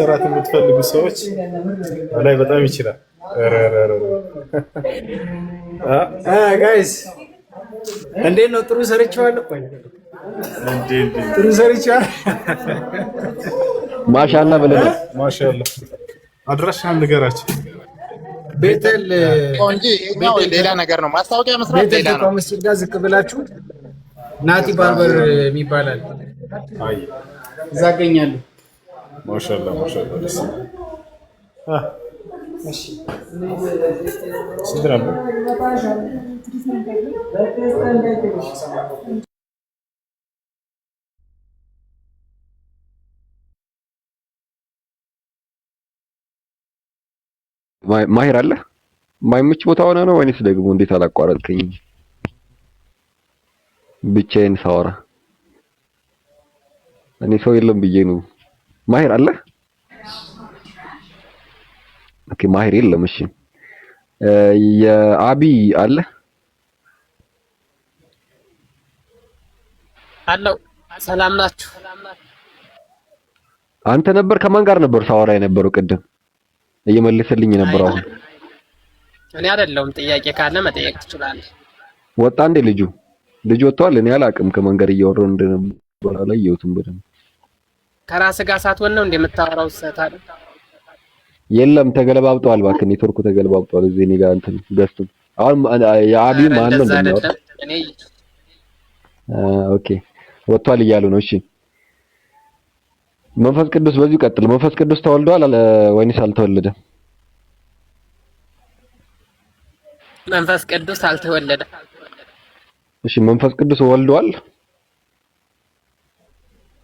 ስራት የምትፈልጉ ሰዎች ላይ በጣም ይችላል። ጋይስ እንዴት ነው? ጥሩ ሰርቻለሁ። ጥሩ ሰርቻለሁ። ማሻአላ ብለናል። ማሻአላ አድራሻህን ንገራቸው። ቤተል እንጂ ሌላ ነገር ነው። ማስታወቂያ መስራት ሌላ ነው። መስጂድ ጋር ዝቅ ብላችሁ ናቲ ባርበር የሚባላል አይ እዛ አገኛለሁ። ማሻአላ ማሻአላ ደስ እሺ ሲድራም ማሂር አለ ማይመች ቦታ ሆነ ነው ወይስ ደግሞ እንዴት አላቋረጥከኝ? ብቻዬን ሳወራ እኔ ሰው የለም ብዬ ነው። ማሂር አለ? ኦኬ ማሂር የለም። እሺ የአቢ አለ? አለው። ሰላም ናችሁ? አንተ ነበር ከማን ጋር ነበር ሳወራ የነበረው ቅድም? እየመለሰልኝ ነበር። አሁን እኔ አይደለሁም። ጥያቄ ካለ መጠየቅ ትችላለህ። ወጣ እንዴ ልጁ? ልጁ ወጥቷል? እኔ አላቅም ከማን ጋር እያወራሁ እንደነበር አላየሁትም በደንብ። ከራስህ ጋር ሳትሆን ነው እንደምታወራው ሰታለ? የለም ተገለባብጧል። እባክህ ኔትወርኩ ተገለባብጧል። እዚህ እኔ ጋር እንትን ገስቱን አሁን የአቢ ማን ነው እንደሚያወራ? ኦኬ ወጥቷል እያሉ ነው። እሺ መንፈስ ቅዱስ በዚሁ ቀጥል። መንፈስ ቅዱስ ተወልዷል ወይንስ አልተወለደም? መንፈስ ቅዱስ አልተወለደም። እሺ መንፈስ ቅዱስ ወልዷል?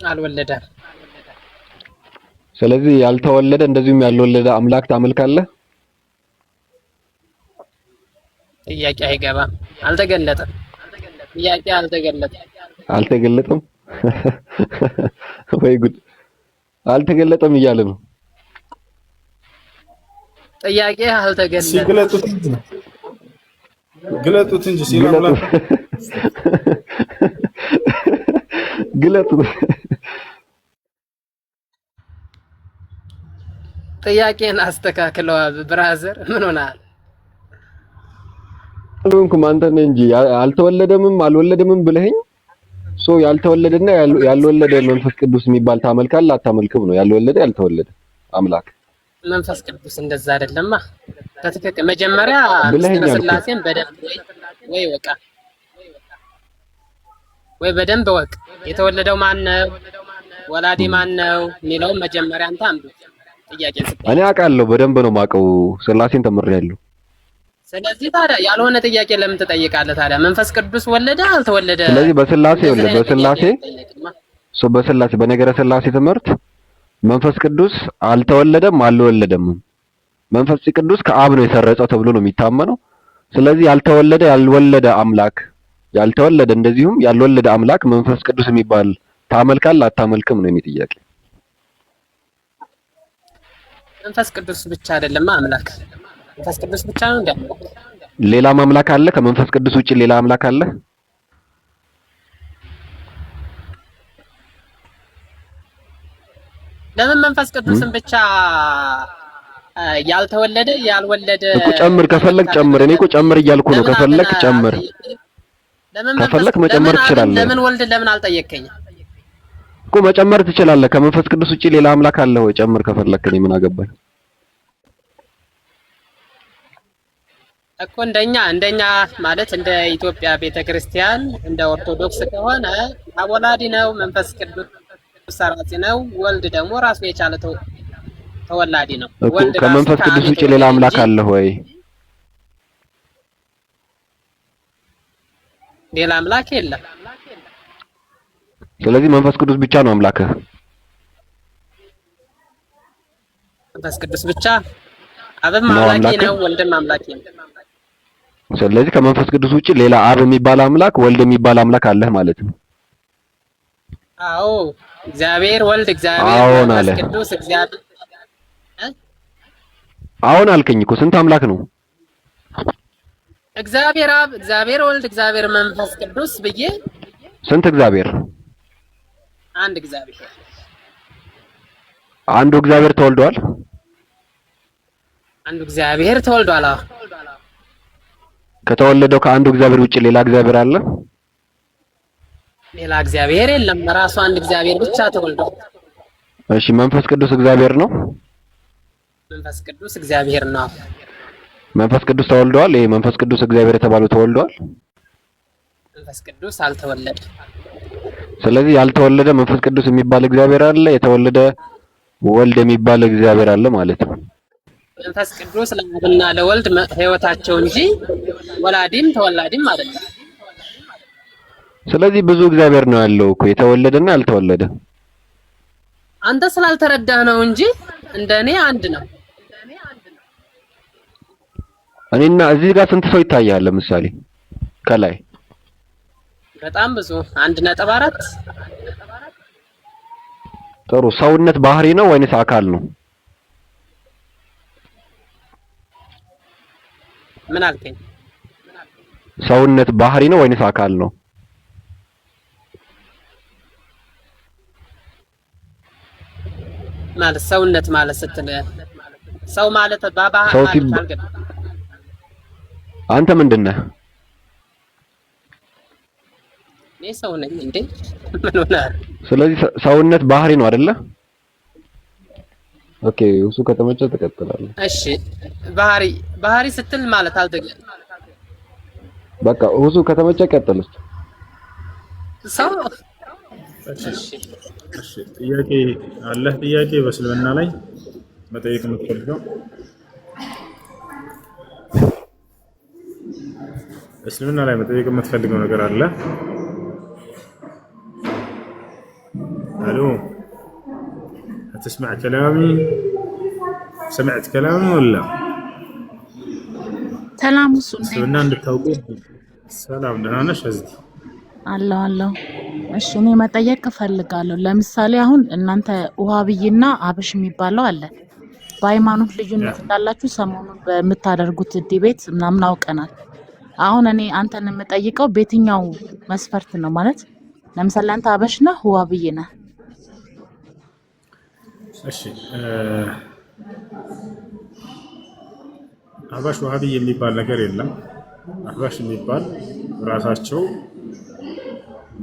አልወለደም። ስለዚህ ያልተወለደ እንደዚሁም ያልወለደ አምላክ ታመልካለህ? ጥያቄ አይገባም። አልተገለጠም። ጥያቄ አልተገለጠም። አልተገለጠም ወይ ጉድ! አልተገለጠም እያለ ነው። ጥያቄ አልተገለጠም። ግለጡት እንጂ ሲላላ ግለጡት። ጥያቄን አስተካክለው ብራዘር። ምን ሆናል? አልሆንኩም አንተ ነህ እንጂ አልተወለደምም አልወለደምም ብለኸኝ ሶ ያልተወለደና ያልወለደ መንፈስ ቅዱስ የሚባል ታመልካለህ አታመልክም ነው? ያልወለደ ያልተወለደ አምላክ መንፈስ ቅዱስ እንደዛ አይደለማ። በትክክል መጀመሪያ ስላሴን በደንብ ወይ ወቃ ወይ በደንብ ወቅ። የተወለደው ማን ነው? ወላዲ ማን ነው የሚለውን መጀመሪያ አንተ አንዱ ጥያቄ ስጠኝ። እኔ አውቃለሁ በደንብ ነው የማውቀው። ስላሴን ተምሬያለሁ። ስለዚህ ታዲያ ያልሆነ ጥያቄ ለምን ትጠይቃለህ ታዲያ? መንፈስ ቅዱስ ወለደ አልተወለደ? ስለዚህ በስላሴ በስላሴ በነገረ ስላሴ ትምህርት መንፈስ ቅዱስ አልተወለደም አልወለደም። መንፈስ ቅዱስ ከአብ ነው የሰረጸው ተብሎ ነው የሚታመነው። ስለዚህ ያልተወለደ ያልወለደ አምላክ ያልተወለደ እንደዚሁም ያልወለደ አምላክ መንፈስ ቅዱስ የሚባል ታመልካለህ አታመልክም ነው የኔ ጥያቄ። መንፈስ ቅዱስ ብቻ አይደለም አምላክ። መንፈስ ቅዱስ ብቻ ነው እንዴ? ሌላ አምላክ አለ? ከመንፈስ ቅዱስ ውጪ ሌላ አምላክ አለ? ለምን መንፈስ ቅዱስን ብቻ ያልተወለደ ያልወለደ እኮ ጨምር፣ ከፈለክ ጨምር። እኔ እኮ ጨምር እያልኩ ነው። ከፈለክ ጨምር፣ ከፈለክ መጨመር ትችላለህ። ለምን ወልድ ለምን አልጠየቀኝም እኮ? መጨመር ትችላለህ። ከመንፈስ ቅዱስ ውጪ ሌላ አምላክ አለ ወይ? ጨምር ከፈለክ። እኔ ምን አገባኝ እኮ። እንደኛ ማለት እንደ ኢትዮጵያ ቤተክርስቲያን እንደ ኦርቶዶክስ ከሆነ አብ ወላዲ ነው፣ መንፈስ ቅዱስ ሰራጺ ነው፣ ወልድ ደግሞ ራሱ የቻለ ተወላዲ ነው። ወልድ ከመንፈስ ቅዱስ ውጪ ሌላ አምላክ አለ ወይ? ሌላ አምላክ የለም። ስለዚህ መንፈስ ቅዱስ ብቻ ነው አምላክህ? መንፈስ ቅዱስ ብቻ። አብም አምላኬ ነው፣ ወልድም አምላኬ ነው። ስለዚህ ከመንፈስ ቅዱስ ውጪ ሌላ አብ የሚባል አምላክ ወልድ የሚባል አምላክ አለህ ማለት ነው? አዎ እግዚአብሔር ወልድ እግዚአብሔር መንፈስ ቅዱስ እግዚአብሔር አሁን አልከኝ እኮ። ስንት አምላክ ነው? እግዚአብሔር አብ፣ እግዚአብሔር ወልድ፣ እግዚአብሔር መንፈስ ቅዱስ ብዬ ስንት እግዚአብሔር? አንድ እግዚአብሔር አንዱ እግዚአብሔር ተወልዷል። አንዱ እግዚአብሔር ተወልዷል። ከተወለደው ከአንዱ እግዚአብሔር ውጪ ሌላ እግዚአብሔር አለ? ሌላ እግዚአብሔር የለም። ራሱ አንድ እግዚአብሔር ብቻ ተወልዷል። እሺ መንፈስ ቅዱስ እግዚአብሔር ነው? መንፈስ ቅዱስ እግዚአብሔር ነው። መንፈስ ቅዱስ ተወልዷል? ይሄ መንፈስ ቅዱስ እግዚአብሔር የተባለው ተወልዷል? መንፈስ ቅዱስ አልተወለደም። ስለዚህ ያልተወለደ መንፈስ ቅዱስ የሚባል እግዚአብሔር አለ፣ የተወለደ ወልድ የሚባል እግዚአብሔር አለ ማለት ነው። መንፈስ ቅዱስ ለአብና ለወልድ ሕይወታቸው እንጂ ወላዲም ተወላዲም አይደለም። ስለዚህ ብዙ እግዚአብሔር ነው ያለው እኮ የተወለደና ያልተወለደ። አንተ ስላልተረዳህ ነው እንጂ እንደኔ አንድ ነው። እኔና እዚህ ጋር ስንት ሰው ይታያል? ለምሳሌ ከላይ በጣም ብዙ 1.4። ጥሩ። ሰውነት ባህሪ ነው ወይንስ አካል ነው? ምን አልከኝ? ሰውነት ባህሪ ነው ወይንስ አካል ነው? ማለት ሰውነት ማለት ስትል ሰው ማለት ባባ ማለት አልገባ። አንተ ምንድነህ? እኔ ሰው ነኝ እንዴ? ምን ሆነ? ስለዚህ ሰውነት ባህሪ ነው አይደለ? ኦኬ እሱ ከተመቸ ተቀጥላለህ። እሺ ባህሪ ስትል ማለት አልተገ በቃ እሱ ከተመቸ ቀጥልስ። ሰው እሺ ጥያቄ አለህ? ጥያቄ በእስልምና ላይ መጠየቅ የምትፈልገው? እስልምና ላይ መጠየቅ የምትፈልገው ነገር አለ? الو هتسمع كلامي؟ سمعت كلامي ولا؟ ሰላም እሱ እስልምና እንድታውቁ ሰላም ደህና ነሽ? እዚህ አለው እሺ እኔ መጠየቅ እፈልጋለሁ። ለምሳሌ አሁን እናንተ ውሃብይና አብሽ የሚባለው አለ። በሃይማኖት ልዩነት እንዳላችሁ ሰሞኑን በምታደርጉት ዲቤት ምናምን አውቀናል። አሁን እኔ አንተን የምጠይቀው በየትኛው መስፈርት ነው? ማለት ለምሳሌ አንተ አብሽ ነህ ውሃብይ ነህ? እሺ አህባሽ ወሃቢ የሚባል ነገር የለም። አህባሽ የሚባል ራሳቸው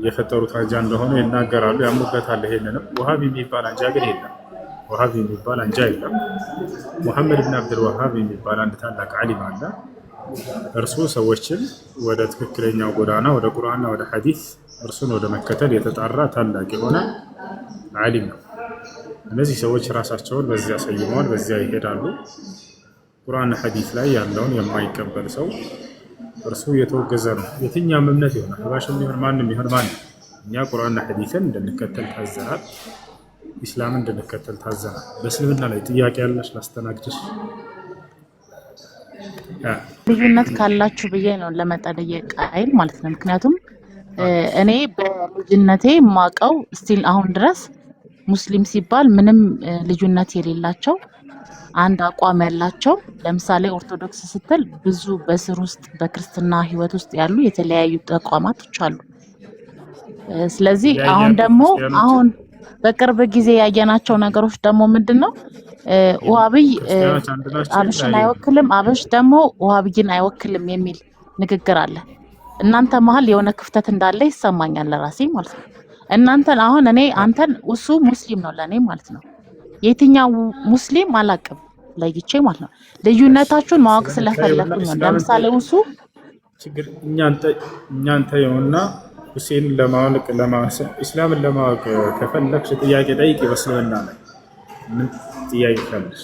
የፈጠሩት አንጃ እንደሆነ ይናገራሉ፣ ያሙበታል። ይሄንንም ወሃቢ የሚባል አንጃ ግን የለም። ወሃቢ የሚባል አንጃ የለም። ሙሐመድ ብን አብዱል ወሃብ የሚባል አንድ ታላቅ ዓሊም አለ። እርሱ ሰዎችን ወደ ትክክለኛው ጎዳና ወደ ቁርአንና ወደ ሐዲስ እርሱን ወደ መከተል የተጣራ ታላቅ የሆነ ዓሊም ነው። እነዚህ ሰዎች ራሳቸውን በዚያ ሰይመዋል፣ በዚያ ይሄዳሉ። ቁርአንና ሐዲስ ላይ ያለውን የማይቀበል ሰው እርሱ የተወገዘ ነው። የትኛውም እምነት ይሆን አህባሽም ይሁን ማንም ይሁን ማንም እኛ ቁርአንና ሐዲስን እንድንከተል ታዘናል። ኢስላምን እንድንከተል ታዘናል። በእስልምና ላይ ጥያቄ ያለሽ ላስተናግድሽ። ልዩነት ካላችሁ ብዬ ነው ለመጠየቅ አይል ማለት ነው። ምክንያቱም እኔ በልጅነቴ ማቀው ስቲል አሁን ድረስ ሙስሊም ሲባል ምንም ልዩነት የሌላቸው አንድ አቋም ያላቸው። ለምሳሌ ኦርቶዶክስ ስትል ብዙ በስር ውስጥ በክርስትና ህይወት ውስጥ ያሉ የተለያዩ ተቋማቶች አሉ። ስለዚህ አሁን ደግሞ አሁን በቅርብ ጊዜ ያየናቸው ነገሮች ደግሞ ምንድነው? ውሃብይ አብሽን አይወክልም፣ አብሽ ደግሞ ውሃብይን አይወክልም የሚል ንግግር አለ። እናንተ መሀል የሆነ ክፍተት እንዳለ ይሰማኛል ለራሴ ማለት ነው። እናንተን አሁን እኔ አንተን እሱ ሙስሊም ነው ለኔ ማለት ነው። የትኛው ሙስሊም አላቅም ለይቼ ማለት ነው። ልዩነታችሁን ማወቅ ስለፈለኩኝ ነው። ለምሳሌ እሱ ችግር እኛንተ የሆነና ሁሴን ለማወቅ ኢስላምን ለማወቅ ከፈለግሽ ጥያቄ ጠይቂ። በእስልምና ላይ ምን ጥያቄ ካለሽ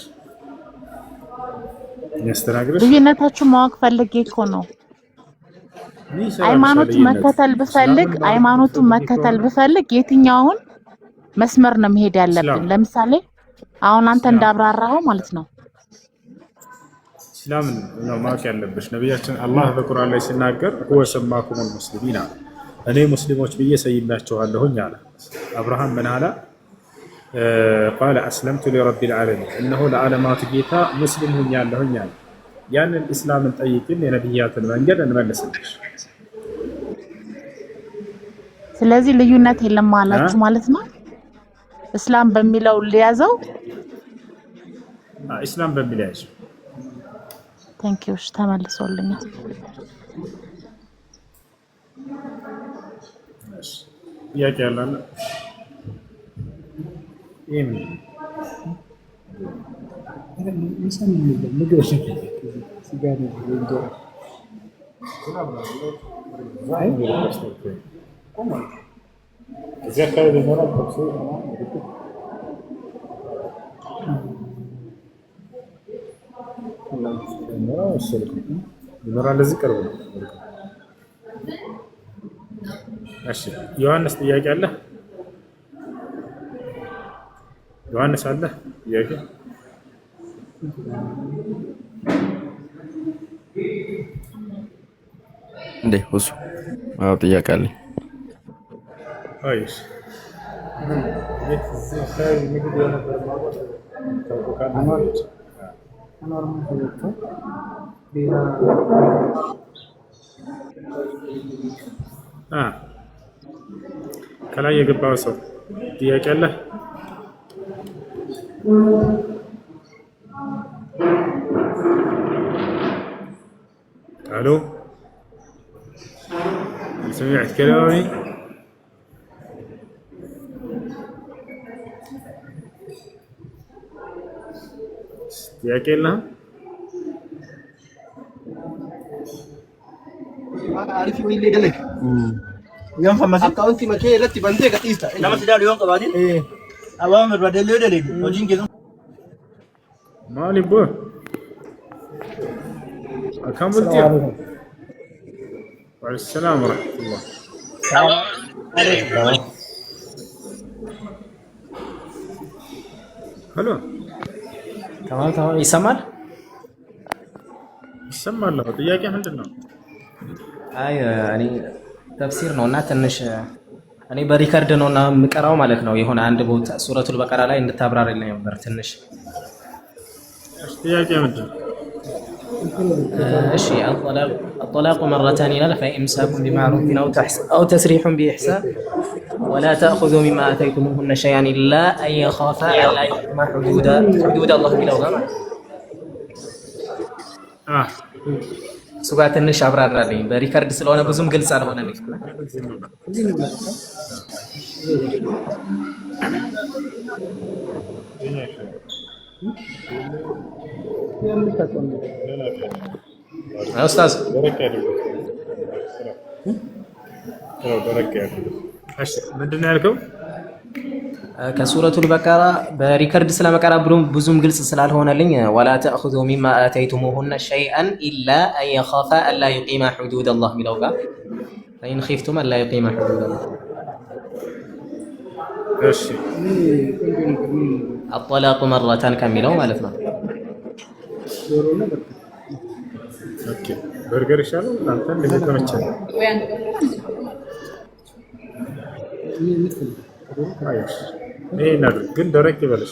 ያስተናግድሽ። ልዩነታችሁን ማወቅ ፈልጌ እኮ ነው። ሃይማኖቱን መከተል ብፈልግ የትኛውን መስመር ነው መሄድ ያለብን? ለምሳሌ አሁን አንተ እንዳብራራኸው ማለት ነው ኢስላምን ነው ማወቅ ያለብሽ። ነብያችን አላህ በቁርአን ላይ ሲናገር ሁወ ሰማኩሙል ሙስሊሚን አለ። እኔ ሙስሊሞች ብዬ ሰይሜያችኋለሁኝ አለ። አብርሃም ምን አለ? ቃለ አስለምቱ ሊረቢል ዓለሚን፣ እነሆ ለዓለማቱ ጌታ ሙስሊም ሆኛለሁኝ አለ። ያንን ኢስላምን ጠይቅን፣ የነብያትን መንገድ እንመልስልሽ። ስለዚህ ልዩነት የለም ማላችሁ ማለት ነው። እስላም በሚለው ሊያዘው። ኢስላም በሚል ያዥ። ቴንክ ዩ። ተመልሶልኛል። ጥያቄ ያላለ ይሄን እዚህ አካባቢ ይኖራል። ይኖራል። እዚህ ቅርብ ነው። እሺ ዮሐንስ ጥያቄ አለ? ዮሐንስ አለ ጥያቄ? እንዴ ሁሱ አዎ ጥያቄ አለኝ። አይሽ እዚህ አካባቢ ምግብ የነበር ማለት ከላይ የገባው ሰው ጥያቄ አለ? الو سمعت كلامي؟ ጥያቄ የለህም? عارف وين اللي قالك يوم فما اكونتي ما كي رتي بنتي قتيستا لما تدار يوم قبادين ايه اوامر بدل له دليل وجين كده مالي بو كم قلت يا وعليكم السلام ورحمة الله. هلو تمام ይሰማል? ይሰማል። ጥያቄ ምንድን ነው? አይ እኔ ተፍሲር ነውና ትንሽ እኔ በሪከርድ ነውና የምቀራው ማለት ነው። የሆነ አንድ ቦታ ሱረቱል በቀራ ላይ እንድታብራሪልኝ ነበር ትንሽ። ጥያቄ ምንድን ነው? እሺ الطلاق مرتان ይላል فإمساك بمعروف أو تسريح بإحسان ولا تأخذوا مما آتيتموهن شيئا إلا أن يخافا ألا يقيما حدود الله የሚለው ጋር እሱ ጋር ትንሽ አብራራልኝ። በሪከርድ ስለሆነ ብዙም ግልጽ አልሆነልኝ። ኡስታዝ ምንድን ነው ያልከው? ከሱረቱል በቀራ በሪከርድ ስለመቀራ ብዙም ግልጽ ስላልሆነልኝ ወላ ተእኹዙ ሚማ አተይቱሙሁነ ሸይአን ኢላ አን የኻፋ አላ ዩቂማ ሑዱድ አላህ የሚለው ጋር ፈኢን ኺፍቱም አላ ዩቂማ ሑዱድ አላህ። እሺ አጠላቁ መረታን ከሚለው ማለት ነው። ኦኬ በርገር ይሻላል አንተ እንደተመቸ አይሽ ይሄ እናድርግ ግን ደረቅ ይበልሽ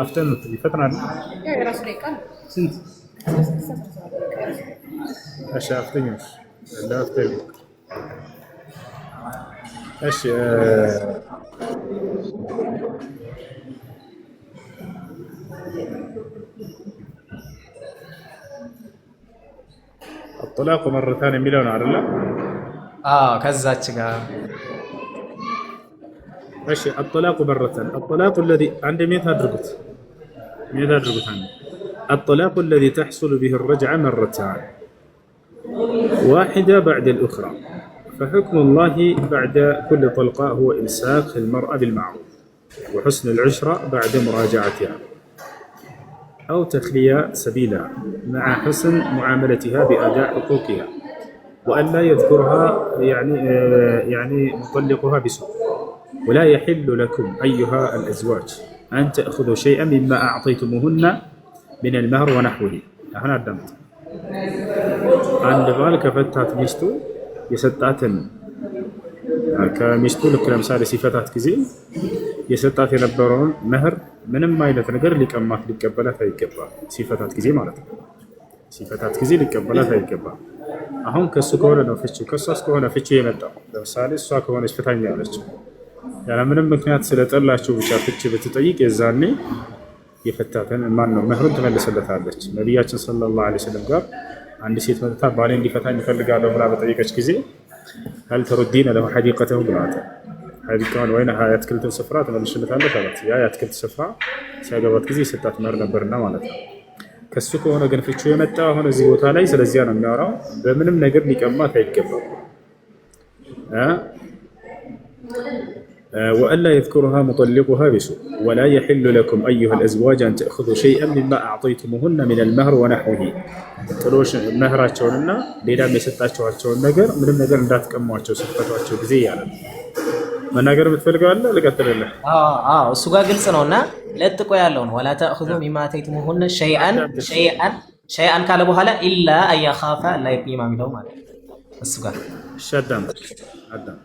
አፍተን ይፈጥናል። የራሱ ደቂቃ ስንት እሺ አፍተኛሽ ለአፍተኝ እሺ الطلاق مرتان የሚለው ነው አይደል? ከዛች ጋር እሺ الطلاق مرتان الطلاق الذي عند ميت አድርጉት አንዴ الطلاق الذي تحصل به الرجعة مرتان واحدة بعد الأخرى فحكم الله بعد كل طلقة هو إمساك المرأة بالمعروف وحسن العشرة بعد مراجعتها أو تخلية سبيلها مع حسن معاملتها بأداء حقوقها وأن لا يذكرها يعني مطلقها بسوء ولا يحل لكم أيها الأزواج أن تأخذوا شيئا مما أعطيتموهن من المهر ونحوه. هنا الدمت عند ذلك فتات ميستو يسطاتن كميستو لك لمثال صفات كزي يسطات የነበረውን መህር ምንም አይነት ነገር ሊቀማት ሊቀበላት አይገባም። ሲፈታት ጊዜ ማለት ነው። ሲፈታት ጊዜ ሊቀበላት አይገባም። አሁን ከሱ ከሆነ ነው ፍቺው። ከሷስ ከሆነ ፍቺው የመጣው ለምሳሌ እሷ ከሆነች ፍታኝ ያለችው ያለምንም ምክንያት ስለጠላችሁ ብቻ ፍቺ ብትጠይቅ የዛኔ የፈታትን ማን ነው መህሩን ትመልስለታለች። ነቢያችን ሰለላሁ ዐለይሂ ወሰለም ጋር አንድ ሴት መጥታ ባሌ እንዲፈታኝ እፈልጋለሁ ብላ በጠየቀች ጊዜ ሀል ተሩዲነ ለሁ ሐዲቀተሁ ብለዋታል። ሐዲቃውን ወይ የአትክልትን ስፍራ ትመልሽለታለች አላት። ያ የአትክልት ስፍራ ሲያገባት ጊዜ የሰጣት መህር ነበርና ማለት ነው። ከሱ ከሆነ ግን ፍቺው የመጣ አሁን እዚህ ቦታ ላይ ስለዚያ ነው የሚያወራው። በምንም ነገር ሊቀማት አይገባም። وألا يذكرها مطلقها بسوء ولا يحل لكم أيها الأزواج أن تأخذوا شيئا مما أعطيتموهن من المهر ونحوه ጥሎሽ መህራቸውንና ሌላም የሰጣችኋቸውን ነገር ምንም ነገር እንዳትቀሟቸው ስትፈቷቸው ጊዜ ያለ መናገር የምትፈልገው አለ ልቀጥልልህ? እሱ ጋር ግልጽ ነውና ለጥቆ ያለው ነው። ولا تأخذوا مما آتيتموهن شيئا ካለ በኋላ ኢላ አያኻፋ ላ ይቂማ የሚለው ማለት ነው። እሱ ጋር ሸዳም አዳም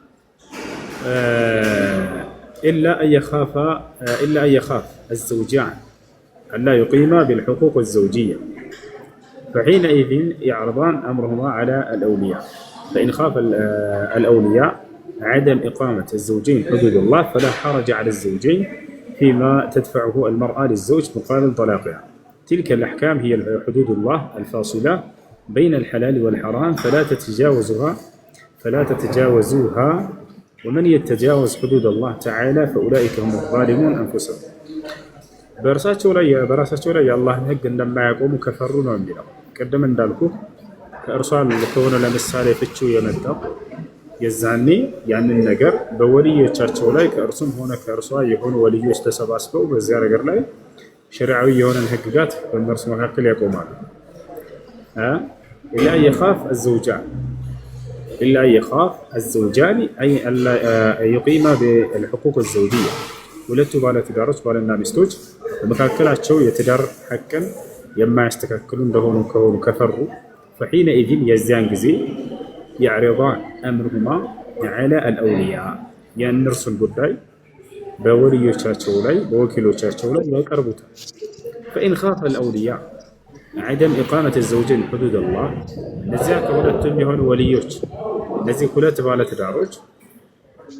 إلا أن يخاف الزوجان ألا يقيما بالحقوق الزوجية فحينئذ يعرضان أمرهما على الأولياء. فإن خاف الأولياء عدم إقامة الزوجين حدود الله فلا حرج على الزوجين فيما تدفعه المرأة للزوج مقابل طلاقها. تلك الأحكام هي حدود الله الفاصلة بين الحلال والحرام فلا تتجاوزوها ومن يتجاوز حدود الله تعالى فأولئك هم الظالمون أنفسهم. በራሳቸው ላይ የአላህን ህግ እንደማያቆሙ ከፈሩ ነው የሚለው። ቀደም እንዳልኩ ከእርሷ ከሆነ ለምሳሌ ፍቺው የመጣው የዛኔ ያንን ነገር በወልዮቻቸው ላይ ከእርሱም ሆነ ከእርሷ የሆኑ ወልዮች ተሰባስበው በዚያ ነገር ላይ ሸሪዓዊ የሆነን ህግጋት በእነርሱ መካከል ያቆማሉ። ኢላ የኻፍ አዘውጃን إلا يخاف الزوجان أي ألا يقيما بالحقوق الزوجية ሁለቱ ባለትዳሮች ባልና ሚስቶች በመካከላቸው የትዳር ሐቅን የማያስተካክሉ እንደሆኑ ከፈሩ فحينئذ የዚያን ጊዜ يعرضان أمرهما على الأولياء የእነርሱን ጉዳይ በወልዮቻቸው ላይ በወኪሎቻቸው ላይ ያቀርቡታል። فإن خاف الأولياء عدم إقامة الزوجين حدود الله እነዚያ ከሁለቱም የሆኑ ወልዮች እነዚህ ሁለት ባለትዳሮች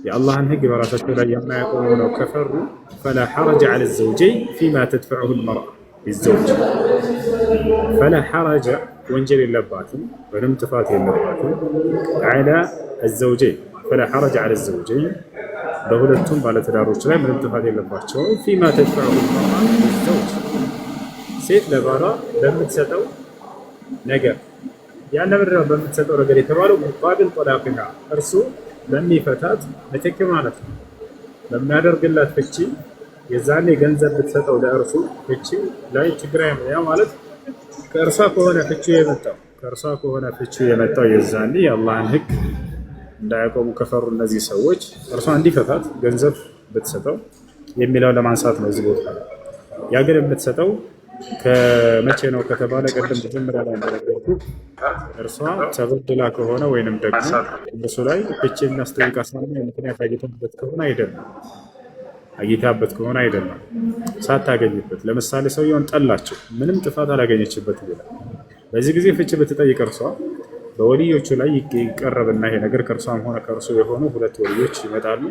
የአላህን ህግ በራሳቸው ላይ የማያቆሙ ነው ከፈሩ فلا حرج على الزوجين فيما تدفعه المرأة للزوج فلا حرج ወንጀል የለባትም ምንም ጥፋት የለባትም على الزوجين فلا حرج على الزوجين በሁለቱም ባለትዳሮች ላይ ምንም ጥፋት የለባቸው فيما تدفعه المرأة للزوج ሴት ለባሏ በምትሰጠው ነገር ያን ነገር በምትሰጠው ነገር የተባለው ሙቃቢል ጠላቅና እርሱ ለሚፈታት ምትክ ማለት ነው። በሚያደርግላት ፍቺ የዛኔ ገንዘብ ብትሰጠው ለእርሱ ፍቺ ላይ ችግር ያ ማለት ከእርሷ ከሆነ ፍቺ የመጣው የዛኔ የአላህን ህግ እንዳያቆሙ ከፈሩ እነዚህ ሰዎች እርሷ እንዲፈታት ገንዘብ ብትሰጠው የሚለው ለማንሳት ነው እዚህ ቦታ ያ ግን የምትሰጠው ከመቼ ነው ከተባለ ቀደም መጀመሪያ ላይ እንደነገርኩ እርሷ ተበድላ ከሆነ ወይንም ደግሞ እርሱ ላይ ፍቺ የሚያስጠይቅ አሳማኝ ምክንያት አግኝታበት ከሆነ አይደለም ሳታገኝበት ለምሳሌ ሰውየውን ጠላቸው ምንም ጥፋት አላገኘችበት ይላል። በዚህ ጊዜ ፍቺ ብትጠይቅ እርሷ በወልዮቹ ላይ ይቀርብና ይሄ ነገር ከእርሷም ሆነ ከእርሱ የሆኑ ሁለት ወልዮች ይመጣሉ።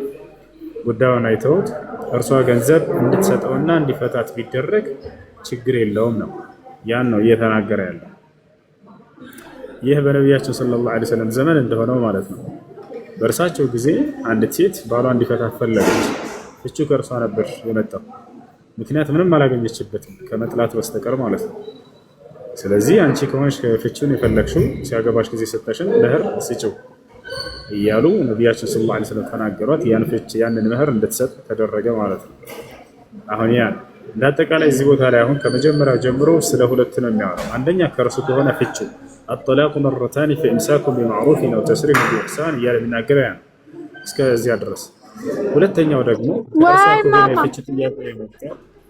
ጉዳዩን አይተውት እርሷ ገንዘብ እንድትሰጠውና እንዲፈታት ቢደረግ ችግር የለውም ነው። ያን ነው እየተናገረ ያለው። ይህ በነቢያችን ሰለላሁ ዐለይሂ ወሰለም ዘመን እንደሆነው ማለት ነው። በእርሳቸው ጊዜ አንዲት ሴት ባሏ እንዲፈታት ፈለገች። ፍቺው ከእርሷ ነበር የመጣው። ምክንያት ምንም አላገኘችበትም ከመጥላት በስተቀር ማለት ነው። ስለዚህ አንቺ ከሆንሽ ፍቺውን የፈለግሽው ሲያገባሽ ጊዜ ሰጠሽን መህር ስጪው እያሉ ነቢያችን ሰለላሁ ዐለይሂ ወሰለም ተናገሯት። ያንን መህር እንድትሰጥ ተደረገ ማለት ነው። አሁን ያን እንዳጠቃላይ እዚህ ቦታ ላይ አሁን ከመጀመሪያው ጀምሮ ስለ ሁለት ነው የሚያወራው። አንደኛ ከእርሱ ከሆነ ፍቺው الطلاق مرتان فإمساك بمعروف أو تسريح بإحسان እያለ የሚናገረው ያን እስከዚያ ድረስ። ሁለተኛው ደግሞ ከእርሷ ከሆነ የፍቺ ጥያቄ የመጣ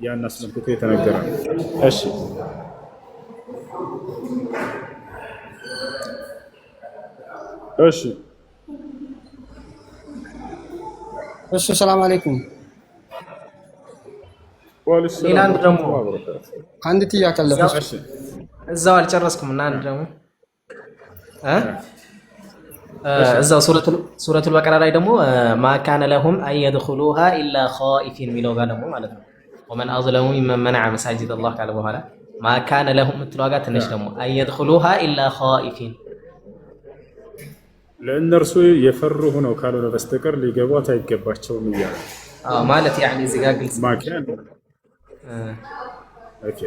ያን አስመልክቶ የተነገረ ነው። እሺ ሰላም አለይኩም። ሌላ አንድ ደግሞ አንድ ጥያቄ አለፈች እዛው አልጨረስኩም እና አንድ ደግሞ እዛው ሱረቱል በቀራ ላይ ደግሞ ማ ካነ ለሁም አን የድኹሉሃ ኢላ ኻኢፊን የሚለው ጋር ደግሞ ማለት ነው ወመን አዝለሙ ሚመን መነዐ መሳጅድ አላህ ካለ በኋላ ማ ካነ ለሁም የምትለዋ ጋር ትንሽ ደግሞ አን የድኹሉሃ ኢላ ኻኢፊን ለእነርሱ የፈሩ ሆነው ካልሆነ በስተቀር ሊገቧት አይገባቸውም እያለ ማለት ያኒ እዚህ ጋር ግልጽ ማካን ኦኬ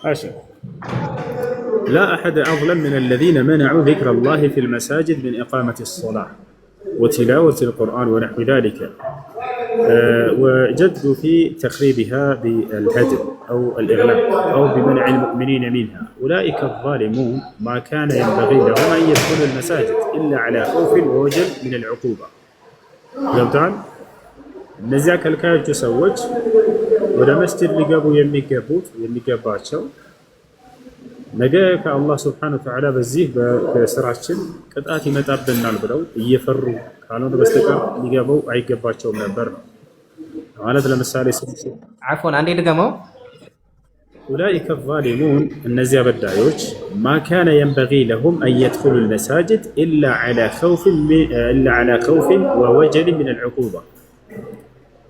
عشر لا أحد أظلم من الذين منعوا ذكر الله في المساجد من إقامة الصلاة وتلاوة القرآن ونحو ذلك وجدوا في تخريبها بالهدم أو الإغلاق أو بمنع المؤمنين منها أولئك الظالمون ما كان ينبغي لهم أن يدخلوا المساجد إلا على خوف ووجل من العقوبة ገብቷል እነዚያ ከልካዮቹ ሰዎች ወደ መስጂድ ሊገቡ የሚገባቸው ነገ ከአላህ Subhanahu Wa Ta'ala በዚህ በስራችን ቅጣት ይመጣብናል ብለው እየፈሩ ካልሆነ በስተቀር ሊገቡ አይገባቸውም ነበር ማለት ለምሳሌ عفوا አንዴ ድገመው أولئك الظالمون النزيا بدايوش ما كان ينبغي لهم أن يدخلوا المساجد إلا على خوف ووجل من العقوبة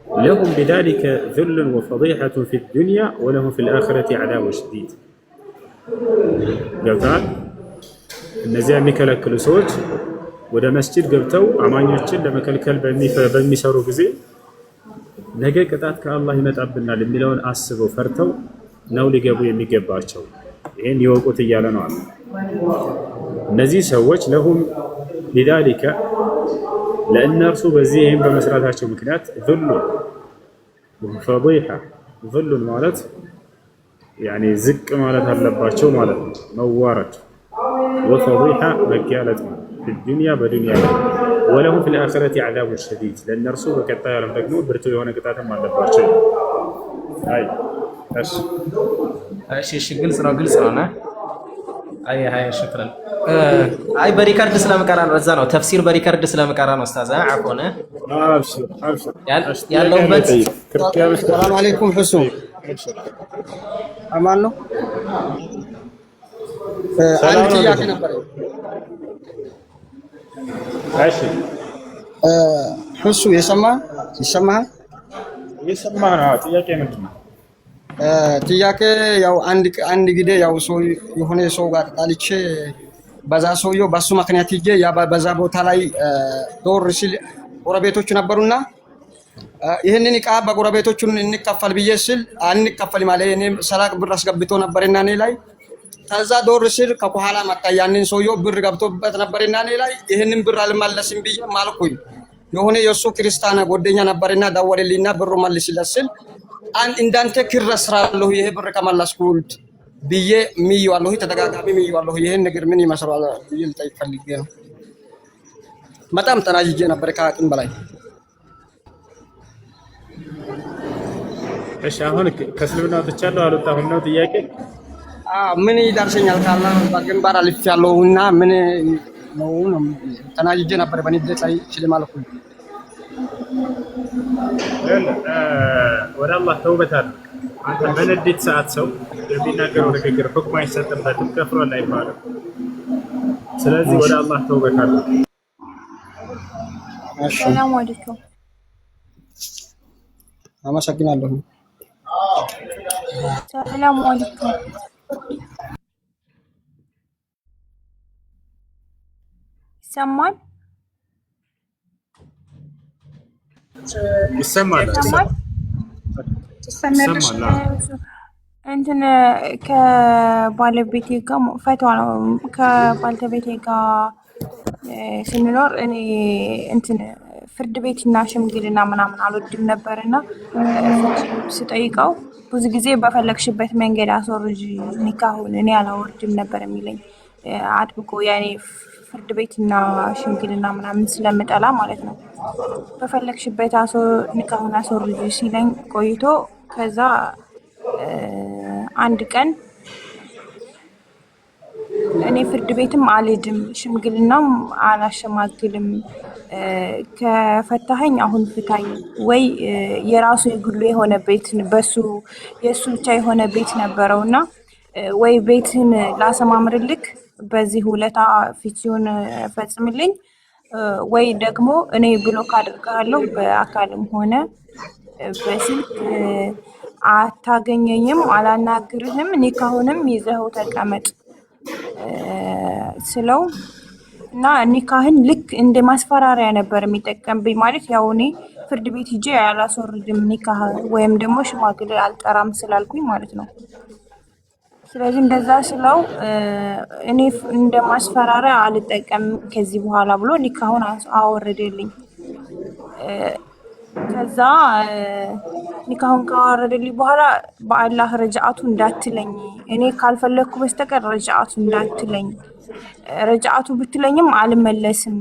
لهم بذلك ذل وفضيحة في الدنيا ولهم في الآخرة عذاب شديد قلتان النزيا مكلكل سوج ودا مسجد قلتو عمان يوتشل لما كلكل بمي سارو بزي نجا قطعت كالله يمتعبنا لملون أسبو فرتو ነው ሊገቡ የሚገባቸው ይሄን ይወቁት እያለ ነው አለ እነዚህ ሰዎች ለሁም لذلك ለእነርሱ በዚህ ይሄን በመስራታቸው ምክንያት ذل وفضيحة ذل ማለት يعني ዝቅ ማለት አለባቸው ማለት ነው መዋረድ وفضيحة መጋለጥ في الدنيا በዱንያ ولهم في الآخرة عذاب شديد ለእነርሱ በቀጣይ ዓለም ደግሞ ብርቱ የሆነ ቅጣትም አለባቸው አይ እሺ ግልጽ ነው ና አይ ሽክራን አይ በሪካርድ ስለምቀራ ነው እዛ ነው ተፍሲር በሪካርድ ስለምቀራ ነው ኡስታዝ አቆነ አብሽር ያለውበት ሰላም አለይኩም ሁሱ አማን ነው አንድ ጥያቄ ነበር እሺ ሁሱ ይሰማሃል ጥያቄ ምንድነው ጥያቄ ያው አንድ ጊዜ ያው ሰው የሆነ ሰው ጋር ጣልቼ በዛ ሰውየው በሱ ምክንያት ይጄ ያ በዛ ቦታ ላይ ዶር ሲል ጎረቤቶች ነበሩና ይሄንን ዕቃ በጎረቤቶቹን እንከፈል ብዬ ስል አንከፈል ማለት እኔ ሰላቅ ብር አስገብቶ ነበርና እኔ ላይ ከዛ ዶር ሲል ከኋላ መጣ ያንን ሰውየው ብር ገብቶበት ነበርና እኔ ላይ ይሄንን ብር አልመለስም ብዬ ማልኩኝ የሆነ የሱ ክርስቲያን ጓደኛ ነበርና ደወለልኝና ብሩ መልስለት ስል እንዳንተ ክረስራለሁ ይሄ ብር ከመለስኩት ብዬ ምይዋለሁ ተደጋጋሚ ምይዋለሁ ይሄን ነገር ምን ይመስላል ይልጠይ ፈልጌ ነው በጣም ተናጅጄ ነበር ከአቅም በላይ እሺ አሁን ከስልምና ወጥቻለሁ አልወጣሁም ነው ጥያቄ ምን ይደርሰኛል ካላ በግንባር አልፌያለሁና ምን ነው ተናጅጄ ነበር በንዴት ላይ ስለማልኩ ወደ አላህ ተውበት አለ አንተ በንዴት ሰዓት ሰው የሚናገረው ንግግር ሁክም አይሰጥበትም ከፍሯል አይባልም ስለዚህ ወደ አላህ ተውበት አለ ሰላም አለይኩም አመሰግናለሁ ሰላም አለይኩም ይሰማል እንትን ከባለቤቴ ጋር ፈቷ ነው ከባለቤቴ ጋር ስንኖር እኔ እንትን ፍርድ ቤትና ሽምግልና ምናምን አልወድም ነበርና ስጠይቀው ብዙ ጊዜ በፈለግሽበት መንገድ አስወርጂ ኒካሁን እኔ አላወርድም ነበር የሚለኝ አጥብቆ ያኔ ፍርድ ቤትና ሽምግልና ምናምን ስለምጠላ ማለት ነው በፈለግሽበት ኒካሁን አስወርጂ ሲለኝ ቆይቶ ከዛ አንድ ቀን እኔ ፍርድ ቤትም አልሄድም፣ ሽምግልናም አላሸማግልም። ከፈታኸኝ አሁን ፍታኝ፣ ወይ የራሱ የግሉ የሆነ ቤት በሱ የእሱ ብቻ የሆነ ቤት ነበረውና ወይ ቤትን ላሰማምርልክ በዚህ ውለታ ፊትውን ፈጽምልኝ፣ ወይ ደግሞ እኔ ብሎክ አድርጋለሁ በአካልም ሆነ በስልክ አታገኘኝም፣ አላናግርህም፣ ኒካሁንም ይዘኸው ተቀመጥ ስለው እና ኒካህን ልክ እንደ ማስፈራሪያ ነበር የሚጠቀምብኝ። ማለት ያው እኔ ፍርድ ቤት ሂጄ አላስወርድም ኒካህ ወይም ደግሞ ሽማግሌ አልጠራም ስላልኩኝ ማለት ነው። ስለዚህ እንደዛ ስለው እኔ እንደ ማስፈራሪያ አልጠቀምም ከዚህ በኋላ ብሎ ኒካሁን አወረደልኝ። ከዛ ኒካሁን ካወረደልኝ በኋላ በአላህ ረጃአቱ እንዳትለኝ፣ እኔ ካልፈለግኩ በስተቀር ረጃአቱ እንዳትለኝ፣ ረጃአቱ ብትለኝም አልመለስም፣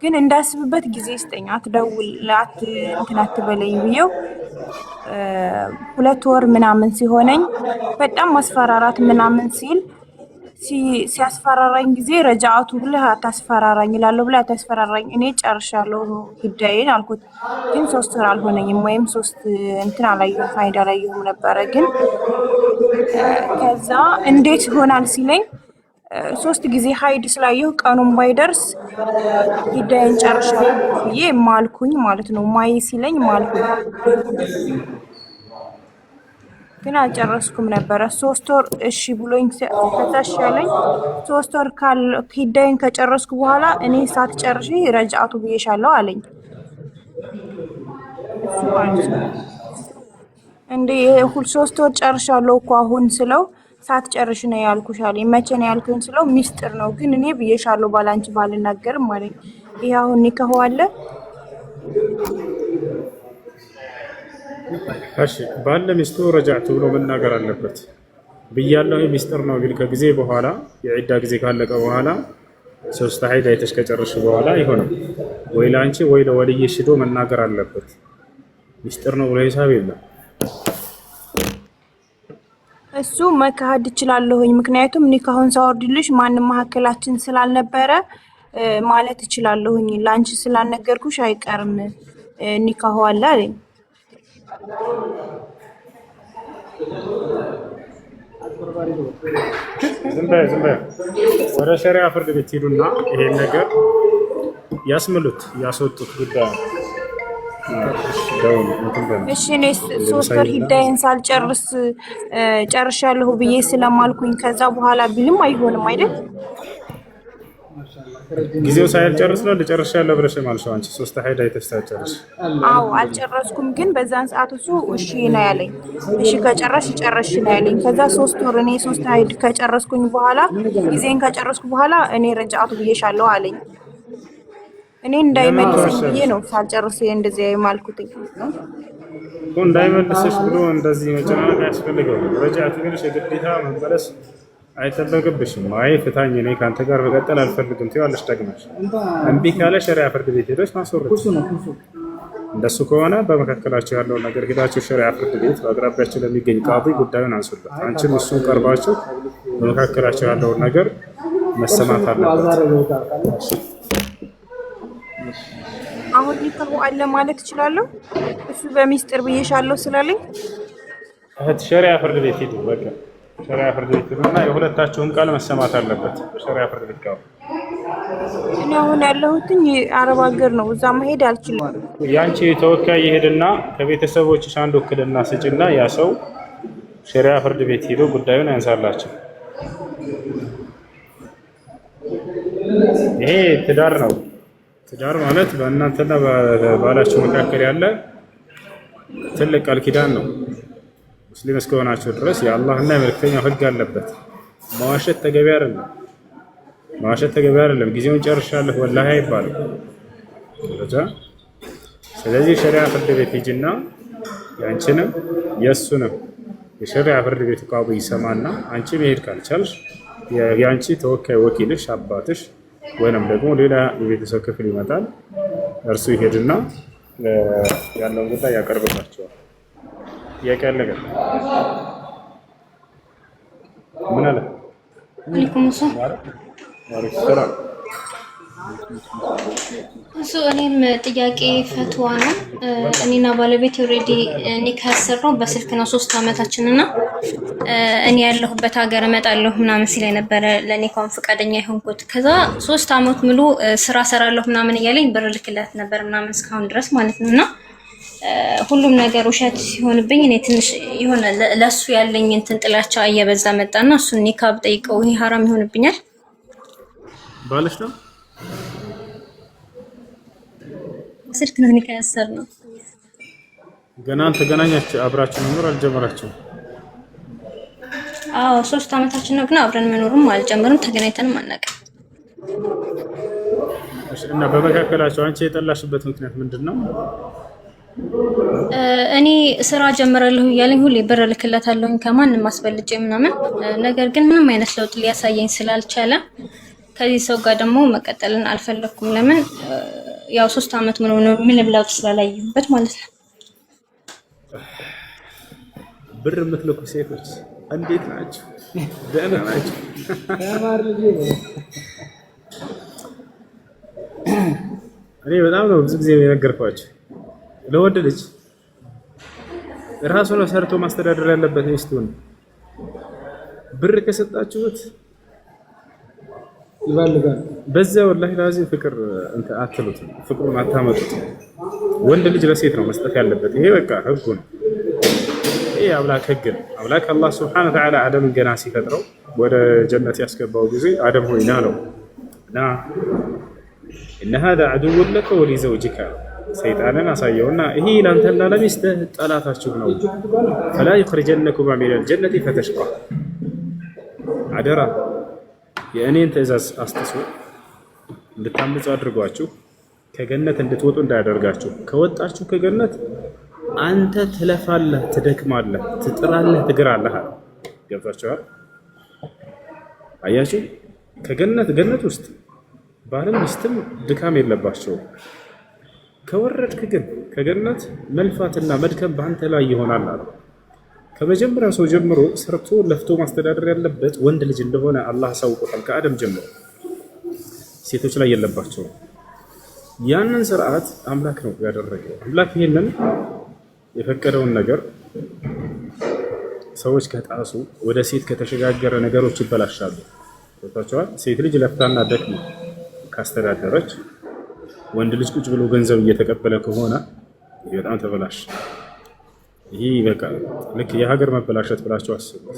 ግን እንዳስብበት ጊዜ ስጠኝ፣ አትደውል እንትን አትበለኝ ብዬው 2 ወር ምናምን ሲሆነኝ በጣም ማስፈራራት ምናምን ሲያስፈራራኝ ጊዜ ረጃአቱ ብለህ አታስፈራራኝ እላለሁ ብለህ አታስፈራራኝ፣ እኔ ጨርሻለሁ ሂዳዬን አልኩት። ግን 3 ወር አልሆነኝም ወይም 3 እንትን አላየሁም ፋይዳ አላየሁም ነበረ። ግን ከዛ እንዴት ይሆናል ሲለኝ 3 ጊዜ ሀይድ ስላየሁ ቀኑን ባይደርስ ሂዳዬን ጨርሻለሁ ብዬ ማልኩኝ ማለት ነው። ማይ ሲለኝ ማልኩኝ፣ ግን አልጨረስኩም ነበረ። 3 ወር እሺ ብሎኝ ከታሽ ያለኝ 3 ወር ሂዳዬን ከጨረስኩ በኋላ እኔ ሳትጨርሺ ረጃአቱ ብዬሻለሁ አለኝ። እሱ ማለት ነው እንዴ 3 ወር ጨርሻለሁ እኮ አሁን ስለው ሳትጨርሽ ነው ያልኩሽ አለኝ። መቼ ነው ያልኩኝ ስለው ሚስጥር ነው፣ ግን እኔ ብዬሻለሁ ባላንቺ ባልናገርም አለኝ። ይሄ አሁን ኒካሁ አለ። እሺ ባለ ሚስቱ ረጃዕቱ ብሎ መናገር አለበት። ብያለሁ ሚስጥር ነው ግን ከጊዜ በኋላ የዒዳ ጊዜ ካለቀ በኋላ 3 ሀይድ አይተሽ ከጨረሽ በኋላ አይሆንም። ወይ ላንቺ ወይ ለወልይሽ ሄዶ መናገር አለበት። ሚስጥር ነው ብሎ ሂሳብ የለም። እሱ መካሄድ እችላለሁኝ፣ ምክንያቱም ኒካሁን ሳወርድልሽ ማንም መሀከላችን ስላልነበረ ማለት እችላለሁኝ፣ ላንቺ ስላልነገርኩሽ አይቀርም ኒካሁ አለ አለኝ። ዝም በይ ወደ ሸሪዓ ፍርድ ቤት ሄዱና ይሄን ነገር ያስምሉት፣ ያስወጡት ጉዳይ ነው። እሺ እኔ 3 ወር ሂዳዬን ሳልጨርስ ጨርሻለሁ ብዬ ስለማልኩኝ ከዛ በኋላ ቢልም አይሆንም አይደል? ጊዜው ሳይጨርስ ነው ልጨርሻለሁ ብለሽ ማልሽው አንቺ 3 ሀይድ አይተሽ ሳይጨርስ። አዎ አልጨረስኩም፣ ግን በዛን ሰዓት እሱ እሺ ነው ያለኝ። እሺ ከጨረሽ ጨረሽ ነው ያለኝ። ከዛ 3 ወር እኔ 3 ሀይድ ከጨረስኩኝ በኋላ ጊዜን ከጨረስኩ በኋላ እኔ ረጃአቱ ብዬሻለሁ አለኝ። እኔ እንዳይመልስሽ ብዬ ነው ሳልጨርስ እንደዚህ የማልኩትኝ። እንዳይመልስሽ ብሎ እንደዚህ መጨናነቅ አያስፈልገውም። ረጃዕቱ ግን የግዴታ መመለስ አይጠበቅብሽም። አይ ፍታኝ፣ እኔ ከአንተ ጋር መቀጠል አልፈልግም ትይዋለሽ ደግመሽ። እምቢ ካለ ሸሪዓ ፍርድ ቤት ሄደሽ ማስወረድ። እንደሱ ከሆነ በመካከላቸው ያለውን ነገር ሄዳችሁ ሸሪዓ ፍርድ ቤት በአቅራቢያችሁ ለሚገኝ ቃዲ ጉዳዩን አንሱለት። አንቺም እሱን ቀርባችሁ በመካከላቸው ያለውን ነገር መሰማት አለበት። አሁን ኒካሁ አለ ማለት እችላለሁ? እሱ በሚስጥር ብዬሻለሁ ስላለኝ ሸሪዓ ፍርድ ቤት ሂዱ። በቃ ሸሪዓ ፍርድ ቤት ሂዱና የሁለታችሁም ቃል መሰማት አለበት። ሸሪዓ ፍርድ ቤት ጋር እኔ አሁን ያለሁትኝ አረብ ሀገር ነው፣ እዛ መሄድ አልችልም። ያንቺ ተወካይ ይሄድና ከቤተሰቦችሽ አንድ ውክልና ስጭና ያ ሰው ሸሪዓ ፍርድ ቤት ሂዶ ጉዳዩን ያንሳላችሁ። ይሄ ትዳር ነው። ትዳር ማለት በእናንተና በባላችሁ መካከል ያለ ትልቅ ቃል ኪዳን ነው። ሙስሊም እስከሆናችሁ ድረስ የአላህና የመልእክተኛው ሕግ አለበት። መዋሸት ተገቢ አይደለም። መዋሸት ተገቢ አይደለም። ጊዜውን ጨርሻለሁ ወላሂ አይባልም። ስለዚህ ሸሪዓ ፍርድ ቤት ሂጂና ያንቺንም የእሱንም የሸሪዓ ፍርድ ቤቱ ቃዲ ይሰማና አንቺ መሄድ ካልቻልሽ የአንቺ ተወካይ ወኪልሽ አባትሽ ወይንም ደግሞ ሌላ የቤተሰብ ክፍል ይመጣል። እርሱ ይሄድና ያለውን ጉዳይ ያቀርብላቸዋል። ጥያቄ አለ? ምን አለ? ወአለይኩም ሰላም። እኔም ጥያቄ ፈትዋ ነው። እኔና ባለቤት ኦልሬዲ ኒካ ያሰራው በስልክ ነው 3 አመታችንና እኔ ያለሁበት ሀገር እመጣለሁ ምናምን ሲለኝ ነበረ ለኒካውን ፈቃደኛ ይሆንኩት። ከዛ 3 አመት ሙሉ ስራ ሰራለሁ ምናምን እያለኝ ብር ልክላት ነበር ምናምን እስካሁን ድረስ ማለት ነውና ሁሉም ነገር ውሸት ሲሆንብኝ እኔ ትንሽ የሆነ ለሱ ያለኝ እንትን ጥላቻ እየበዛ መጣና እሱን ኒካ ብጠይቀው ይሄ ሐራም ይሆንብኛል? ባልሽ ነው ስልክ ነው ኒካ ያሰርነው። ገና ተገናኛችሁ አብራችሁ መኖር አልጀመራችሁም? አዎ 3 አመታችን ነው ግን አብረን መኖርም አልጀመርም ተገናኝተንም አናውቅም። እና በመካከላችሁ አንቺ የጠላሽበት ምክንያት ምንድነው? እኔ ስራ ጀመራለሁ እያለኝ ሁሌ ብር ልክለታለሁኝ ከማንም አስበልጬ ምናምን ነገር ግን ምንም አይነት ለውጥ ሊያሳየኝ ስላልቻለ ከዚህ ሰው ጋር ደግሞ መቀጠልን አልፈለኩም። ለምን ያው 3 አመት ሙሉ ነው ምንም ለውጥ ስላላየሁበት ማለት ነው። ብር የምትልኩ ሴቶች እንዴት ናችሁ? ደህና ናችሁ? እኔ በጣም ነው ብዙ ጊዜ የነገርኳችሁ ለወንድ ልጅ ራሱ ነው ሰርቶ ማስተዳደር ያለበት ሚስቱን። ብር ከሰጣችሁት ይባልጋል። በዛ ወላሂ ላዚም ፍቅር እንት አትሉት፣ ፍቅሩን አታመጡት። ወንድ ልጅ ለሴት ነው መስጠት ያለበት። ይሄ በቃ ህጉ ነው። ይሄ አምላክ ህግ ነው። አምላክ አላህ Subhanahu Wa Ta'ala አደምን ገና ሲፈጥረው ወደ ጀነት ያስገባው ጊዜ አደም ሆይ ና ነው ና إن هذا عدو لك ولزوجك ሰይጣንን አሳየውና ይሄ ላንተና ለሚስትህ ጠላታችሁ ነው። فلا يخرجنكما من الجنة فتشقى አደራ የእኔን ትእዛዝ አስተሱ እንድታምፁ አድርጓችሁ ከገነት እንድትወጡ እንዳያደርጋችሁ። ከወጣችሁ ከገነት አንተ ትለፋለህ፣ ትደክማለህ፣ ትጥራለህ፣ ትግራለህ። ገብታችኋል? አያችሁ ገነት ውስጥ ባልም ሚስትም ድካም የለባቸው። ከወረድክ ግን ከገነት መልፋትና መድከም በአንተ ላይ ይሆናል አለ። ከመጀመሪያው ሰው ጀምሮ ሰርቶ ለፍቶ ማስተዳደር ያለበት ወንድ ልጅ እንደሆነ አላህ አሳውቆታል። ከአደም ጀምሮ ሴቶች ላይ የለባቸው። ያንን ስርዓት አምላክ ነው ያደረገው። አምላክ ይሄንን የፈቀደውን ነገር ሰዎች ከጣሱ ወደ ሴት ከተሸጋገረ ነገሮች ይበላሻሉ። ወጣቸዋል። ሴት ልጅ ለፍታና ደክማ ካስተዳደረች ወንድ ልጅ ቁጭ ብሎ ገንዘብ እየተቀበለ ከሆነ በጣም ተበላሽ። ይሄ በቃ ልክ የሀገር መበላሸት ብላችሁ አስቡት።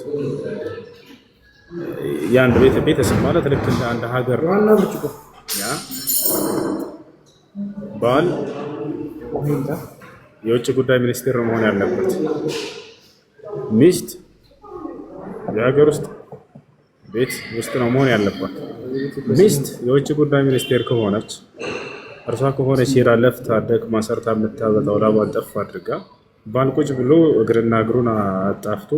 የአንድ ቤተሰብ ማለት ልክ እንደ አንድ ሀገር ያ ባል የውጭ ጉዳይ ሚኒስቴር መሆን ያለበት፣ ሚስት የሀገር ውስጥ ቤት ውስጥ ነው መሆን ያለባት። ሚስት የውጭ ጉዳይ ሚኒስቴር ከሆነች እርሷ ከሆነች ሄዳ ለፍታ ደክማ ሰርታ የምታበጣው ላቧን ጠፍ አድርጋ ባል ቁጭ ብሎ እግርና እግሩን አጣፍቶ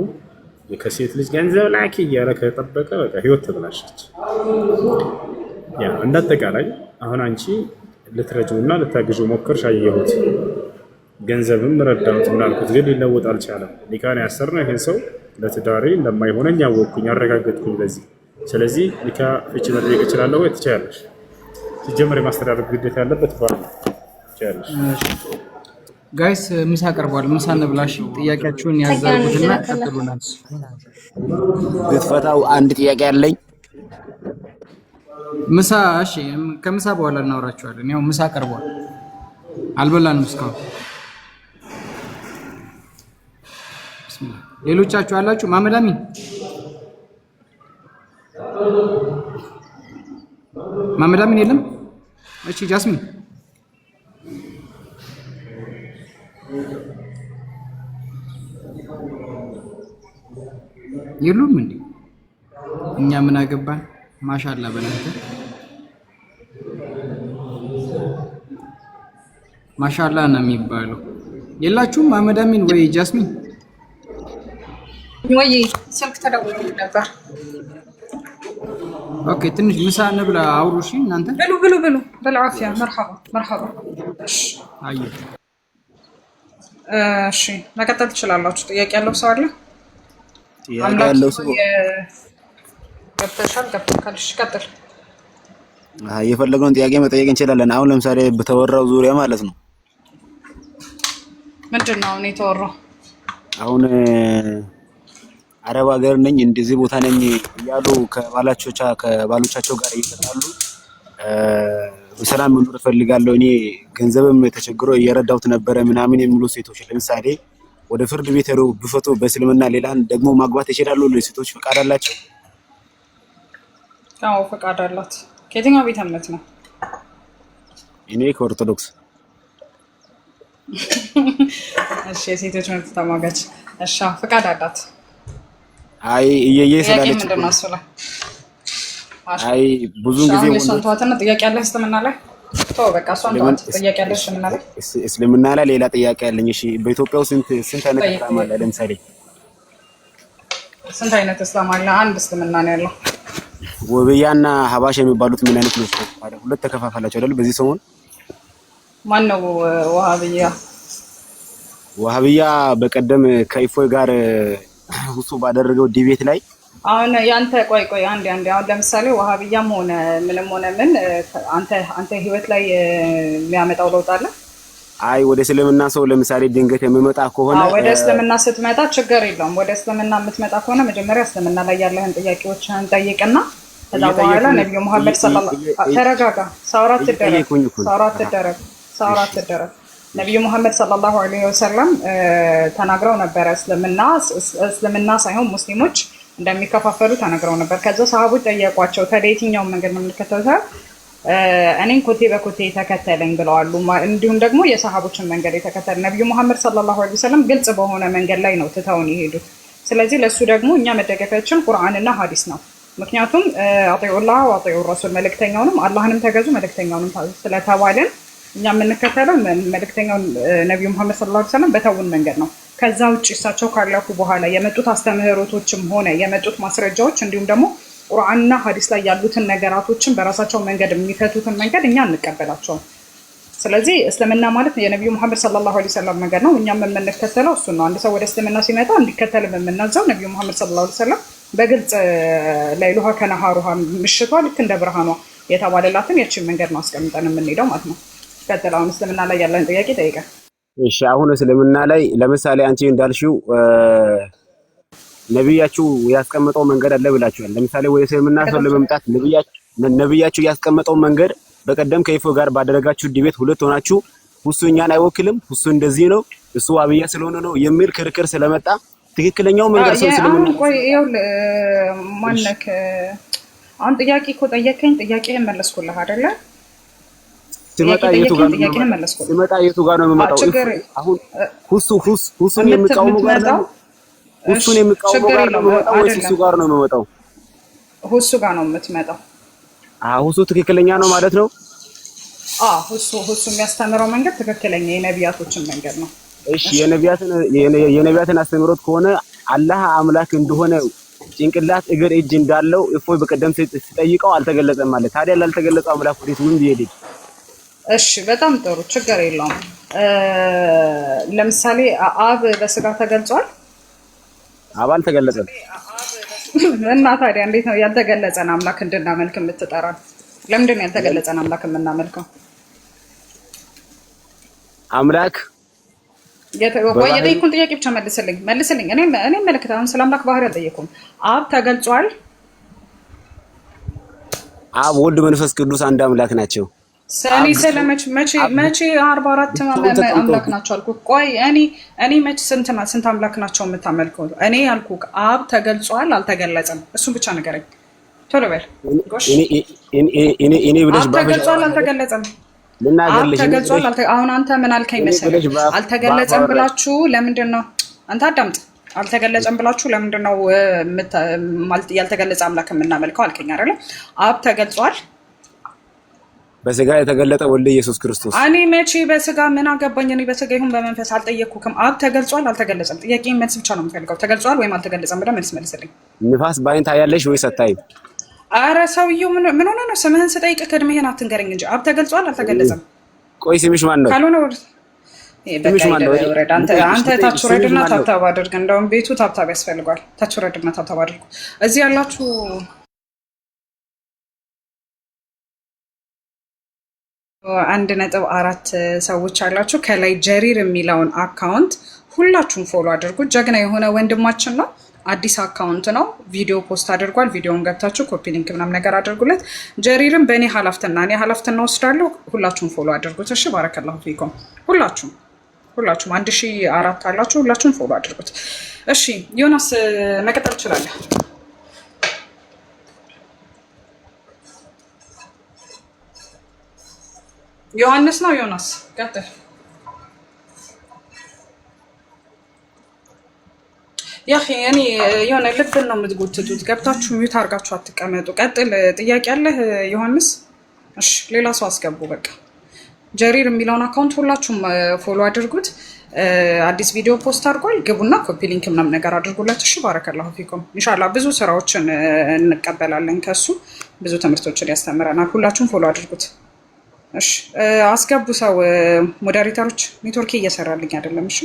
ከሴት ልጅ ገንዘብ ላኪ እያለ ከጠበቀ በቃ ህይወት ተበላሸች። ያ እንዳጠቃላይ አሁን አንቺ ልትረጂውና ልታግዢው ሞከርሽ፣ አየሁት፣ ገንዘብም ረዳሁት ምናልኩት፣ ግን ሊለወጥ አልቻለም። ኒካን ያሰርነው ይሄን ሰው ለትዳሬ እንደማይሆነኝ ያወቅኩኝ አረጋገጥኩኝ በዚህ። ስለዚህ ኒካ ፍቺ መጠየቅ እችላለሁ ወይ? ትችያለሽ። ሲጀመር የማስተዳደር ግዴታ ያለበት ባል ነው። ትችያለሽ። ጋይስ ምሳ ቀርቧል። ምሳ እንብላሽ። ጥያቄያችሁን ያዛጉትና ቀጥሉናል። ብትፈታው አንድ ጥያቄ አለኝ። ምሳ እሺ፣ ከምሳ በኋላ እናወራችኋለን። ያው ምሳ ቀርቧል፣ አልበላንም እስካሁን። ሌሎቻችሁ አላችሁ? መሐመድ አሚን የለም? እሺ ጃስሚን የሉም እንዴ? እኛ ምን አገባን? ማሻአላ በእናንተ ማሻአላ ነው የሚባለው። የላችሁም? መሐመድ አሚን ወይ ጃስሚን? ወይ ስልክ ተደውሎ ነበር። ኦኬ ትንሽ ምሳ እንብላ፣ አውሩ። እሺ እናንተ ብሉ بالعافيه። مرحبا አይ እሺ መቀጠል ትችላላችሁ። ጥያቄ ያለው ሰው አለ? ጥያቄ ያለው ሰው ገብተሻል ገብተካልሽ ቀጥል። የፈለገውን ጥያቄ መጠየቅ እንችላለን። አሁን ለምሳሌ በተወራው ዙሪያ ማለት ነው። ምንድነው ነው የተወራው? አሁን አረብ ሀገር ነኝ እንደዚህ ቦታ ነኝ እያሉ ከባሎቻቸው ጋር እየተጣሉ በሰላም መኖር እፈልጋለሁ እኔ ገንዘብም ተቸግሮ እየረዳሁት ነበረ ምናምን የሚሉ ሴቶች ለምሳሌ ወደ ፍርድ ቤት ሄደው ቢፈቱ በእስልምና ሌላን ደግሞ ማግባት ይችላሉ? ለሴቶች ፈቃድ አላቸው? አዎ ፈቃድ አላት። ከየትኛው ቤተ እምነት ነው? እኔ ከኦርቶዶክስ። እሺ የሴቶች መብት ተሟጋች። እሺ ፈቃድ አላት። አይ እየየ ስላለች ምንድን ነው እሱ ላይ? አይ ብዙውን ጊዜ እሷን ተዋትና ጥያቄ ያለህ እስልምና ላይ ተው በቃ እሷን ተዋት። ጥያቄ ያለህ እስልምና ላይ? እስልምና ላይ ሌላ ጥያቄ አለኝ። እሺ በኢትዮጵያ ውስጥ ስንት አይነት እስላም አለ? ለምሳሌ ስንት አይነት እስላም አለ? አንድ እስልምና ነው ያለው። ወብያና ሀባሽ የሚባሉት ምን አይነት ናቸው? ሁለት ተከፋፈላቸው አይደል? በዚህ ሰሞን ማን ነው ወሃብያ? ወሃብያ በቀደም ከኢፎይ ጋር ሁሱ ባደረገው ዲቤት ላይ አሁን ያንተ ቆይ አንዴ አሁን ለምሳሌ ወሃብያም ሆነ ምንም ሆነ ምን አንተ ህይወት ላይ የሚያመጣው ለውጥ አለ? አይ ወደ እስልምና ሰው ለምሳሌ ድንገት የሚመጣ ከሆነ ወደ እስልምና ስትመጣ ችግር የለውም። ወደ እስልምና የምትመጣ ከሆነ መጀመሪያ እስልምና ላይ ያለህን ጥያቄዎችን ጠይቅና ከዛ በኋላ ነብዩ መሐመድ ሰለላሁ ተረጋጋ። ሳውራት ትደረግ ነብዩ መሐመድ ሰለላሁ ዐለይሂ ወሰለም ተናግረው ነበር። እስልምና ሳይሆን ሙስሊሞች እንደሚከፋፈሉ ተናግረው ነበር። ከዛ ሰሃቦች ጠየቋቸው ታዲያ የትኛውን መንገድ ነው የምንከተለው? እኔን ኮቴ በኮቴ ተከተለኝ ብለዋል። እንዲሁም ደግሞ የሰሃቦችን መንገድ የተከተለ ነብዩ መሐመድ ሰለላሁ ዐለይሂ ወሰለም ግልጽ በሆነ መንገድ ላይ ነው ትተውን የሄዱት። ስለዚህ ለሱ ደግሞ እኛ መደገፊያችን ቁርአንና ሐዲስ ነው። ምክንያቱም አጢኡላህ ወአጢኡ ረሱል መልእክተኛውንም አላህንም ተገዙ መልእክተኛውንም ስለተባለን እኛ የምንከተለው መልእክተኛውን ነብዩ መሐመድ ሰለላሁ ዐለይሂ ወሰለም በተውን መንገድ ነው። ከዛ ውጭ እሳቸው ካለፉ በኋላ የመጡት አስተምህሮቶችም ሆነ የመጡት ማስረጃዎች እንዲሁም ደግሞ ቁርአንና ሐዲስ ላይ ያሉትን ነገራቶችን በራሳቸው መንገድ የሚፈቱትን መንገድ እኛ እንቀበላቸውም። ስለዚህ እስልምና ማለት የነብዩ መሐመድ ሰለላሁ ዐለይሂ ወሰለም መንገድ ነው። እኛም የምንከተለው እሱን ነው። አንድ ሰው ወደ እስልምና ሲመጣ እንዲከተል የምናዘው ነብዩ መሐመድ ሰለላሁ ዐለይሂ ወሰለም በግልጽ ለይሉሃ ከነሃሩሃ ምሽቷ ልክ እንደ ብርሃኗ የተባለላትን ያቺን መንገድ ነው አስቀምጠን የምንሄደው ማለት ነው። ቀጥል። አሁን እስልምና ላይ ያለን ጥያቄ ጠይቀን። እሺ አሁን እስልምና ላይ ለምሳሌ አንቺ እንዳልሽው ነብያችሁ ያስቀመጠው መንገድ አለ ብላችኋል። ለምሳሌ ወደ እስልምና ሰው ለመምጣት ነብያችሁ ያስቀመጠው መንገድ በቀደም ከይፎ ጋር ባደረጋችሁ ዲቤት ሁለት ሆናችሁ ሁሱ እኛን አይወክልም፣ ሁሱ እንደዚህ ነው፣ እሱ ዋብያ ስለሆነ ነው የሚል ክርክር ስለመጣ ትክክለኛው መንገድ ሰው እስልምና ቆይ ይኸውልህ ማነክ አሁን ጥያቄ እኮ ጠየቀኝ፣ ጥያቄህን መለስኩልህ አይደለ? ሲመጣ የቱ ጋር ነው የሚመጣው? አሁን ሁሱን የሚቃወሙ ጋር ነው ሁሱን የሚቃወሙ ጋር ነው የሚመጣው ወይስ ሁሱ ጋር ነው የሚመጣው? ሁሱ ጋር ነው የምትመጣው። ሁሱ ትክክለኛ ነው ማለት ነው? ሁሱ የሚያስተምረው መንገድ ትክክለኛ የነቢያቶችን መንገድ ነው። እሺ የነቢያትን አስተምሮት ከሆነ አላህ አምላክ እንደሆነ ጭንቅላት እግር እጅ እንዳለው እፎይ በቀደም ሲጠይቀው አልተገለጸም ማለት። ታዲያ ላልተገለጸው አምላክ ወዴት ምን ቢሄድ? እሺ በጣም ጥሩ ችግር የለውም። ለምሳሌ አብ በስጋ ተገልጿል? አብ አልተገለጸም። እና ታዲያ እንዴት ነው ያልተገለጸን አምላክ እንድናመልክ የምትጠራን? ለምንድን ነው ያልተገለጸን አምላክ የምናመልከው? አምላክ የጠየኩህን ጥያቄ ብቻ መልስልኝ። እኔ መልክት አሁን ስለ አምላክ ባህሪ አልጠየኩም። አብ ተገልጿል? አብ ወልድ መንፈስ ቅዱስ አንድ አምላክ ናቸው። ሰኔ ስለመች መቼ 44 አምላክ ናቸው አልኩ። ቆይ እኔ መች ስንት አምላክ ናቸው የምታመልከው? እኔ ያልኩ አብ ተገልጿል አልተገለጸም? እሱን ብቻ ንገረኝ ቶሎ በል። እኔ ብለሽ ተገልጿል አልተገለጸም? ልናገርልሽ ተገልጿል አሁን አንተ ምን አልከኝ መሰለህ? አልተገለጸም ብላችሁ ለምንድን ነው አንተ አዳምጥ። አልተገለጸም ብላችሁ ለምንድን ነው ያልተገለጸ አምላክ የምናመልከው አልከኝ አይደለ? አብ ተገልጿል በስጋ የተገለጠ ወልድ ኢየሱስ ክርስቶስ። እኔ መቼ በስጋ ምን አገባኝ? እኔ በስጋ ይሁን በመንፈስ አልጠየቅኩም። አብ ተገልጿል አልተገለጸም? ጥያቄን መልስ ብቻ ነው የምፈልገው። ተገልጿል ወይም አልተገለጸም ብለህ መልስልኝ። ንፋስ በአይን ታያለሽ ወይስ አታይም? አረ ሰውዬው ምን ሆነ ነው? ስምህን ስጠይቅ ከእድሜህን አትንገረኝ እንጂ አብ ተገልጿል አልተገለጸም? ቆይ ስምሽ ማን ነው? ካልሆነ አንተ ታች ወረድና ታብታብ አድርግ። እንደውም ቤቱ ታብታብ ያስፈልጓል። ታች ወረድና ታብታብ አድርጉ። እዚህ ያላችሁ 1.4 ሰዎች አላችሁ። ከላይ ጀሪር የሚለውን አካውንት ሁላችሁም ፎሎ አድርጉት። ጀግና የሆነ ወንድማችን ነው። አዲስ አካውንት ነው። ቪዲዮ ፖስት አድርጓል። ቪዲዮውን ገብታችሁ ኮፒ ሊንክ ምናምን ነገር አድርጉለት። ጀሪርም በእኔ ኃላፊነትና ወስዳለሁ። ሁላችሁም ፎሎ አድርጉት። እሺ ባረከላሁ ፊኩም። ሁላችሁም 1004 አላችሁ። ሁላችሁም ፎሎ አድርጉት። እሺ ዮናስ መቀጠል ትችላለህ። ዮሐንስ ነው። ዮናስ ቀጥል። ያኺ እኔ የሆነ ልብን ነው የምትጎትቱት። ገብታችሁ ሚዩት አድርጋችሁ አትቀመጡ። ቀጥል። ጥያቄ አለህ ዮሐንስ? እሺ ሌላ ሰው አስገቡ። በቃ ጀሪር የሚለውን አካውንት ሁላችሁም ፎሎ አድርጉት። አዲስ ቪዲዮ ፖስት አድርጓል። ግቡና ኮፒ ሊንክ ምናምን ነገር አድርጉለት። እሺ ባረከላሁ ፊኩም። ኢንሻአላህ ብዙ ስራዎችን እንቀበላለን ከሱ። ብዙ ትምህርቶችን ያስተምረናል። ሁላችሁም ፎሎ አድርጉት። እሺ አስገቡ ሰው። ሞዴሬተሮች ኔትወርክ እየሰራልኝ አይደለም። እሺ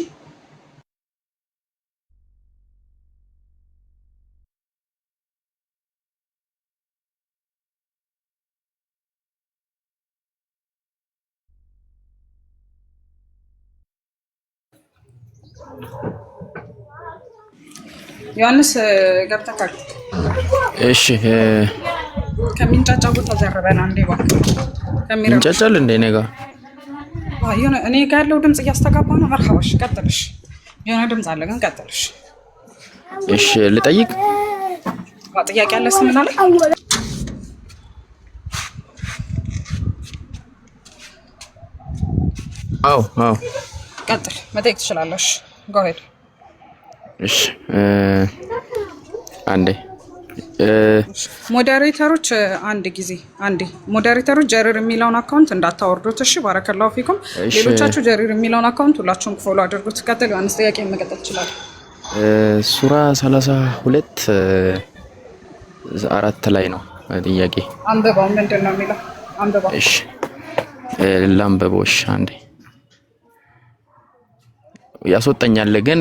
ዮሐንስ ገብተካል? እሺ ከሚንጫጫ ቦታ ዘርበና እንዴ እባክህ። እንጫጫል እንዴ እኔ ጋር የሆነ እኔ ጋር ያለው ድምጽ እያስተጋባ ነው። መርሐባሽ ቀጥልሽ። የሆነ ድምጽ አለ ግን ቀጥልሽ። እሺ ልጠይቅ። ጥያቄ አለ ስምን አለ? አዎ ቀጥል። መጠየቅ ትችላለሽ። ጎ ሄድ። እሺ አንዴ ሞዴሬተሮች አንዴ ሞዴሬተሮች ጀሪር የሚለውን አካውንት እንዳታወርዱት። እሺ ባረከላሁ ፊኩም። ሌሎቻችሁ ጀሪር የሚለውን አካውንት ሁላችሁም ፎሎ አድርጉት። ቀጥል ዮሐንስ፣ ጥያቄ መቀጠል ይችላል። ሱራ 32 4 ላይ ነው ጥያቄ። አንብበው። ምንድን ነው የሚለው? አንብበው። እሺ ላንብበው። እሺ አንዴ ያስወጣኛል ግን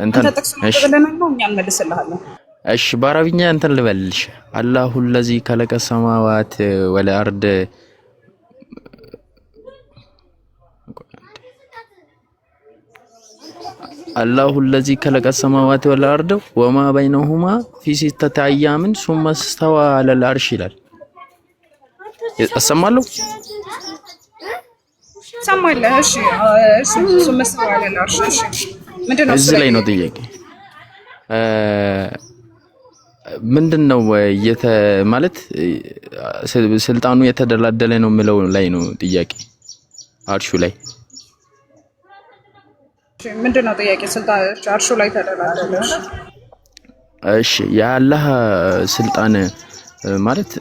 እንትን እሺ ነው እኛ እንመልስልሃለን። እሺ በአረብኛ እንትን ልበልሽ። አላሁ الذي خلق السماوات والارض الله الذي خلق السماوات والارض وما بينهما في 6 ايام ثم استوى على العرش ይላል። እሰማለሁ ሰማለህ? እሺ ثم استوى على العرش። እሺ ምንድነው እዚህ ላይ ነው ጥያቄ። ምንድነው ማለት ስልጣኑ የተደላደለ ነው የሚለው ላይ ነው ጥያቄ። አርሹ ላይ ምንድነው ጥያቄ? ስልጣን አርሹ ላይ ተደላደለ። እሺ የአላህ ስልጣን ማለት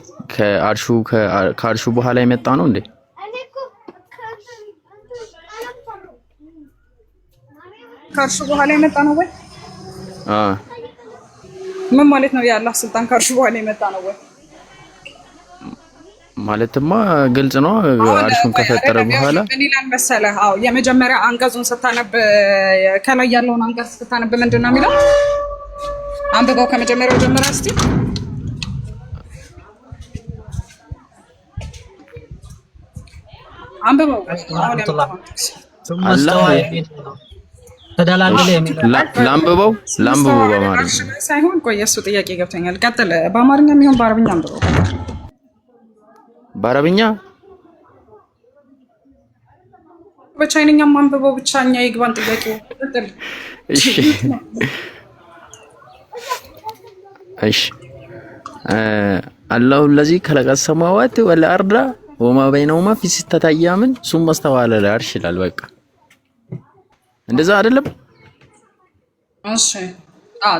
ከአርሹ በኋላ የመጣ ነው እንዴ? ከአርሹ በኋላ የመጣ ነው ወይ? ምን ማለት ነው? የአላህ ስልጣን ከአርሹ በኋላ የመጣ ነው ወይ ማለትማ ግልጽ ነው። አርሹን ከፈጠረ በኋላ ምን ይላል መሰለህ? አዎ የመጀመሪያ አንቀጹን ስታነብ ከላይ ያለውን አንቀጽ ስታነብ ምንድነው የሚለው? አንብበው ከመጀመሪያው ጀምራ እስቲ። አንብበው። አላህ ተደላደለ የሚለው ላንብበው በአማርኛ ሳይሆን ቆይ እሱ ጥያቄ ገብቶኛል። ቀጥል። በአማርኛም ይሁን በአረብኛ አንብበው። በአረብኛ በቻይንኛም አንብበው። ብቻኛ ይግባን ጥያቄው። ቀጥል። እሺ አላሁ الذي خلق السماوات والارض وما بينهما في 6 ايام ثم استوى على العرش ይላል። በቃ እንደዛ አይደለም? እሺ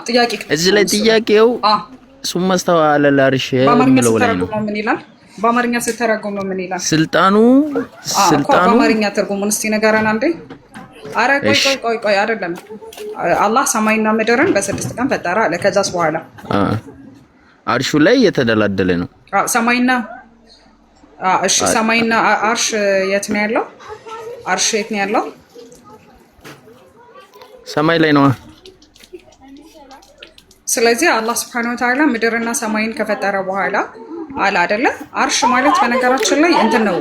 ጥያቄ እዚህ ላይ ጥያቄው ثم استوى على العرش የሚለው ላይ ነው። ምን ይላል? በአማርኛ ስተረጎመው ምን ይላል? ስልጣኑ በአማርኛ ትርጉሙን እስቲ ንገረን አንዴ። አረ ቆይ አይደለም። አላህ ሰማይና ምድርን በ6 ቀን ፈጠረ አለ። ከዛስ በኋላ አርሹ ላይ የተደላደለ ነው። ሰማይና እሺ ሰማይና አርሽ የት ነው ያለው? አርሽ የት ነው ያለው? ሰማይ ላይ ነው። ስለዚህ አላህ Subhanahu Wa Ta'ala ምድርና ሰማይን ከፈጠረ በኋላ አለ አይደለ? አርሽ ማለት በነገራችን ላይ እንትን ነው።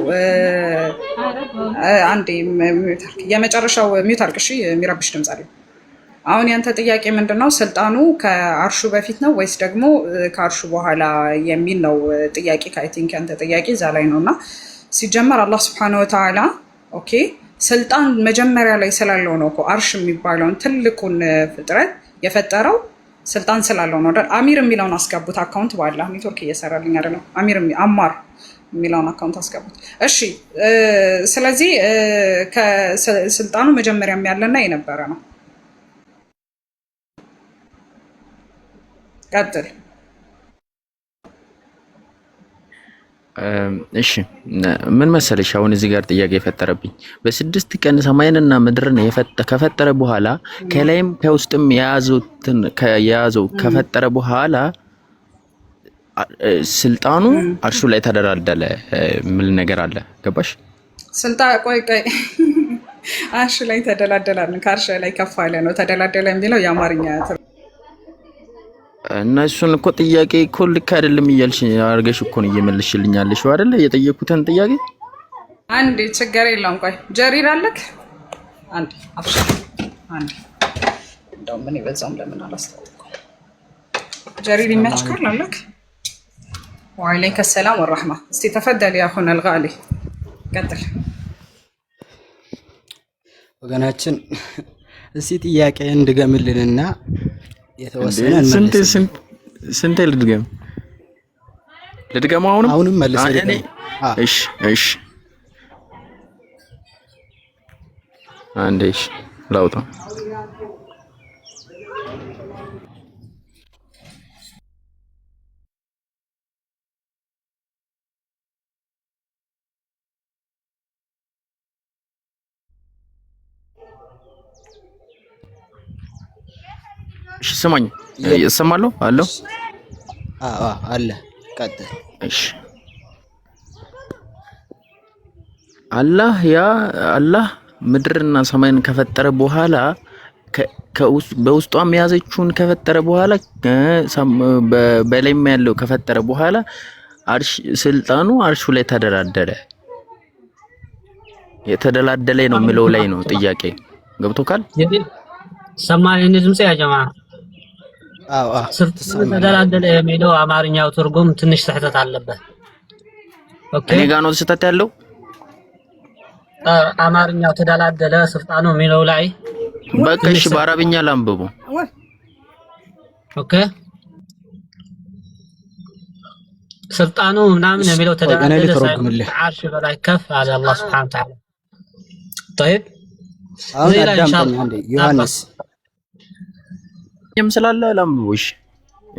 አንዴ የመጨረሻው ሚውት አድርግ እሺ፣ የሚረብሽ ድምፅ አለ። አሁን ያንተ ጥያቄ ምንድነው? ስልጣኑ ከአርሹ በፊት ነው ወይስ ደግሞ ከአርሹ በኋላ የሚል ነው ጥያቄ። አይ ቲንክ ያንተ ጥያቄ እዛ ላይ ነውና ሲጀመር አላህ Subhanahu Wa Ta'ala ኦኬ ስልጣን መጀመሪያ ላይ ስላለው ነው እኮ አርሽ የሚባለውን ትልቁን ፍጥረት የፈጠረው ስልጣን ስላለው ነው አይደል? አሚር የሚለውን አስገቡት። አካውንት ባላ ኔትወርክ እየሰራልኝ አይደለም። አማር የሚለውን አካውንት አስገቡት። እሺ ስለዚህ ከስልጣኑ መጀመሪያም ያለና የነበረ ነው። ቀጥል። እሺ ምን መሰለሽ አሁን እዚህ ጋር ጥያቄ የፈጠረብኝ በስድስት ቀን ሰማይንና ምድርን ከፈጠረ በኋላ ከላይም ከውስጥም የያዘው ከፈጠረ በኋላ ስልጣኑ አርሹ ላይ ተደላደለ ምን ነገር አለ ገባሽ? ቆይ አርሹ ላይ ተደላደላልን ከአርሹ ላይ ከፍ አለ ነው ተደላደለ የሚለው የአማርኛ እና እሱን እኮ ጥያቄ እኮ ልክ አይደለም እያልሽ አድርገሽ እኮ ነው እየመለስሽልኛለሽ አይደለ? የጠየኩትን ጥያቄ አንዴ ችግር የለውም። ቆይ ጀሪር አለክ አንዴ አፍሽ አንዴ እንደው ምን ይበዛም ለምን አላስተዋወቅኩም? ጀሪር ይመችካል አለክ? ወአለይከ ሰላም ወራህማ። እስቲ ተፈደል ያ አኹና الغالي ቀጥል። ወገናችን እስቲ ጥያቄ እንድገምልንና የተወሰነ ስንት ልድገም አሁንም መልሰልኝ። እሺ አንዴ እሺ ላውጣ። እሺ ስማኝ እሰማለሁ አለው። አለ ቀጥል። እሺ አላህ ምድርና ሰማይን ከፈጠረ በኋላ በውስጧም የያዘችውን ከፈጠረ በኋላ በላይም ያለው ከፈጠረ በኋላ ስልጣኑ አርሹ ላይ ተደላደለ። የተደላደለ ነው የሚለው ላይ ነው ጥያቄ። ገብቶካል? ሰማኝ ድምጽ ያ ጀማ ተደላደለ የሚለው አማርኛው ትርጉም ትንሽ ስህተት አለበት። ኦኬ እኔ ጋር ነው ስህተት ያለው። አማርኛው ተደላደለ ስልጣኑ የሚለው ላይ በቃ እሺ በአረብኛ ላንብቡ። ኦኬ ስልጣኑ ምናምን የሚለው ተደላደለ አርሽ በላይ ከፍ አለ አላህ Subhanahu Wa Ta'ala። طيب አሁን አዳምጠኝ አንዴ ዮሐንስ ስላለ ላንብቡሽ።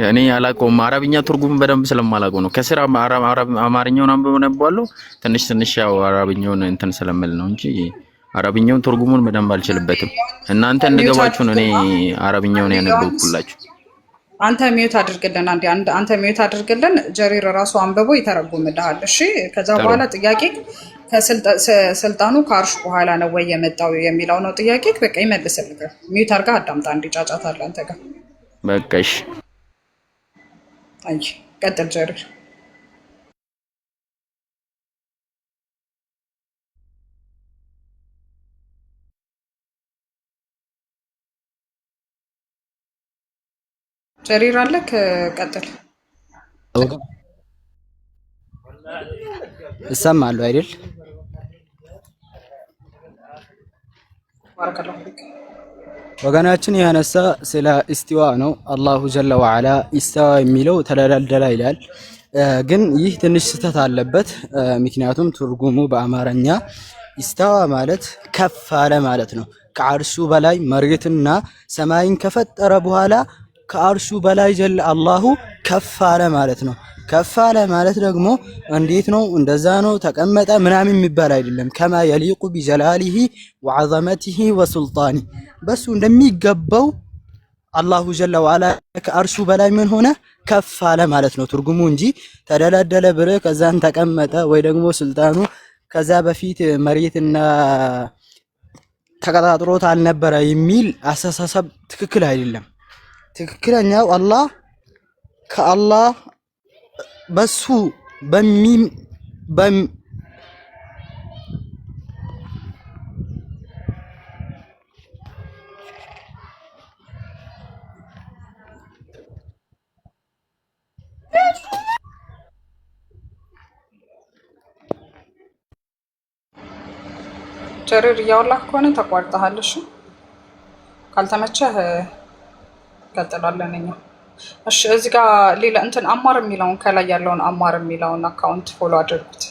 እኔ አላውቀውም አረብኛ ትርጉም በደንብ ስለማላውቀው ነው። ከስራ አማርኛውን አንብቤዋለሁ ትንሽ ያው አረብኛውን እንትን ስለምል ነው እንጂ አረብኛውን ትርጉሙን በደንብ አልችልበትም። እናንተ እንድገባችሁ ነው እኔ አረብኛውን ያነበብኩላችሁ። አንተ ሚዩት አድርግልን አንተ ሚዩት አድርግልን። ጀሪር ራሱ አንብቦ ይተረጉምልሃል። እሺ ከዛ በኋላ ጥያቄ ከስልጣኑ ከአርሽ በኋላ ነው ወይ የመጣው የሚለው ነው ጥያቄ። በቃ ይመልስልህ። ሚዩት አድርጋ አዳምጣ። አንዴ ጫጫታ አለ አንተ ጋር። በቃ እሺ አይ ቀጥል ጀሪር። ጀሪር አለክ ቀጥል። እሰማለሁ አይደል? ወገናችን ያነሳ ስለ ኢስቲዋ ነው። አላሁ ጀለ ወዐላ ኢስቲዋ የሚለው ተደላደለ ይላል። ግን ይህ ትንሽ ስህተት አለበት። ምክንያቱም ትርጉሙ በአማርኛ ኢስቲዋ ማለት ከፍ አለ ማለት ነው። ከአርሹ በላይ መሬትና ሰማይን ከፈጠረ በኋላ ከአርሹ በላይ ጀለ አላሁ ከፍ አለ ማለት ነው። ከፍ አለ ማለት ደግሞ እንዴት ነው? እንደዛ ነው ተቀመጠ ምናምን የሚባል አይደለም። ከማ የሊቁ ቢጀላሊሂ ወዐዘመቲሂ ወሱልጣኒ በሱ እንደሚገባው አላሁ ጀለ ወዐላ ከአርሹ በላይ ምን ሆነ? ከፍ አለ ማለት ነው ትርጉሙ እንጂ ተደላደለ ብለ ከዛን ተቀመጠ ወይ ደግሞ ስልጣኑ ከዛ በፊት መሬትና ተቀጣጥሮት አልነበረ የሚል አስተሳሰብ ትክክል አይደለም። ትክክለኛው አላህ ከአላህ በሱ በሚ ጀሪር እያወላህ ከሆነ ተቋርጠሃል። እሺ ካልተመቸህ ቀጥላለን እኛ። እሺ እዚህ ጋር ሌላ እንትን አማር የሚለውን ከላይ ያለውን አማር የሚለውን አካውንት ፎሎ አድርጉት።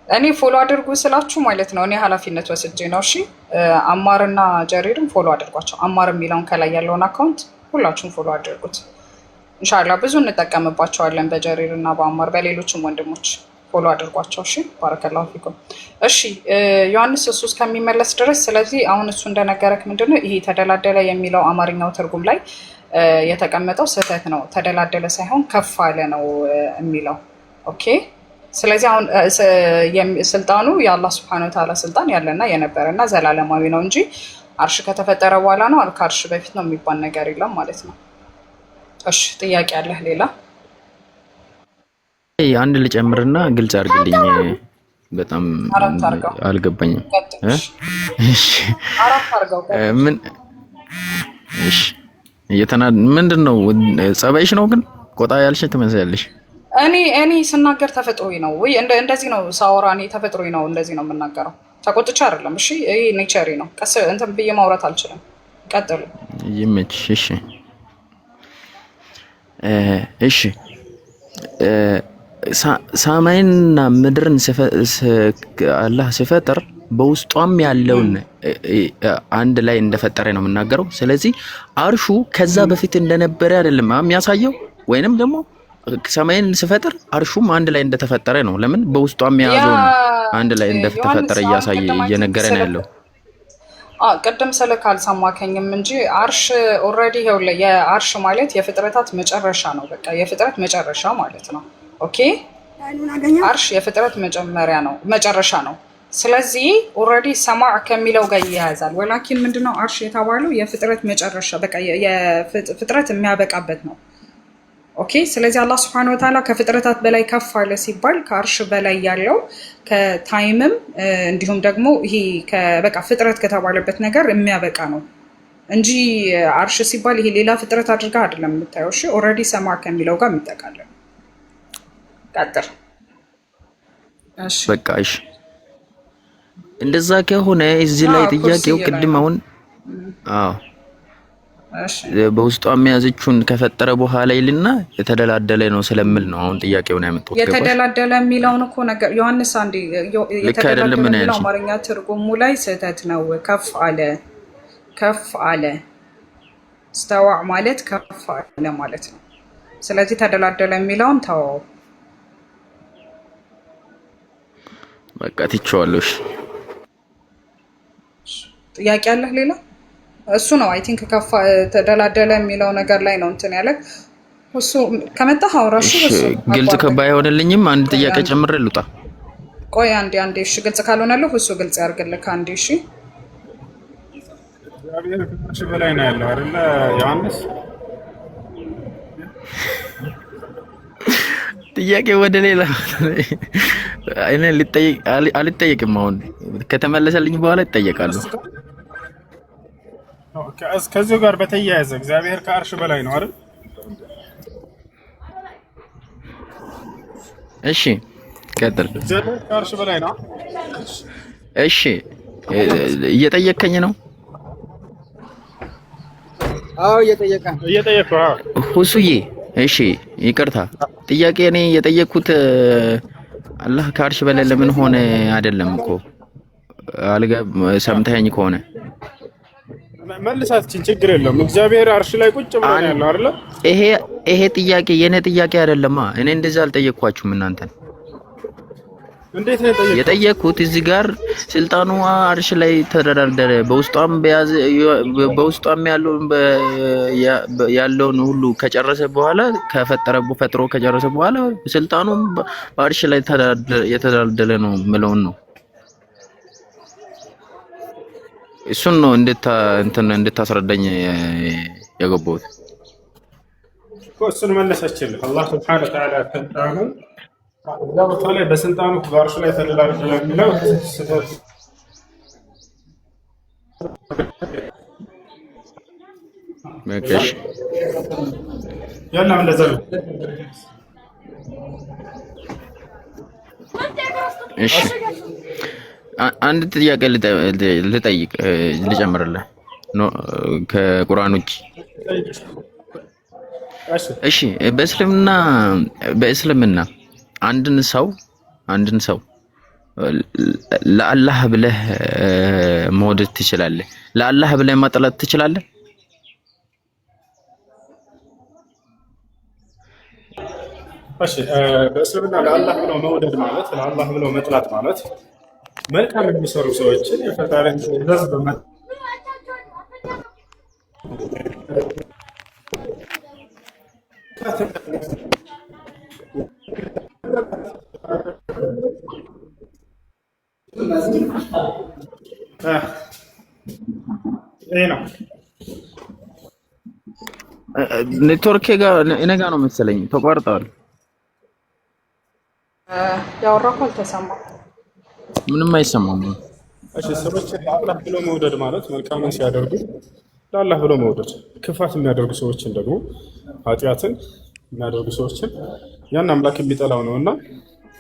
እኔ ፎሎ አድርጉ ስላችሁ ማለት ነው እኔ ኃላፊነት ወስጄ ነው። እሺ አማርና ጀሪርም ፎሎ አድርጓቸው። አማር የሚለውን ከላይ ያለውን አካውንት ሁላችሁም ፎሎ አድርጉት። ኢንሻአላህ ብዙ እንጠቀምባቸዋለን በጀሪር እና በአማር በሌሎችም ወንድሞች ፎሎ አድርጓቸው። እሺ ባረከላሁ ፊኩም። እሺ ዮሐንስ እሱ እስከሚመለስ ድረስ ስለዚህ አሁን እሱ እንደነገረክ ምንድነው ይሄ ተደላደለ የሚለው አማርኛው ትርጉም ላይ የተቀመጠው ስህተት ነው። ተደላደለ ሳይሆን ከፍ አለ ነው የሚለው። ኦኬ ስለዚህ አሁን ስልጣኑ የአላህ Subhanahu Wa Ta'ala ስልጣን ያለና የነበረና ዘላለማዊ ነው እንጂ አርሽ ከተፈጠረ በኋላ ነው ከአርሽ በፊት ነው የሚባል ነገር የለም ማለት ነው። እሺ ጥያቄ አለህ ሌላ? አንድ ልጨምርና ግልጽ አድርግልኝ። በጣም አልገባኝም። እሺ ምን እሺ ምንድነው ጸባይሽ ነው ግን ቆጣ ያልሽ ትመስያለሽ። እኔ ስናገር ተፈጥሮኝ ነው ወይ እንደዚህ ነው ሳወራ እኔ ተፈጥሮኝ ነው እንደዚህ ነው የምናገረው። ተቆጥቼ አይደለም። እሺ ይሄ ኔቸሪ ነው። ቀስ እንትን ብዬ ማውራት አልችልም። ቀጥሉ። ይመችሽ። እሺ ሰማይና ምድርን አላህ ሲፈጥር በውስጧም ያለውን አንድ ላይ እንደፈጠረ ነው የምናገረው። ስለዚህ አርሹ ከዛ በፊት እንደነበረ አይደለም የሚያሳየው ወይንም ደግሞ ሰማይን ሲፈጥር አርሹም አንድ ላይ እንደተፈጠረ ነው። ለምን በውስጧም የያዘውን አንድ ላይ እንደተፈጠረ እያሳየ እየነገረን ያለው። ቅድም ስልክ አልሰማከኝም እንጂ አርሽ ኦልሬዲ ይኸውልህ የአርሽ ማለት የፍጥረታት መጨረሻ ነው። በቃ የፍጥረት መጨረሻ ማለት ነው። ኦኬ አርሽ የፍጥረት መጨረሻ ነው። ስለዚህ ኦልሬዲ ሰማዕ ከሚለው ጋር ይያያዛል። ወላኪን ምንድነው አርሽ የተባለው የፍጥረት መጨረሻ በቃ የፍጥረት የሚያበቃበት ነው። ኦኬ ስለዚህ አላህ Subhanahu Wa Ta'ala ከፍጥረታት በላይ ከፍ አለ ሲባል ከአርሽ በላይ ያለው ከታይምም እንዲሁም ደግሞ ይሄ በቃ ፍጥረት ከተባለበት ነገር የሚያበቃ ነው እንጂ አርሽ ሲባል ይሄ ሌላ ፍጥረት አድርጋ አይደለም የምታየው። እሺ ኦልሬዲ ሰማዕ ከሚለው ጋር የሚጠቃለል ቀጥል። እሺ በቃ እሺ እንደዛ ከሆነ እዚህ ላይ ጥያቄው ቅድም አሁን በውስጧ የሚያዘችውን ከፈጠረ በኋላ ይልና የተደላደለ ነው ስለምል ነው አሁን ጥያቄውን ያመጣው። የተደላደለ የሚለውን እኮ ነገር ዮሐንስ አንዴ የተደላደለ የሚለው አማርኛ ትርጉሙ ላይ ስህተት ነው። ከፍ አለ ስተዋ ማለት ከፍ አለ ማለት ነው። ስለዚህ ተደላደለ የሚለውን ተወው። በቃ ትቼዋለሽ። ጥያቄ አለህ ሌላ? እሱ ነው አይ ቲንክ ከፍ ተደላደለ የሚለው ነገር ላይ ነው እንትን ያለ እሱ ከመጣህ አውራሽ እሱ ግልጽ ባይሆንልኝም አንድ ጥያቄ ጨምሬ ልውጣ። ቆይ አንዴ እሺ ግልጽ ካልሆነልህ እሱ ግልጽ ያርግልህ አንዴ። እሺ እግዚአብሔር ከአርሽ በላይ ነው ያለው አይደለ ዮሐንስ? ጥያቄ ወደ ሌላ እኔ አልጠየቅም። አሁን ከተመለሰልኝ በኋላ ይጠየቃሉ። ከዚህ ጋር በተያያዘ እግዚአብሔር ከአርሽ በላይ ነው አይደል? እሺ ቀጥል። እግዚአብሔር ከአርሽ በላይ ነው። እሺ እየጠየቀኝ ነው? አዎ እየጠየቀ ሁሱዬ። እሺ ይቅርታ ጥያቄ እኔ የጠየቅኩት አላህ ከአርሽ በላይ ለምን ሆነ አይደለም እኮ ሰምተኸኝ ከሆነ መልሳችን ችግር የለውም። እግዚአብሔር አርሽ ላይ ቁጭ ብሎ ነው ያለው አይደል? ይሄ ጥያቄ የኔ ጥያቄ አይደለማ። እኔ እንደዛ አልጠየቅኳችሁም እናንተን። እንዴት ነው የጠየቅኩት? እዚህ ጋር ስልጣኑ አርሽ ላይ ተደራደረ በውስጧም ያለውን ሁሉ ከጨረሰ በኋላ ፈጥሮ ከጨረሰ በኋላ ስልጣኑ በአርሽ ላይ የተደላደለ ነው ምለውን ነው። እሱን ነው እንድታስረዳኝ የገባሁት። እሱን መለሰችልህ። አላህ Subhanahu Wa Ta'ala ስልጣኑ እዛ ቦታ ላይ በስልጣኑ በአርሹ ላይ ተደላደለ የሚለው ስህተት መከሽ ያና እንደዛ ነው። እሺ አንድ ጥያቄ ልጠይቅ ልጨምርልህ ከቁርአን ውጭ። እሺ በእስልምና አንድን ሰው ለአላህ ብለህ መውደድ ትችላለህ? ለአላህ ብለህ መጥላት ትችላለህ? እሺ በእስልምና ለአላህ ብሎ መውደድ ማለት ለአላህ ብሎ መጥላት ማለት መልካም የሚሰሩ ሰዎችን የፈጣሪን ትእዛዝ ነው። ኔትወርክ ጋር እኔ ጋር ነው መሰለኝ ተቋርጠዋል። ያወራሁ አልተሰማም። ምንም አይሰማም። እሺ ሰዎችን ለአላህ ብሎ መውደድ ማለት መልካምን ሲያደርጉ ለአላህ ብሎ መውደድ፣ ክፋት የሚያደርጉ ሰዎችን ደግሞ ኃጢአትን የሚያደርጉ ሰዎችን ያን አምላክ የሚጠላው ነውና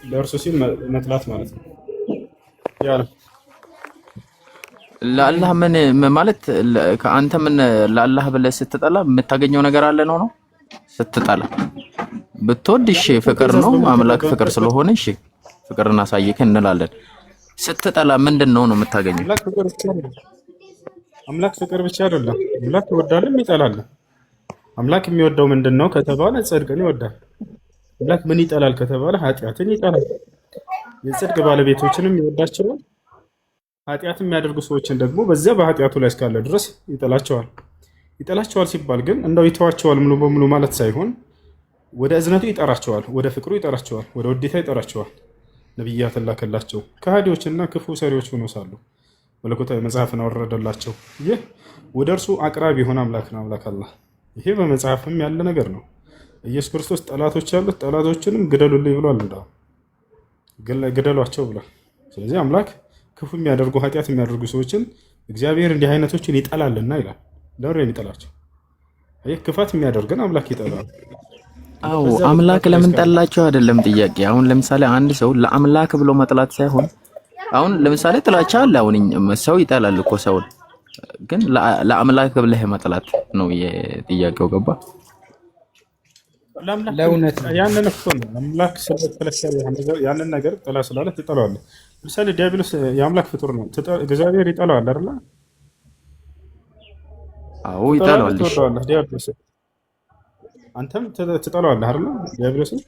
ለእርሱ ሲል መጥላት ማለት ነው። ያ ነው ለአላህ ምን ማለት ከአንተ ምን ለአላህ ብለህ ስትጠላ የምታገኘው ነገር አለ ነው? ስትጠላ ብትወድ እሺ ፍቅር ነው፣ አምላክ ፍቅር ስለሆነ እሺ ፍቅርን አሳየክ እንላለን። ስትጠላ ምንድነው ነው የምታገኘው? አምላክ ፍቅር ብቻ አይደለም፣ አምላክ ይወዳልም ይጠላል። አምላክ የሚወደው ምንድነው ከተባለ ጽድቅን ይወዳል። አምላክ ምን ይጠላል ከተባለ ኃጢአትን ይጠላል። የጽድቅ ባለቤቶችንም ይወዳቸዋል። ኃጢአት የሚያደርጉ ሰዎችን ደግሞ በዚያ በኃጢአቱ ላይ እስካለ ድረስ ይጠላቸዋል። ይጠላቸዋል ሲባል ግን እንደው ይተዋቸዋል ሙሉ በሙሉ ማለት ሳይሆን ወደ እዝነቱ ይጠራቸዋል፣ ወደ ፍቅሩ ይጠራቸዋል፣ ወደ ውዴታ ይጠራቸዋል። ነቢያትን ላከላቸው ከሃዲዎችና ክፉ ሰሪዎች ሆነው ሳሉ መለኮታዊ መጽሐፍን አወረደላቸው። ይህ ወደ እርሱ አቅራቢ የሆነ አምላክ ነው አምላክ አላህ። ይሄ በመጽሐፍም ያለ ነገር ነው። ኢየሱስ ክርስቶስ ጠላቶች ያሉት ጠላቶችንም ግደሉልኝ ብሏል። እንደው ግደሏቸው ብሏል። ስለዚህ አምላክ ክፉ የሚያደርጉ ኃጢአት የሚያደርጉ ሰዎችን እግዚአብሔር እንዲህ አይነቶችን ይጠላልና ይላል። ለምን የሚጠላቸው? ይህ ክፋት የሚያደርግን አምላክ ይጠላል። አዎ አምላክ ለምን ጠላቸው አይደለም ጥያቄ። አሁን ለምሳሌ አንድ ሰው ለአምላክ ብሎ መጥላት ሳይሆን አሁን ለምሳሌ ጥላቻ አለ። አሁን ሰው ይጠላል እኮ ሰውን፣ ግን ለአምላክ ብለህ መጥላት ነው የጥያቄው። ገባ? ለእውነት ያንን እኮ ነው አምላክ ስለተከለከለ ያንን ነገር ጥላ ስላለ ትጠላዋለህ። ለምሳሌ ዲያብሎስ የአምላክ ፍጡር ነው፣ እግዚአብሔር ይጠላዋል አይደል? አዎ ይጠላዋል። ዲያብሎስ አንተም ትጠላዋለህ አይደል? ዲያብሎስን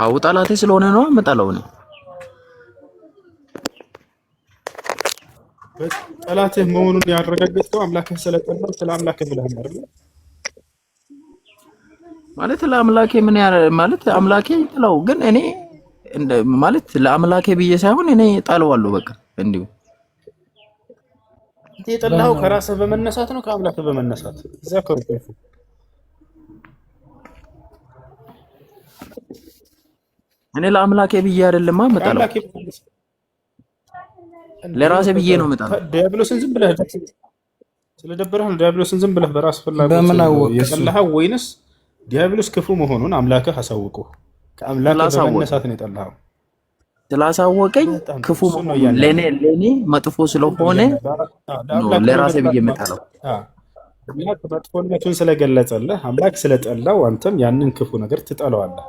አዎ ጠላቴ ስለሆነ ነው የምጠላው ነው። ጠላትህ መሆኑን ያረጋገጥከው አምላክህ ስለጠላው ስለ አምላክህ ብለህ አይደል? ማለት ለአምላኬ ምን ማለት አምላኬ ይጥላው፣ ግን እኔ ማለት ለአምላኬ ብዬ ሳይሆን እኔ ጣልዋለሁ በቃ እንዲሁ። የጠላኸው ከራስህ በመነሳት ነው ከአምላክህ በመነሳት? እዛ ከሩቁ እኔ ለአምላኬ ብዬ አይደለም መጣለው፣ ለራሴ ብዬ ነው መጣለው። ዲያብሎስን ዝም ብለህ ስለደበረህ ዲያብሎስን ዝም ብለህ በራስ ፍላጎት የጠላኸው ወይንስ ዲያብሎስ ክፉ መሆኑን አምላክህ አሳውቆ ከአምላክህ በመነሳት ነው የጠላኸው? ስላሳወቀኝ ክፉ መሆኑን ለኔ መጥፎ ስለሆነ ነው ለራሴ ብዬ መጣለው። አምላክ መጥፎነቱን ስለገለጸልህ አምላክ ስለጠላው አንተም ያንን ክፉ ነገር ትጠላዋለህ።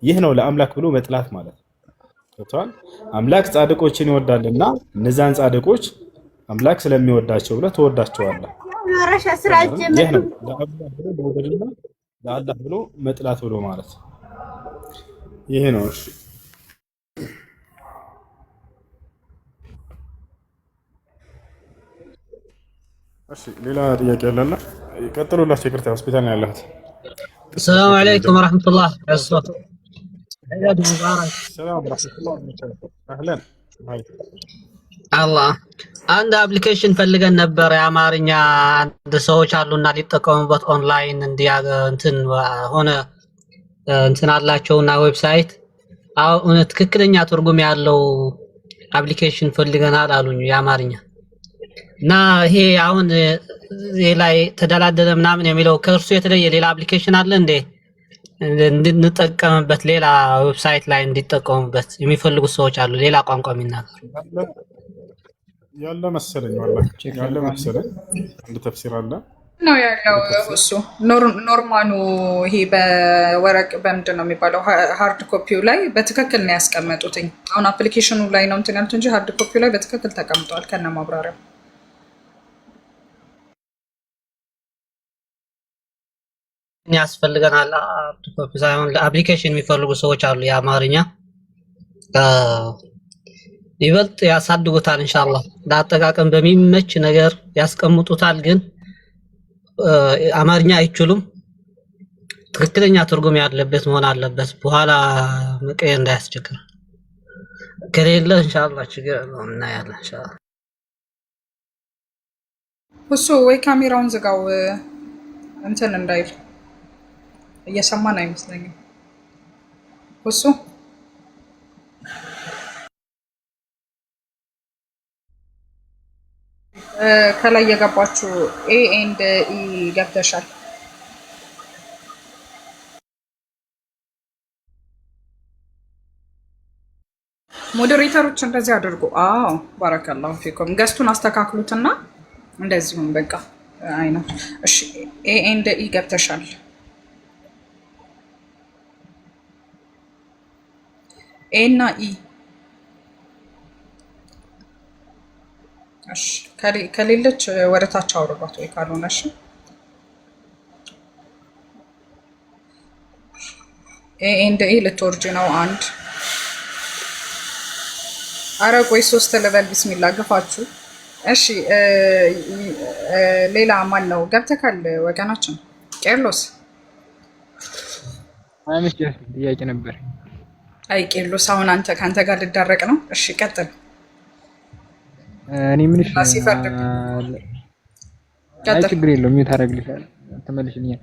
ይህ ነው ለአምላክ ብሎ መጥላት ማለት ነው። አምላክ ጻድቆችን ይወዳልና እነዛን ጻድቆች አምላክ ስለሚወዳቸው ብለህ ትወዳቸዋለህ። ይህ ነው ለአምላክ ብሎ መውደድና ለአላህ ብሎ መጥላት ብሎ ማለት ይሄ ነው። እሺ ሌላ ጥያቄ አለ? ቀጥሉላችሁ። ይቅርታ ሆስፒታል ነው ያለሁት። السلام عليكم ورحمة الله وبركاته. عيد مبارك. السلام ورحمة الله وبركاته. أهلا. الله አንድ አፕሊኬሽን ፈልገን ነበር የአማርኛ አንድ ሰዎች አሉና ሊጠቀሙበት ኦንላይን እንትን ሆነ እንትን አላቸውና ዌብሳይት አሁን ትክክለኛ ትርጉም ያለው አፕሊኬሽን ፈልገናል አሉኝ የአማርኛ እና ይሄ አሁን ላይ ተደላደለ ምናምን የሚለው ከእርሱ የተለየ ሌላ አፕሊኬሽን አለ እንዴ እንድንጠቀምበት ሌላ ዌብሳይት ላይ እንዲጠቀሙበት የሚፈልጉ ሰዎች አሉ ሌላ ቋንቋ የሚናገሩ ያለ መሰለኝ ወላሂ ያለ መሰለኝ አንድ ተፍሲር አለ ነው ያለው እሱ ኖርማኑ ይሄ በወረቅ በምንድን ነው የሚባለው ሃርድ ኮፒው ላይ በትክክል ነው ያስቀመጡትኝ አሁን አፕሊኬሽኑ ላይ ነው እንትን ያልኩት እንጂ ሃርድ ኮፒው ላይ በትክክል ተቀምጧል ከነ ማብራሪያው ያስፈልገናል ሃርድ ኮፒ ሳይሆን ለአፕሊኬሽን የሚፈልጉ ሰዎች አሉ የአማርኛ ይበልጥ ያሳድጉታል ኢንሻአላህ ለአጠቃቀም በሚመች ነገር ያስቀምጡታል ግን አማርኛ አይችሉም ትክክለኛ ትርጉም ያለበት መሆን አለበት በኋላ መቀየር እንዳያስቸግር ከሌለ ኢንሻአላህ ችግር እና ያለ ኢንሻአላህ እሱ ወይ ካሜራውን ዝጋው እንትን እንዳይል እየሰማን አይመስለኝም እሱ ከላይ የገባችሁ ኤ ኤንድ ኢ ገብተሻል ሞዴሬተሮች እንደዚህ አድርጉ አዎ ባረከላሁ ፊኩም ገስቱን አስተካክሉትና እንደዚሁም በቃ አይነት እሺ ኤ ኤንድ ኢ ገብተሻል ኤ እና ኢ እሺ ከሌለች ወደታች አውርዷት ወይ ካልሆነ እሺ ኤ ኤንድ ኢ ልትወርጂ ነው አንድ አረ ቆይ ሶስት ለበል ቢስሚላህ ገፋችሁ እሺ ሌላ ማን ነው ገብተካል ወገናችን ቄርሎስ አምስት ጥያቄ ነበር አይ ቄርሎስ አሁን አንተ ካንተ ጋር ልዳረቅ ነው እሺ ቀጥል እኔ ምንሽ ቀጥል ችግር የለውም ታረግልሻል ተመልሽልኛል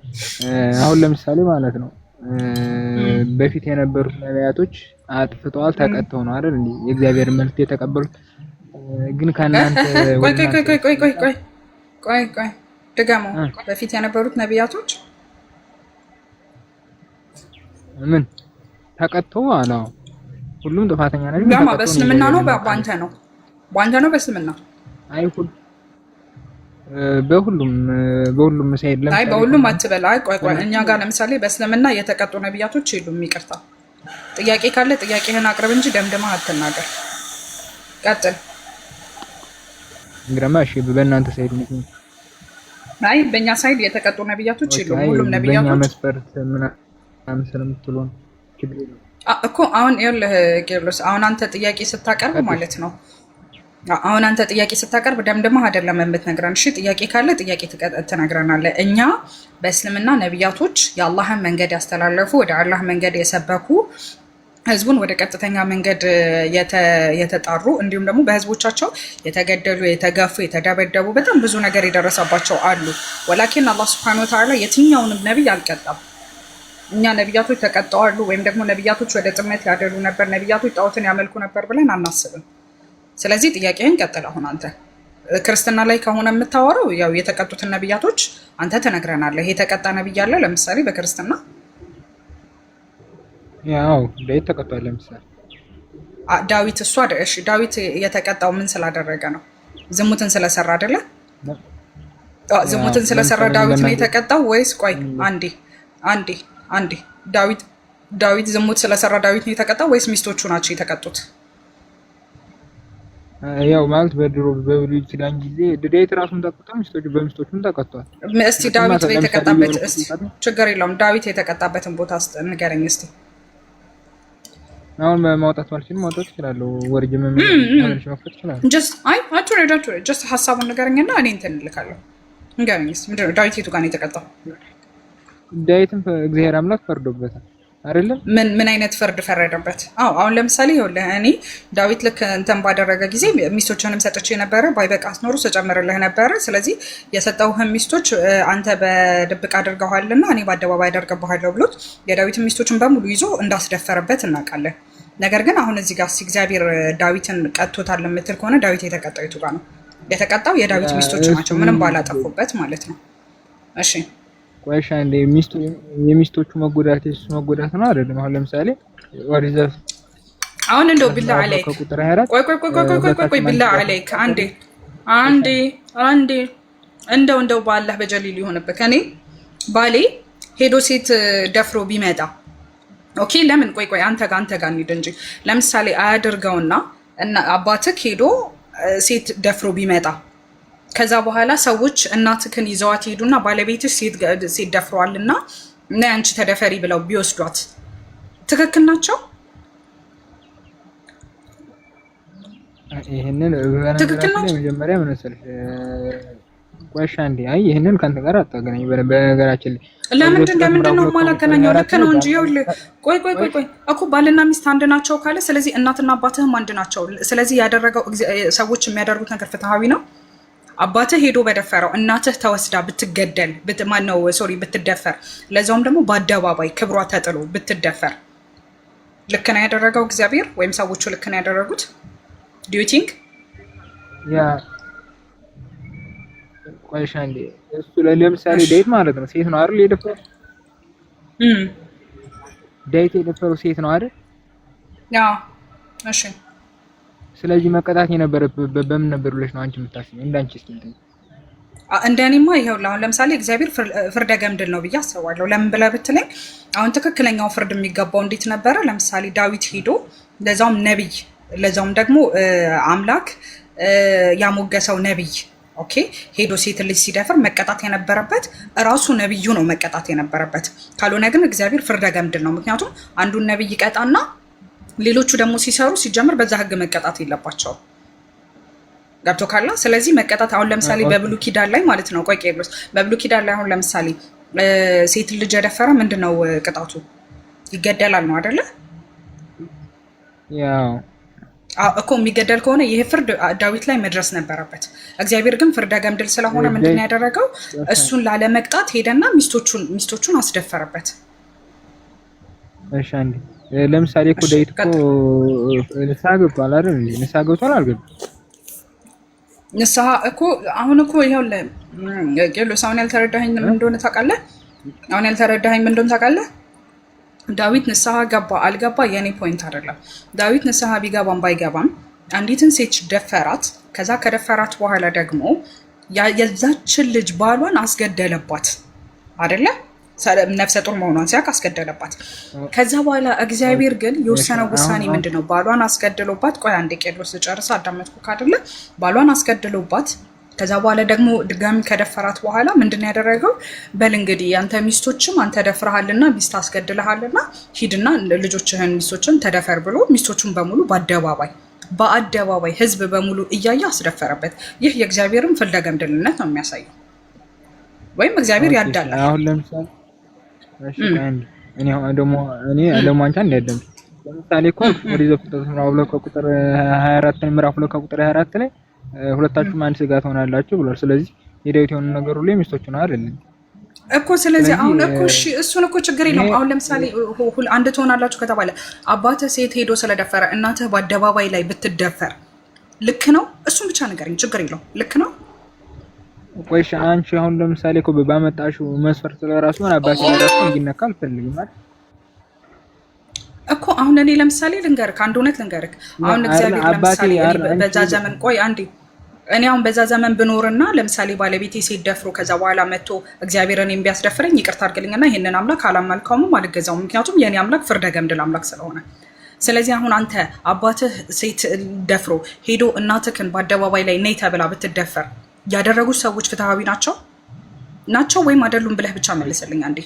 አሁን ለምሳሌ ማለት ነው በፊት የነበሩት ነቢያቶች አጥፍተዋል ተቀጥተው ነው አይደል እንዴ የእግዚአብሔር መልእክት የተቀበሉት ግን ከናንተ ቆይ ደጋሞ በፊት የነበሩት ነቢያቶች ምን ተቀጥተው አላው ሁሉም ጥፋተኛ ናቸው ያማ በእስልምና ነው በአንተ ነው በእስልምና አይሁን በሁሉም ሳይድ ለምሳሌ አይ በሁሉም አትበላ ቆይ እኛ ጋር ለምሳሌ በእስልምና የተቀጡ ነቢያቶች የሉም ይቅርታ ጥያቄ ካለ ጥያቄህን አቅርብ እንጂ ደምደማ አትናገር ቀጥል እንግዲህ እሺ በእናንተ ሳይድ ነው አይ በእኛ ሳይድ የተቀጡ ነቢያቶች የሉም ሁሉም ነቢያቶች በእኛ መስፈርት ምናምን ስለምትሉን እኮ አሁን ይኸውልህ ጌርሎስ አሁን አንተ ጥያቄ ስታቀርብ ማለት ነው አሁን አንተ ጥያቄ ስታቀርብ ደምደማህ አይደለም የምትነግረን እሺ ጥያቄ ካለ ጥያቄ ትነግረናለህ እኛ በእስልምና ነቢያቶች የአላህን መንገድ ያስተላለፉ ወደ አላህ መንገድ የሰበኩ ህዝቡን ወደ ቀጥተኛ መንገድ የተጣሩ እንዲሁም ደግሞ በህዝቦቻቸው የተገደሉ የተገፉ የተደበደቡ በጣም ብዙ ነገር የደረሰባቸው አሉ ወላኪን አላህ Subhanahu Wa Ta'ala የትኛውንም ነብይ አልቀጣም እኛ ነቢያቶች ተቀጣዋሉ ወይም ደግሞ ነቢያቶች ወደ ጥመት ያደሉ ነበር ነቢያቶች ጣዖትን ያመልኩ ነበር ብለን አናስብም ስለዚህ ጥያቄህን ቀጥል አሁን አንተ ክርስትና ላይ ከሆነ የምታወራው ያው የተቀጡትን ነቢያቶች አንተ ተነግረናለህ የተቀጣ ነብይ አለ ለምሳሌ በክርስትና ያው ዳዊት ተቀጣለ ለምሳሌ ዳዊት እሱ እሺ ዳዊት የተቀጣው ምን ስላደረገ ነው ዝሙትን ስለሰራ አይደለ ዝሙትን ስለሰራ ዳዊት ነው የተቀጣው ወይስ ቆይ አንዴ ዳዊት ዝሙት ስለሰራ ዳዊት ነው የተቀጣው ወይስ ሚስቶቹ ናቸው የተቀጡት ያው ማለት በድሮ በብሉይ ኪዳን ጊዜ ዳዊት ራሱን ተቀጣው በሚስቶቹም ተቀጣው እስቲ ዳዊት የተቀጣበት እስቲ ችግር የለውም ዳዊት የተቀጣበትን ቦታ ንገረኝ እስቲ አሁን ማውጣት ማልችል ማውጣት ይችላል ወርጅ ማለት መፍታት ይችላል ጀስት ሐሳቡን ንገረኝና እኔ እንትን ልካለሁ ንገረኝ እስቲ ምንድነው ዳዊት የቱ ጋር ነው የተቀጣው ዳዊትም እግዚአብሔር አምላክ ፈርዶበታል አይደለም ምን አይነት ፍርድ ፈረደበት? አሁን ለምሳሌ ይኸውልህ እኔ ዳዊት ልክ እንትን ባደረገ ጊዜ ሚስቶችንም ሰጥቼ ነበረ፣ ባይበቃስ ኖሮ ስጨምርልህ ነበረ። ስለዚህ የሰጠውህን ሚስቶች አንተ በድብቅ አድርገዋልና እኔ በአደባባይ አደርግብሃለሁ ብሎት የዳዊት ሚስቶችን በሙሉ ይዞ እንዳስደፈረበት እናውቃለን። ነገር ግን አሁን እዚህ ጋር እግዚአብሔር ዳዊትን ቀጥቶታል የምትል ከሆነ ዳዊት የተቀጣው የቱ ጋር ነው? የተቀጣው የዳዊት ሚስቶች ናቸው፣ ምንም ባላጠፉበት ማለት ነው። እሺ ቆይሻ እንደ የሚስቶቹ መጎዳት የሱ መጎዳት ነው አይደለም? አሁን ለምሳሌ ወሪዘ አሁን እንደው ቢላ አለይክ ቆይ ቢላ አለይክ አንዴ እንደው ባላህ በጀሊል ይሆንብህ ከኔ ባሌ ሄዶ ሴት ደፍሮ ቢመጣ ኦኬ፣ ለምን ቆይ አንተ ጋር እንሂድ እንጂ ለምሳሌ አያድርገውና እና አባትህ ሄዶ ሴት ደፍሮ ቢመጣ ከዛ በኋላ ሰዎች እናትክን ይዘዋት ሄዱና ባለቤትሽ ሴት ደፍሯልና እና አንቺ ተደፈሪ ብለው ቢወስዷት ትክክል ናቸው? ይሄንን በነገራችን መጀመሪያ ምን መሰለሽ ቆይሻ እንዴ ይሄንን ካንተ ጋር አጣገናኝ በነገራችን ለምንድን ነው የማላገናኘው? ልክ ነው እንጂ ይኸውልህ ቆይ እኮ ባልና ሚስት አንድ ናቸው ካለ ስለዚህ እናትና አባትህም አንድ ናቸው። ስለዚህ ያደረገው ሰዎች የሚያደርጉት ነገር ፍትሃዊ ነው። አባትህ ሄዶ በደፈረው እናትህ ተወስዳ ብትገደል ብትደፈር ለዛውም ደግሞ በአደባባይ ክብሯ ተጥሎ ብትደፈር ልክ ነው ያደረገው እግዚአብሔር ወይም ሰዎቹ ልክ ነው ያደረጉት? ዱ ዩ ቲንክ ያ ቆይሻ እንዴ እሱ ለምሳሌ ዳዊት ማለት ነው ሴት ነው አይደል የደፈረው? ዳዊት የደፈረው ሴት ነው አይደል? ያ እሺ ስለዚህ መቀጣት የነበረበት በምን ነበር ብለሽ ነው አንቺ የምታስቢው? እንዳንቺ እስኪ እንደኔማ ይሄውልህ አሁን ለምሳሌ እግዚአብሔር ፍርደ ገምድል ነው ብዬ አስባለሁ። ለምን ብለህ ብትለኝ አሁን ትክክለኛው ፍርድ የሚገባው እንዴት ነበረ? ለምሳሌ ዳዊት ሄዶ ለዛውም ነብይ ለዛውም ደግሞ አምላክ ያሞገሰው ነብይ ኦኬ ሄዶ ሴት ልጅ ሲደፍር መቀጣት የነበረበት ራሱ ነብዩ ነው መቀጣት የነበረበት። ካልሆነ ግን እግዚአብሔር ፍርደ ገምድል ነው። ምክንያቱም አንዱን ነብይ ቀጣና ሌሎቹ ደግሞ ሲሰሩ ሲጀምር በዛ ህግ መቀጣት የለባቸው ገብቶ ካላ። ስለዚህ መቀጣት አሁን ለምሳሌ በብሉ ኪዳን ላይ ማለት ነው ቆይ ቄርሎስ በብሉ ኪዳን ላይ አሁን ለምሳሌ ሴት ልጅ የደፈረ ምንድነው ቅጣቱ? ይገደላል ነው አይደለ? ያው እኮ የሚገደል ከሆነ ይሄ ፍርድ ዳዊት ላይ መድረስ ነበረበት። እግዚአብሔር ግን ፍርደ ገምድል ስለሆነ ምንድነው ያደረገው? እሱን ላለመቅጣት ሄደና ሚስቶቹን አስደፈረበት። እሺ አንዴ ለምሳሌ እኮ ዳዊት እኮ ንስሐ ገብቷል አይደል? ንስሐ ገብቷል አልገባም? ንስሐ እኮ አሁን እኮ ይኸውልህ ቄርሎስ አሁን ያልተረዳኸኝ ምን እንደሆነ ታውቃለህ? ዳዊት ንስሐ ገባ አልገባ የኔ ፖይንት አይደለም። ዳዊት ንስሐ ቢገባም ባይገባም አንዲትን ሴት ደፈራት። ከዛ ከደፈራት በኋላ ደግሞ የዛችን ልጅ ባሏን አስገደለባት አይደለ? ነፍሰ ጡር መሆኗን ሲያውቅ አስገደለባት። ከዛ በኋላ እግዚአብሔር ግን የወሰነው ውሳኔ ምንድነው? ባሏን አስገድሎባት ቆይ አንዴ ቄርሎስ ልጨርስ አዳመጥኩህ አይደለ? ባሏን አስገድሎባት ከዛ በኋላ ደግሞ ድጋሚ ከደፈራት በኋላ ምንድነው ያደረገው? በል እንግዲህ አንተ ሚስቶችም አንተ ደፍረሃልና ሚስት አስገድለሃልና ሂድና ልጆችህን ሚስቶችን ተደፈር ብሎ ሚስቶቹን በሙሉ በአደባባይ ህዝብ በሙሉ እያየ አስደፈረበት። ይህ የእግዚአብሔርን ፍርደ ገምድልነት ነው የሚያሳየው። ወይም እግዚአብሔር ያዳላል። አሁን ለምሳሌ እሺ እኔ ደግሞ አንቺ እንደደም ለምሳሌ እኮ ወደ ዘፍጥረት ምዕራፍ ቁጥር 24 ምዕራፍ ቁጥር 24 ላይ ሁለታችሁም አንድ ስጋ ትሆናላችሁ ብሏል። ስለዚህ የዳዊት የሆነ ነገር ሁሉ የሚስቶቹ ነው አይደል እኮ? ስለዚህ አሁን እኮ እሺ እሱን እኮ ችግር የለውም። አሁን ለምሳሌ አንድ ትሆናላችሁ ከተባለ አባትህ ሴት ሄዶ ስለደፈረ እናትህ በአደባባይ ላይ ብትደፈር ልክ ነው? እሱን ብቻ ንገረኝ፣ ችግር የለውም። ልክ ነው? ቆይሽ አንቺ አሁን ለምሳሌ እኮ ባመጣሽው መስፈርት ለራሱ ማን አባቴ ለራሱ እንዲነካ አልፈልግም አይደል እኮ። አሁን እኔ ለምሳሌ ልንገርህ፣ አንድ እውነት ልንገርህ። አሁን እግዚአብሔር ለምሳሌ በዛ ዘመን ቆይ አንዴ እኔ አሁን በዛ ዘመን ብኖርና ለምሳሌ ባለቤቴ ሴት ደፍሮ ከዛ በኋላ መጥቶ እግዚአብሔር እኔን ቢያስደፍረኝ ይቅርታ አድርግልኝና ይሄንን አምላክ አላመልከውም አልገዛውም። ምክንያቱም የኔ አምላክ ፍርደ ገምድል አምላክ ስለሆነ። ስለዚህ አሁን አንተ አባትህ ሴት ደፍሮ ሄዶ እናትህን በአደባባይ ላይ ነይ ተብላ ብትደፈር ያደረጉት ሰዎች ፍትሃዊ ናቸው ወይም አይደሉም ብለህ ብቻ መልስልኝ አንዴ።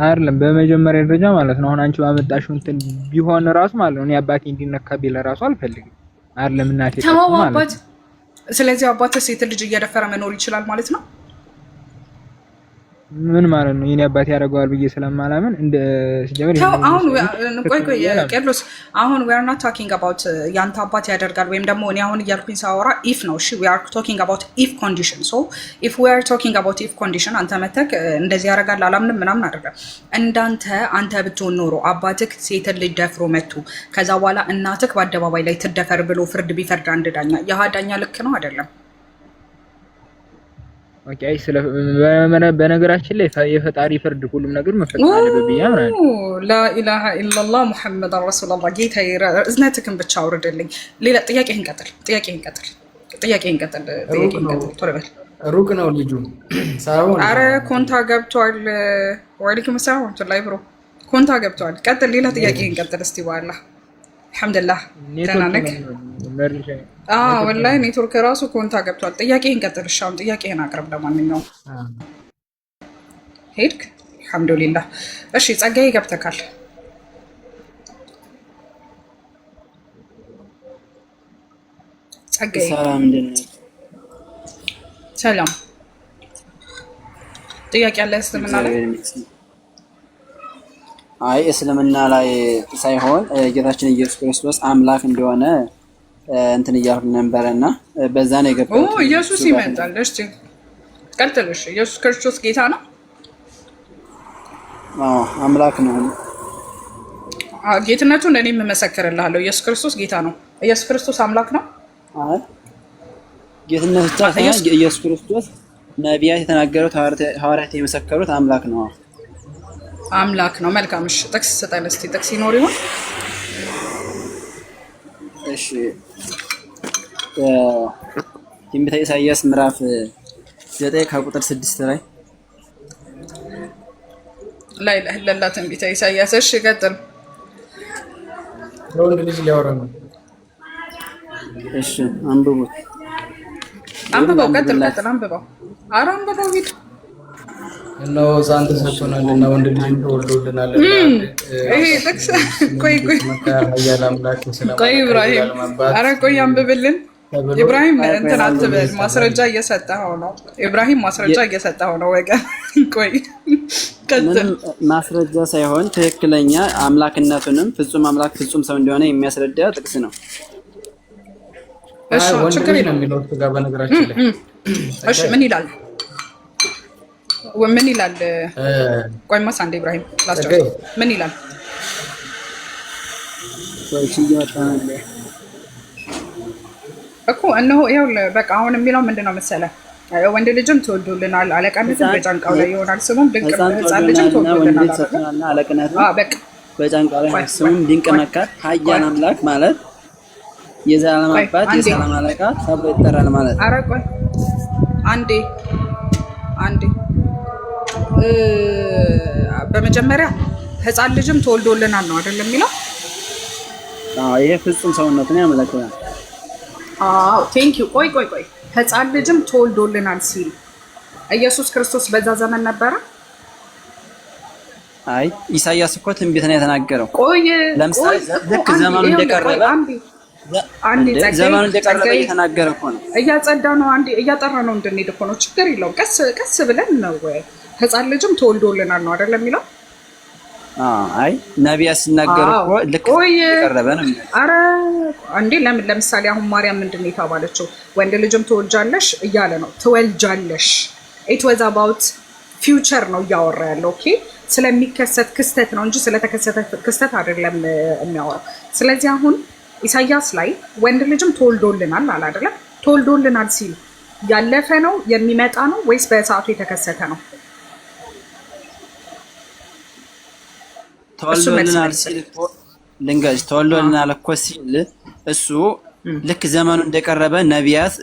አይደለም በመጀመሪያ ደረጃ ማለት ነው። አሁን አንቺ ባመጣሽው እንትን ቢሆን ራሱ ማለት ነው እኔ አባቴ እንዲነካ ቢል ራሱ አልፈልግም አይደለም እናቴ ማለት። ስለዚህ አባትህ ሴት ልጅ እየደፈረ መኖር ይችላል ማለት ነው? ምን ማለት ነው? የኔ አባት ያደርገዋል ብዬ ስለማላምን እንደ ሲጀምር አሁን ቆይ ቄርሎስ አሁን we are not talking about ያንተ አባት ያደርጋል ወይም ደግሞ እኔ አሁን እያልኩኝ ሳወራ if ነው እሺ we are talking about if condition so if we are talking about if condition አንተ መተክ እንደዚህ ያደርጋል አላምንም ምናምን አይደለም እንዳንተ አንተ ብትሆን ኖሮ አባትክ ሴትን ልጅ ደፍሮ መቱ ከዛ በኋላ እናትክ በአደባባይ ላይ ትደፈር ብሎ ፍርድ ቢፈርድ አንድ ዳኛ ያ ዳኛ ልክ ነው አይደለም? ኦኬ በነገራችን ላይ የፈጣሪ ፍርድ ሁሉም ነገር መፈጸም አለበት ብዬ አምናለሁ። ላ ኢላሃ ኢላላህ ሙሐመድ ረሱላህ ጌታዬ እዝነትክን ብቻ አውርድልኝ። ሌላ ጥያቄህን ቀጥል ቶሎ በል። ሩቅ ነው ልጁ ሳይሆን አረ ኮንታ ገብቷል። ወአለይኩም ሰላም ወራህመቱላሂ ብሮ ኮንታ ገብቷል። ቀጥል ሌላ ጥያቄህን ቀጥል እስቲ በኋላ አልሐምዱሊላህ ተናነክ ወላሂ ኔትወርክ ራሱ ኮንታ ገብቷል። ጥያቄህን ቀጥል። እሻም ጥያቄህን አቅርብ። ለማንኛውም ሄድክ? አልሐምዱሊላህ። እሺ ጸጋዬ ገብተካል። ጸጋዬ ሰላም። ጥያቄ አለ እስልምና ላይ? አይ እስልምና ላይ ሳይሆን ጌታችን ኢየሱስ ክርስቶስ አምላክ እንደሆነ እንትን እያልኩ ነበርና በዛ ነው የገባው። ኢየሱስ ይመጣል። እሺ ቀጥልሽ። ኢየሱስ ክርስቶስ ጌታ ነው? አምላክ ነው። ጌትነቱን እኔ የምመሰክርልሃለሁ። ኢየሱስ ክርስቶስ ጌታ ነው። ኢየሱስ ክርስቶስ አምላክ ነው? አይ ጌትነቱ ብቻ ሳይሆን ኢየሱስ ክርስቶስ ነቢያት የተናገሩት ሐዋርያት የመሰከሩት አምላክ ነው። አምላክ ነው። መልካም። እሺ ጥቅስ ስጠን እስቲ። ጥቅስ ይኖር ይሆን? እሺ ትንቢተ ኢሳይያስ ምዕራፍ 9 ከቁጥር 6 ላይ لا اله الا الله ትንቢተ ኢሳይያስ። እሺ ቀጥል። ለወንድ ልጅ ሊያወራ ነው። እሺ አንብበው ቀጥል አንብበው። ኧረ አንብበው ሂድ። እነሆ ሕፃን ተሰጥቶናልና ወንድ ልጅ ተወልዶልናል። ይሄ ጥቅስ ቆይ ኢብራሂም፣ ኧረ ቆይ አንብብልን ኢብራሂም። እንትን አትበል፣ ማስረጃ እየሰጠኸው ነው ኢብራሂም፣ ማስረጃ እየሰጠኸው ነው ወገን። ቆይ ቀጥል። ማስረጃ ሳይሆን ትክክለኛ አምላክነቱንም ፍጹም አምላክ ፍጹም ሰው እንደሆነ የሚያስረዳ ጥቅስ ነው። እሺ ችግር የለም የሚለው ጋር በነገራችን ላይ እሺ ምን ይላል? ምን ይላል? ቆይ አንዴ ኢብራሂም ላስጨርስ። ምን ይላል? እኮ እነሆ ይኸውልህ በቃ አሁን የሚለው ምንድነው መሰለህ? ወንድ ልጅም ትወልዱልናል፣ አለቃነትም በጫንቃው ላይ ይሆናል፣ ስሙም ድንቅ ሕፃን ልጅም ትወልዱልናል። አለቃነትም በቃ በጫንቃው ላይ ስሙም ድንቅ መካር ኃያል አምላክ ማለት የዘላለም አባት የሰላም አለቃ ተብሎ ይጠራል ማለት። ኧረ ቆይ አንዴ በመጀመሪያ ሕፃን ልጅም ተወልዶልናል ነው አይደል የሚለው? ይሄ ፍጹም ሰውነቱን ያመለክታል። ቴንክ ዩ። ቆይ ሕፃን ልጅም ተወልዶልናል ሲል ኢየሱስ ክርስቶስ በዛ ዘመን ነበረ? አይ ኢሳይያስ እኮ ትንቢት ነው የተናገረው። ቆይ ለምሳሌ ልክ ዘመኑ እንደቀረበ ዘመኑ እንደቀረበ እየተናገረ እኮ ነው። እያጸዳ ነው። አንዴ እያጠራ ነው እንድንሄድ እኮ ነው። ችግር የለውም። ቀስ ብለን ነው። ሕፃን ልጅም ተወልዶልናል ነው አይደል የሚለው? አይ ነቢያት ሲናገሩ እኮ ልክ እንደቀረበ ነው። ኧረ አንዴ ለምሳሌ አሁን ማርያም ምንድን ነው የተባለችው? ወንድ ልጅም ትወልጃለሽ እያለ ነው። ትወልጃለሽ ኢት ዋዝ አባውት ፊውቸር ነው እያወራ ያለው። ኦኬ ስለሚከሰት ክስተት ነው እንጂ ስለተከሰተ ክስተት አይደለም የሚያወራው። ስለዚህ አሁን ኢሳይያስ ላይ ወንድ ልጅም ተወልዶልናል አለ አይደለም? ተወልዶልናል ሲል ያለፈ ነው የሚመጣ ነው ወይስ በሰዓቱ የተከሰተ ነው? ተወልዶልናል ሲል እኮ ልንገርሽ፣ ተወልዶልናል እኮ ሲል እሱ ልክ ዘመኑ እንደቀረበ ነቢያት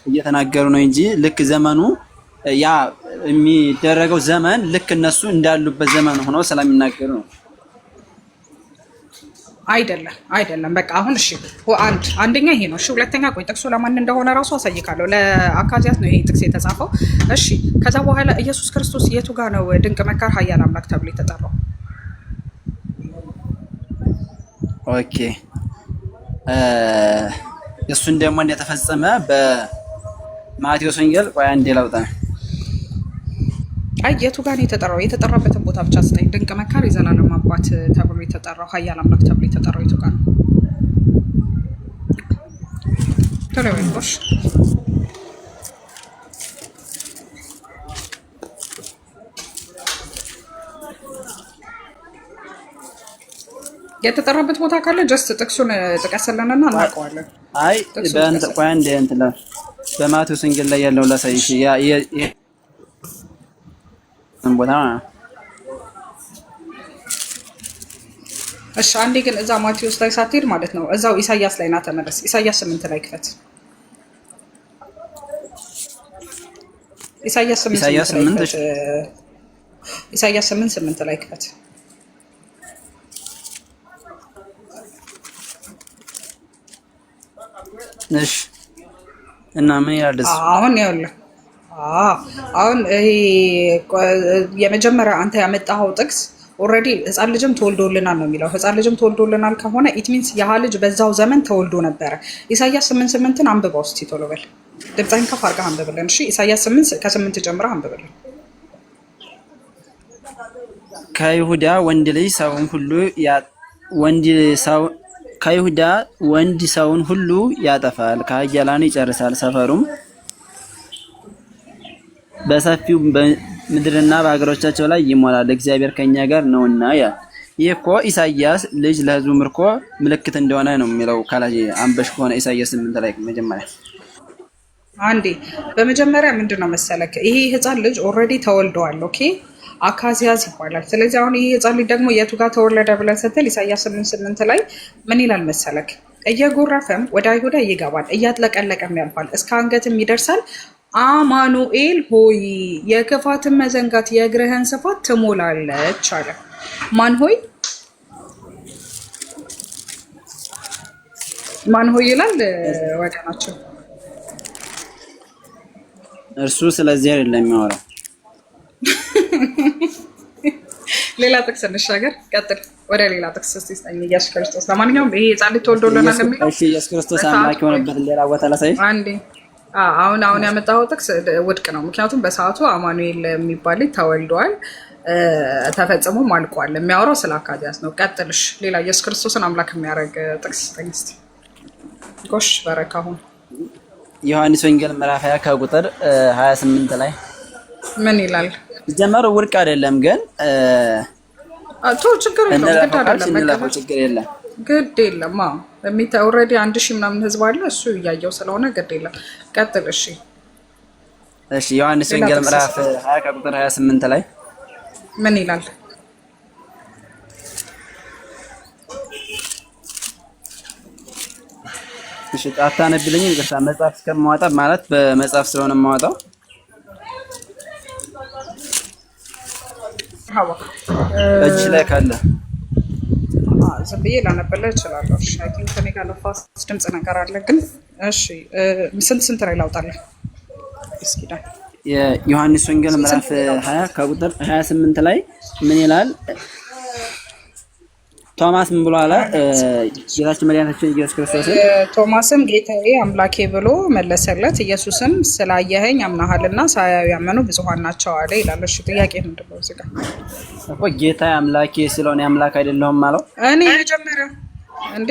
እየተናገሩ ነው እንጂ ልክ ዘመኑ ያ የሚደረገው ዘመን ልክ እነሱ እንዳሉበት ዘመን ሆኖ ስለሚናገሩ ነው። አይደለም። በቃ አሁን እሺ አንደኛ ይሄ ነው። እሺ ሁለተኛ ቆይ ጥቅሱ ለማን እንደሆነ ራሱ አሳይካለሁ። ለአካዚያስ ነው ይሄ ጥቅስ የተጻፈው። እሺ ከዛ በኋላ ኢየሱስ ክርስቶስ የቱ ጋር ነው ድንቅ መካር ኃያል አምላክ ተብሎ የተጠራው? ኦኬ እሱን ደግሞ እንደተፈጸመ በማቴዎስ ወንጌል ቆይ አንዴ ላውጣ። አይ የቱ ጋር ነው የተጠራው? የተጠራበትን ቦታ ብቻ ስጠኝ። ድንቅ መካር የዘላለም አባት ተብሎ የተጠራው ኃያል አምላክ ተብሎ የተጠራው የቱ ጋር ነው? ተረበልኩሽ። የተጠራበት ቦታ ካለ ጀስት ጥቅሱን ጥቀስልንና እናውቀዋለን። አይ በእንት ቆይ አንዴ እንትን በማቴዎስ ወንጌል ላይ ያለው ላሳይሽ። ቦታ እሺ አንዴ ግን እዛ ማቴዎስ ላይ ሳትሄድ ማለት ነው እዛው ኢሳያስ ላይ ና ተመለስ። ኢሳያስ 8 ላይ ክፈት። ኢሳያስ 8 ላይ ክፈት። እሺ እና ምን ይላል? አሁን ይኸውልህ አሁን የመጀመሪያ አንተ ያመጣኸው ጥቅስ ኦልሬዲ ህፃን ልጅም ተወልዶልናል ነው የሚለው። ህፃን ልጅም ተወልዶልናል ከሆነ ኢት ሚንስ ያ ልጅ በዛው ዘመን ተወልዶ ነበረ። ኢሳያስ 8:8ን አንብበው እስቲ ቶሎ በል። ድምፅህን ከፍ አድርገህ አንብብልን። እሺ ኢሳያስ 8 ጀምረህ አንብብልን። ከይሁዳ ወንድ ልጅ ሰውን ሁሉ ከይሁዳ ወንድ ሰውን ሁሉ ያጠፋል፣ ከኃያላኑ ይጨርሳል፣ ሰፈሩም በሰፊው ምድርና በሀገሮቻቸው ላይ ይሞላል፣ እግዚአብሔር ከኛ ጋር ነውና ያ። ይህ እኮ ኢሳያስ ልጅ ለህዝቡ ምርኮ ምልክት እንደሆነ ነው የሚለው። ካላጅ አንበሽ ከሆነ ኢሳያስ 8 ላይ መጀመሪያ አንዴ በመጀመሪያ ምንድነው መሰለክ ይሄ ህፃን ልጅ ኦልሬዲ ተወልደዋል። ኦኬ አካዚያስ ይባላል። ስለዚህ አሁን ይሄ ህፃን ልጅ ደግሞ የቱ ጋር ተወለደ ብለን ስትል ኢሳያስ 8:8 ላይ ምን ይላል መሰለክ? እየጎረፈም ወደ አይሁዳ ይገባል፣ እያጥለቀለቀም ያልፋል፣ እስከ አንገትም ይደርሳል። አማኑኤል ሆይ የክፋትን መዘንጋት የእግርህን ስፋት ትሞላለች አለ። ማን ሆይ? ማን ሆይ ይላል ወገናችን። እርሱ ስለዚህ አይደለም የሚያወራው። ሌላ ጥቅስ እንሻገር። ቀጥል ወደ ሌላ ጥቅስ እስቲ ኢየሱስ ክርስቶስ። ለማንኛውም ይሄ ህፃን ልጅ ተወልዶልናል የሚለው እሺ ኢየሱስ ክርስቶስ አምላክ የሆነበት ሌላ ቦታ ላሳይሽ አንዴ። አሁን ያመጣው ጥቅስ ውድቅ ነው። ምክንያቱም በሰዓቱ አማኑኤል የሚባል ልጅ ተወልዷል፣ ተፈጽሞም አልቋል። የሚያወራው ስለ አካዚያስ ነው። ቀጥልሽ። ሌላ ኢየሱስ ክርስቶስን አምላክ የሚያደርግ ጥቅስ እስቲ ጎሽ በረካ። አሁን ዮሐንስ ወንጌል ምዕራፍ 20 ከቁጥር 28 ላይ ምን ይላል? ጀመሩ ውድቅ አይደለም ግን ችግር የለም። ችግር የለም ግድ የለም። ኦልሬዲ 1000 ምናምን ህዝብ አለ፣ እሱ እያየው ስለሆነ ግድ የለም። ቀጥል። እሺ ዮሐንስ ወንጌል ምዕራፍ 20 ከቁጥር 28 ላይ ምን ይላል? እሺ አታነብልኝ ይቅርታ። መጽሐፍ እስከማወጣ ማለት በመጽሐፍ ስለሆነ የማወጣው እጅ ላይ ካለ ዝም ብዬ ላነበልህ እችላለሁ። እሺ አይ ቲንክ እኔ ጋር ነፋስ ድምፅ ነገር አለ ግን እሺ ስንት ላይ ላውጣልህ? እስኪ ዳ የዮሐንስ ወንጌል ምዕራፍ 20 ከቁጥር 28 ላይ ምን ይላል? ቶማስ ምን ብሎ አለ? ጌታችን መድኃኒታችን ኢየሱስ ክርስቶስ ቶማስም ጌታዬ አምላኬ ብሎ መለሰለት። ኢየሱስም ስላየኸኝ አምናሃልና ሳያዩ ያመኑ ብዙኃን ናቸው አለ ይላል። እሺ ጥያቄ ምንድን ነው? እዚህ ጋር እኮ ጌታዬ አምላኬ ስለሆነ አምላክ አይደለሁም ማለት እኔ መጀመሪያ እንዴ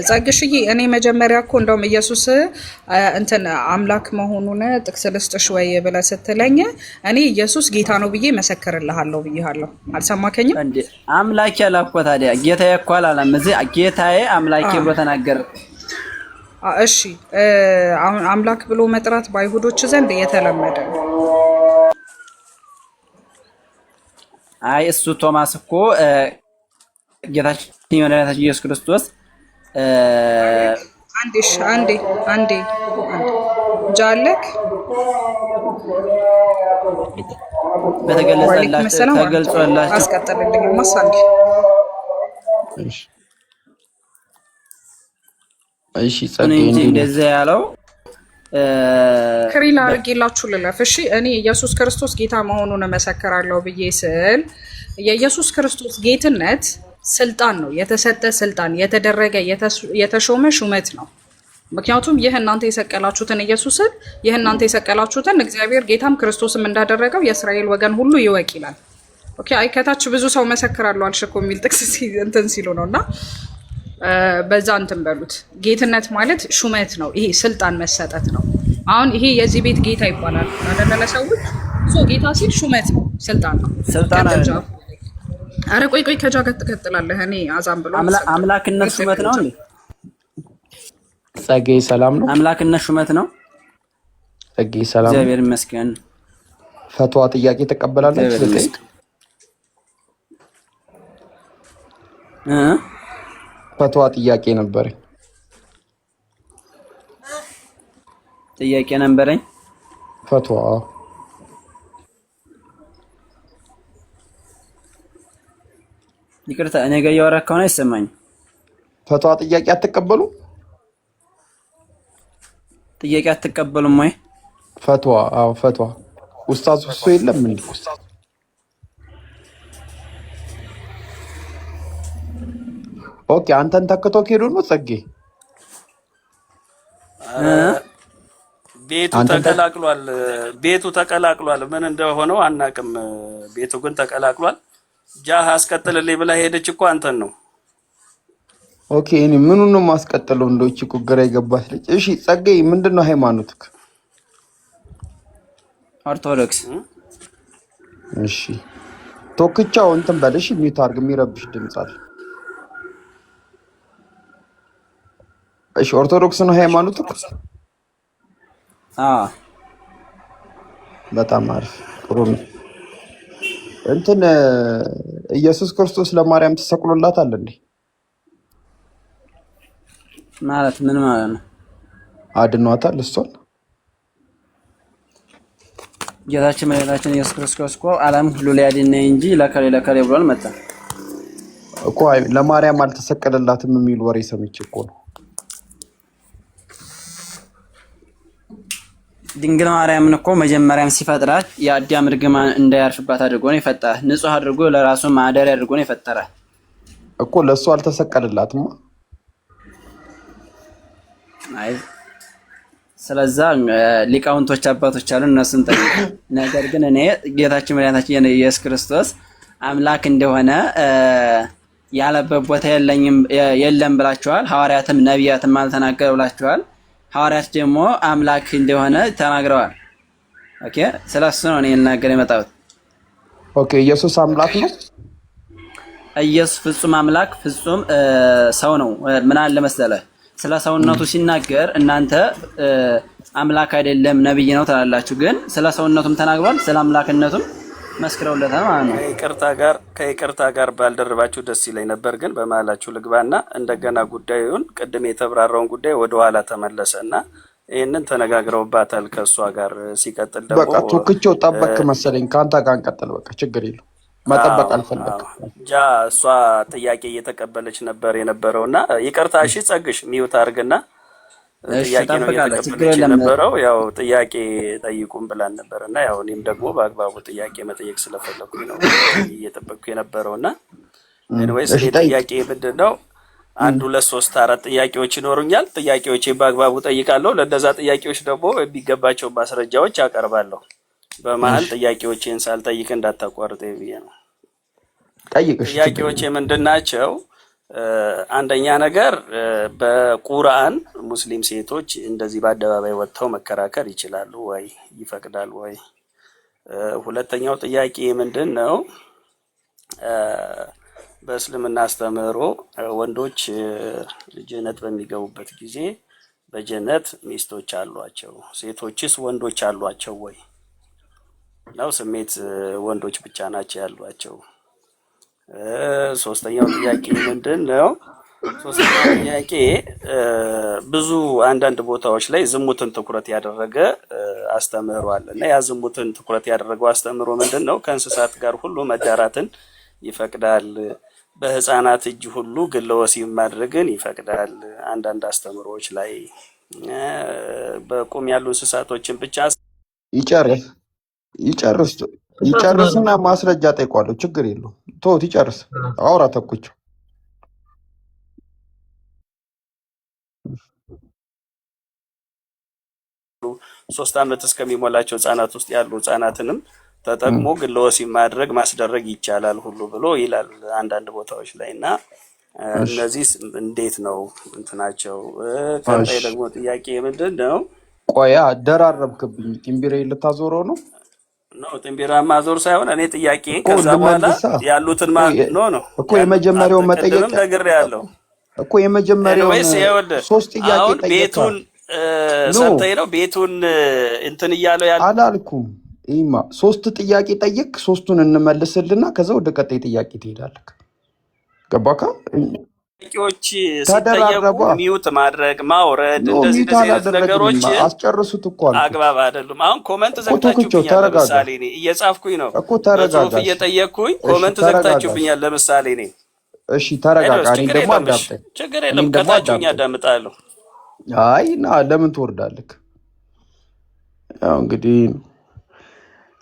ጸግሽዬ እኔ መጀመሪያ እኮ እንደውም ኢየሱስ እንትን አምላክ መሆኑን ጥቅስ ልስጥሽ ወይ ብለህ ስትለኝ እኔ ኢየሱስ ጌታ ነው ብዬ መሰክርልሃለሁ ብዬሃለሁ። አልሰማከኝም እንዴ? አምላኬ አላልኩ ታዲያ ጌታዬ እኮ አላለም። እዚህ ጌታዬ አምላኬ ብሎ ተናገረ። እሺ አሁን አምላክ ብሎ መጥራት በአይሁዶች ዘንድ የተለመደ ነው። አይ እሱ ቶማስ እኮ ጌታችን መድኃኒታችን ኢየሱስ ክርስቶስ አንዴ ጃለክ ተገልጾላችሁ አስቀጥልልኝ ማሳንዲ እሺ ጸጋዬ እንደዚህ ያለው ክሪል አድርጌላችሁ ልለፍ። እሺ እኔ ኢየሱስ ክርስቶስ ጌታ መሆኑን እመሰክራለሁ ብዬ ስል የኢየሱስ ክርስቶስ ጌትነት ስልጣን ነው፣ የተሰጠ ስልጣን፣ የተደረገ የተሾመ ሹመት ነው። ምክንያቱም ይህ እናንተ የሰቀላችሁትን ኢየሱስን ይህ እናንተ የሰቀላችሁትን እግዚአብሔር ጌታም ክርስቶስም እንዳደረገው የእስራኤል ወገን ሁሉ ይወቅ ይላል። ኦኬ አይ ከታች ብዙ ሰው መሰክራለሁ አልሽኮ የሚል ጥቅስ እንትን ሲሉ ነውና በዛ እንትን በሉት። ጌትነት ማለት ሹመት ነው። ይሄ ስልጣን መሰጠት ነው። አሁን ይሄ የዚህ ቤት ጌታ ይባላል አይደለ? ሰዎች ጌታ ሲል ሹመት ነው፣ ስልጣን ነው። ስልጣን አይደለም። አረ ቆይ ከጃ ጋር ትቀጥላለህ። እኔ አዛም ብሎ አምላክነት ሹመት ነው እንዴ? ጸጋዬ ሰላም ነው። አምላክነት ሹመት ነው። ጸጋዬ ሰላም ነው። እግዚአብሔር ይመስገን። ፈትዋ ጥያቄ ተቀበላለች ልጠይቅ? ፈትዋ ጥያቄ ነበረኝ። ጥያቄ ነበረኝ። ፈትዋ ይቅርታ፣ እኔ ጋር እያወራህ ከሆነ አይሰማኝም። ፈትዋ ጥያቄ አትቀበሉ? ጥያቄ አትቀበሉም ወይ? ፈትዋ አዎ፣ ፈትዋ ኡስታዝ እሱ የለም እንዴ? ኦኬ፣ አንተን ተክቶ ሄዶ ነው ጸጌ? ቤቱ ተቀላቅሏል። ምን እንደሆነው አናቅም። ቤቱ ግን ተቀላቅሏል። ጃህ አስቀጥልልኝ ብላ ሄደች እኮ አንተን ነው። ኦኬ፣ እኔ ምኑን ነው ማስቀጥለው? እንደው እቺ ግራ የገባች ልጅ። እሺ ጸጌ፣ ምንድነው ሃይማኖትክ? ኦርቶዶክስ። እሺ ቶክቻው እንትን በልሽ፣ ሚውት አድርግ፣ የሚረብሽ ድምጽ አለ። እሺ ኦርቶዶክስ ነው ሃይማኖትክ? በጣም አሪፍ ጥሩ ነው። እንትን ኢየሱስ ክርስቶስ ለማርያም ተሰቅሎላታል እንዴ? ማለት ምን ማለት ነው? አድኗታል እሷን? ጌታችን መድኃኒታችን ኢየሱስ ክርስቶስ እኮ ዓለም ሁሉ ሊያድን እንጂ ለከሌ ብሎ አልመጣም እኮ። ለማርያም አልተሰቀለላትም የሚል ወሬ ሰምቼ እኮ ነው። ድንግል ማርያምን እኮ መጀመሪያም ሲፈጥራት የአዳም እርግማን እንዳያርፍባት አድርጎ ነው የፈጠራት። ንጹህ አድርጎ ለራሱ ማደሪያ አድርጎ ነው የፈጠራት እኮ። ለእሱ አልተሰቀለላትም። አይ ስለዛ ሊቃውንቶች አባቶች አሉ፣ እነሱን ጠይቅ። ነገር ግን እኔ ጌታችን መድኃኒታችን ኢየሱስ ክርስቶስ አምላክ እንደሆነ ያለበት ቦታ የለም ብላችኋል። ሐዋርያትም ነቢያትም አልተናገሩ ብላችኋል። ሐዋርያት ደግሞ አምላክ እንደሆነ ተናግረዋል። ኦኬ፣ ስለሱ ነው እኔ ልናገር የመጣሁት። ኦኬ፣ ኢየሱስ አምላክ ነው። ኢየሱስ ፍጹም አምላክ ፍጹም ሰው ነው። ምን አለ መሰለህ፣ ስለ ሰውነቱ ሲናገር እናንተ አምላክ አይደለም ነብይ ነው ትላላችሁ፣ ግን ስለ ሰውነቱም ተናግሯል፣ ስለ አምላክነቱም መስክረውለታል ማለት ነው። ከይቅርታ ጋር ባልደረባችሁ ደስ ይለኝ ነበር፣ ግን በመሀላችሁ ልግባና እንደገና ጉዳዩን ቅድም የተብራራውን ጉዳይ ወደኋላ ተመለሰና ይህንን ተነጋግረውባታል ከእሷ ጋር። ሲቀጥል ደግሞ በቃ ቶክቼው ጠበቅ መሰለኝ። ከአንተ ጋር እንቀጥል። በቃ ችግር የለው፣ መጠበቅ አልፈለግም። ጃ እሷ ጥያቄ እየተቀበለች ነበር የነበረውና ይቅርታ። እሺ ጸግሽ ሚውት አድርግና ጥያቄ ነው እየተቀበለች የነበረው። ያው ጥያቄ ጠይቁም ብላን ነበር እና ያው እኔም ደግሞ በአግባቡ ጥያቄ መጠየቅ ስለፈለኩኝ ነው እየጠበቅኩ የነበረውና ኤኒዌይስ ጥያቄ ምንድን ነው? 1 2 3 4 ጥያቄዎች ይኖሩኛል። ጥያቄዎቼ በአግባቡ ጠይቃለሁ። ለነዛ ጥያቄዎች ደግሞ የሚገባቸው ማስረጃዎች አቀርባለሁ። በመሀል ጥያቄዎቼን ሳልጠይቅ እንዳታቋርጥ ብዬ ነው። ጥያቄዎቼ ምንድን ናቸው? አንደኛ ነገር በቁርአን ሙስሊም ሴቶች እንደዚህ በአደባባይ ወጥተው መከራከር ይችላሉ ወይ? ይፈቅዳል ወይ? ሁለተኛው ጥያቄ ምንድን ነው? በእስልምና አስተምህሮ ወንዶች ጀነት በሚገቡበት ጊዜ በጀነት ሚስቶች አሏቸው፣ ሴቶችስ ወንዶች አሏቸው ወይ ነው? ስሜት ወንዶች ብቻ ናቸው ያሏቸው? ሶስተኛው ጥያቄ ምንድን ነው? ሶስተኛው ጥያቄ ብዙ አንዳንድ ቦታዎች ላይ ዝሙትን ትኩረት ያደረገ አስተምህሮ አለ እና ያ ዝሙትን ትኩረት ያደረገው አስተምህሮ ምንድን ነው? ከእንስሳት ጋር ሁሉ መዳራትን ይፈቅዳል፣ በህፃናት እጅ ሁሉ ግለ ወሲብ ማድረግን ይፈቅዳል። አንዳንድ አስተምህሮዎች ላይ በቁም ያሉ እንስሳቶችን ብቻ ይጨርስና ማስረጃ ጠይቋለሁ። ችግር የለውም። ተውት፣ ይጨርስ። አውራ ተኩቸው 3 ዓመት እስከሚሞላቸው ህጻናት ውስጥ ያሉ ህጻናትንም ተጠቅሞ ግለ ወሲብ ማስደረግ ይቻላል ሁሉ ብሎ ይላል አንዳንድ ቦታዎች ላይ እና እነዚህ እንዴት ነው እንትናቸው? ቀጣይ ደግሞ ጥያቄ ምንድን ነው? ቆያ ደራረብክብኝ። ጢምቢሬ ልታዞረው ነው? ጢምቢራ ማዞር ሳይሆን እኔ ጥያቄ ከዛ በኋላ ያሉትን ነው እኮ የመጀመሪያው መጠየቅ ነገር ያለው እኮ የመጀመሪያው 3 ጥያቄ ጠየቀ። ቤቱን ሰምተኝ ነው ቤቱን እንትን እያለው ያለ አላልኩም። ኢማ 3 ጥያቄ ጠየቅ፣ 3ቱን እንመልስልና ከዛ ወደ ቀጣይ ጥያቄ ትሄዳለህ። ገባካ? ጥያቄዎች ሲጠየቁ ሚውት ማድረግ ማውረድ እንደዚህ ነገሮች አስጨርሱት እኮ አግባብ አይደሉም። አሁን ኮመንት ዘግታችሁብኛል። ለምሳሌ እኔ እየጻፍኩኝ ነው ጽሁፍ እየጠየቅኩኝ ኮመንት ዘግታችሁብኛል። ለምሳሌ እኔ እሺ ተረጋጋ። እኔ ደግሞ አዳምጠኝ። ችግር የለም ከታችሁኝ አዳምጣለሁ። አይ ና ለምን ትወርዳለህ? ያው እንግዲህ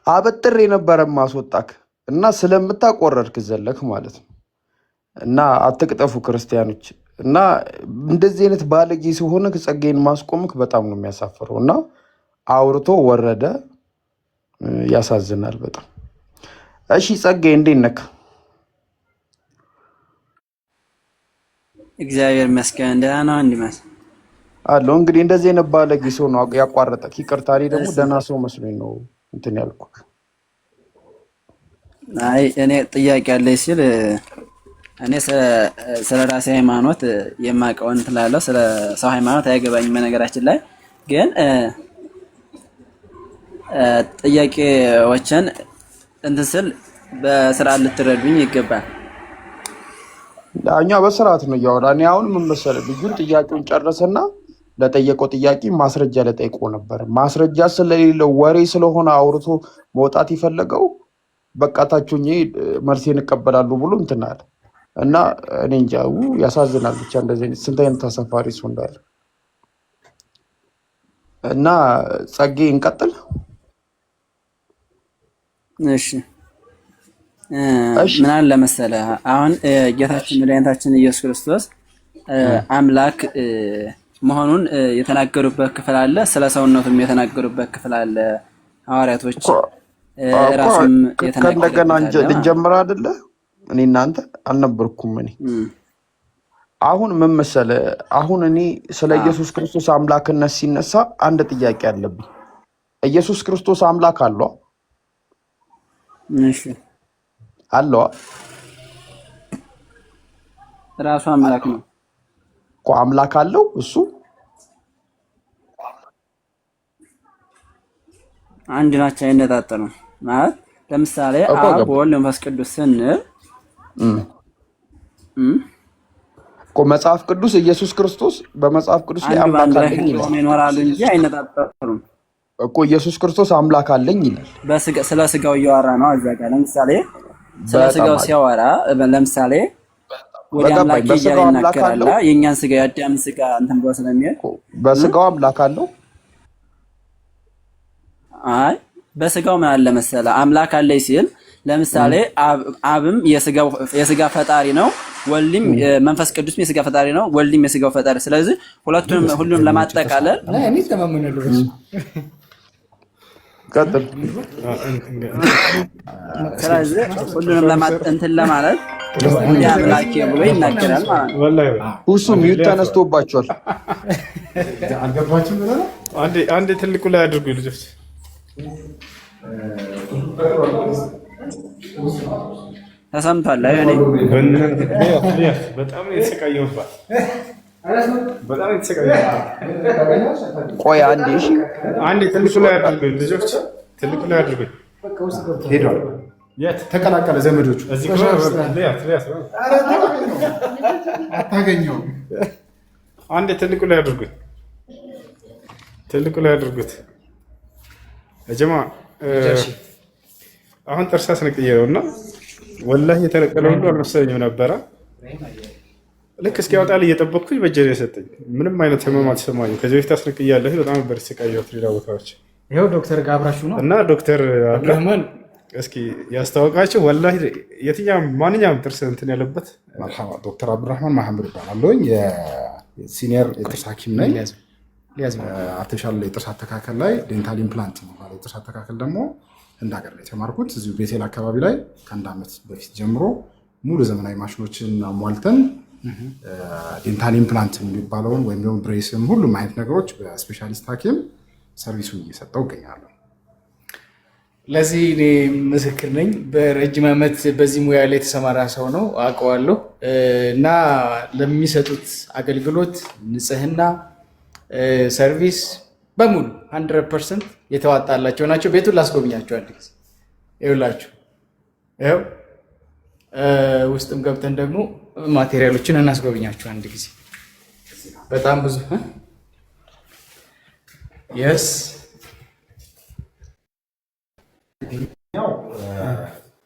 አበጥር የነበረ ማስወጣክ እና ስለምታቆረርክ ዘለክ ማለት ነው። እና አትቅጠፉ ክርስቲያኖች። እና እንደዚህ አይነት ባለጌ ሲሆን ጸጋዬን ማስቆምክ በጣም ነው የሚያሳፍረው። እና አውርቶ ወረደ። ያሳዝናል በጣም። እሺ ጸጋዬ እንዴት ነህ? እግዚአብሔር ይመስገን ደህና ነው። እንዲመስ አለው እንግዲህ እንደዚህ አይነት ባለጌ ሰው ነው ያቋረጠክ። ይቅርታ እኔ ደግሞ ደህና ሰው መስሎኝ ነው እንትን ያልኩህ። አይ እኔ ጥያቄ አለኝ ሲል እኔ ስለ ራሴ ሃይማኖት የማውቀውን ትላለህ፣ ስለ ሰው ሃይማኖት አይገባኝም። በነገራችን ላይ ግን ጥያቄዎችን እንትን ስል በስርዓት ልትረዱኝ ይገባል። እኛ በስርዓት ነው እያወራን። እኔ አሁን ምን መሰለህ ልጁን ጥያቄውን ጨረሰና ለጠየቀው ጥያቄ ማስረጃ ለጠይቆ ነበር። ማስረጃ ስለሌለው ወሬ ስለሆነ አውርቶ መውጣት ይፈለገው በቃ ታችሁኝ መልሴን እቀበላለሁ ብሎ እንትን አለ እና እኔ እንጃ ያሳዝናል። ብቻ እንደዚህ ስንት አይነት ተሳፋሪ ሰው እንዳለ እና ጸጋዬ እንቀጥል። እሺ ምን አለ መሰለህ አሁን ጌታችን መድኃኒታችን ኢየሱስ ክርስቶስ አምላክ መሆኑን የተናገሩበት ክፍል አለ። ስለ ሰውነቱም የተናገሩበት ክፍል አለ። ሐዋርያቶች ራሱም ከእንደገና ልንጀምር አይደለ? እኔ እናንተ አልነበርኩም። እኔ አሁን ምን መሰለህ አሁን እኔ ስለ ኢየሱስ ክርስቶስ አምላክነት ሲነሳ አንድ ጥያቄ አለብኝ። ኢየሱስ ክርስቶስ አምላክ አለው? እሺ አለው። ራሱ አምላክ ነው እኮ አምላክ አለው እሱ አንድ ናቸው አይነጣጠሉም ማለት ለምሳሌ አብ ወልድ መንፈስ ቅዱስ ስንል እኮ መጽሐፍ ቅዱስ ኢየሱስ ክርስቶስ በመጽሐፍ ቅዱስ ላይ አምላክ አለኝ ይላል ይኖራሉ እንጂ አይነጣጠሉም እኮ ኢየሱስ ክርስቶስ አምላክ አለኝ ይላል። ስለ ስጋው እያወራ ነው እዛ ጋር ለምሳሌ ስለ ስጋው ሲያወራ ለምሳሌ ወደ አምላክ ይናገራል። የኛን ስጋ የአዳም ስጋ እንትን ብሎ ስለሚል በስጋው አምላክ አለው። አይ በስጋው ምን አለ መሰለህ አምላክ አለኝ ሲል ለምሳሌ አብም የስጋ ፈጣሪ ነው፣ ወልድም መንፈስ ቅዱስም የስጋ ፈጣሪ ነው፣ ወልድም የስጋው ፈጣሪ። ስለዚህ ሁሉንም ለማጠቃለል እኔ ተማመናለሁ። ቀጥል። ስለዚህ ሁሉንም እንትን ለማለት ወደ አምላኬ ብሎ ይናገራል ማለት ነው። ወላሂ ሁሱም ተነስቶባቸዋል። አልገባችም ብለህ አንዴ ትልቁ ላይ አድርጉ ልጆች። ተሰምቷል። አይ እኔ በጣም የተሰቃየሁባት በጣም የተሰቃየሁባት። ቆይ አንዴ እሺ፣ አንዴ ትልቁ ላይ አድርጉ ልጆች፣ ትልቁ ላይ አድርጉ። ሄዷል። የት ተቀላቀለ? ዘመዶቹ እዚህ ጋር አታገኘውም። አንዴ ትልቁ ላይ አድርጉት፣ ትልቁ ላይ አድርጉት። ጀማ አሁን ጥርስ አስነቅዬው እና ወላሂ የተነቀለው ሁሉ አልመሰለኝም ነበረ። ልክ እስኪያወጣልኝ እየጠበቅኩኝ በእጄ ነው የሰጠኝ። ምንም አይነት ህመም አልተሰማኝም። ከዚህ በፊት አስነቅያለሁ። በጣም ነበር የተሰቃየሁት ሌላ ቦታዎች። ይኸው ዶክተር ጋር አብራችሁ ነው እና ዶክተር አብዱራህማን እስኪ ያስተዋውቃቸው። ወላሂ የትኛውም ማንኛውም ጥርስ እንትን ያለበት ዶክተር አብዱራህማን መሐመድ እባላለሁ። የሲኒየር የጥርስ ሐኪም ነኝ። አርቲፊሻል የጥርስ አተካከል ላይ ዴንታል ኢምፕላንት የሚባለው የጥርስ አተካከል ደግሞ ህንድ ሀገር ላይ የተማርኩት እዚሁ ቤቴል አካባቢ ላይ ከአንድ ዓመት በፊት ጀምሮ ሙሉ ዘመናዊ ማሽኖችን አሟልተን ዴንታል ኢምፕላንት የሚባለውን ወይም ደግሞ ብሬስም ሁሉም አይነት ነገሮች በስፔሻሊስት ሐኪም ሰርቪሱን እየሰጠው እገኛለሁ። ለዚህ እኔ ምስክር ነኝ። በረጅም ዓመት በዚህ ሙያ ላይ የተሰማራ ሰው ነው አውቀዋለሁ። እና ለሚሰጡት አገልግሎት ንጽህና፣ ሰርቪስ በሙሉ 100% የተዋጣላቸው ናቸው። ቤቱን ላስጎብኛቸው አንድ ጊዜ ይኸውላችሁ። ይኸው ውስጥም ገብተን ደግሞ ማቴሪያሎችን እናስጎብኛቸው አንድ ጊዜ። በጣም ብዙ የስ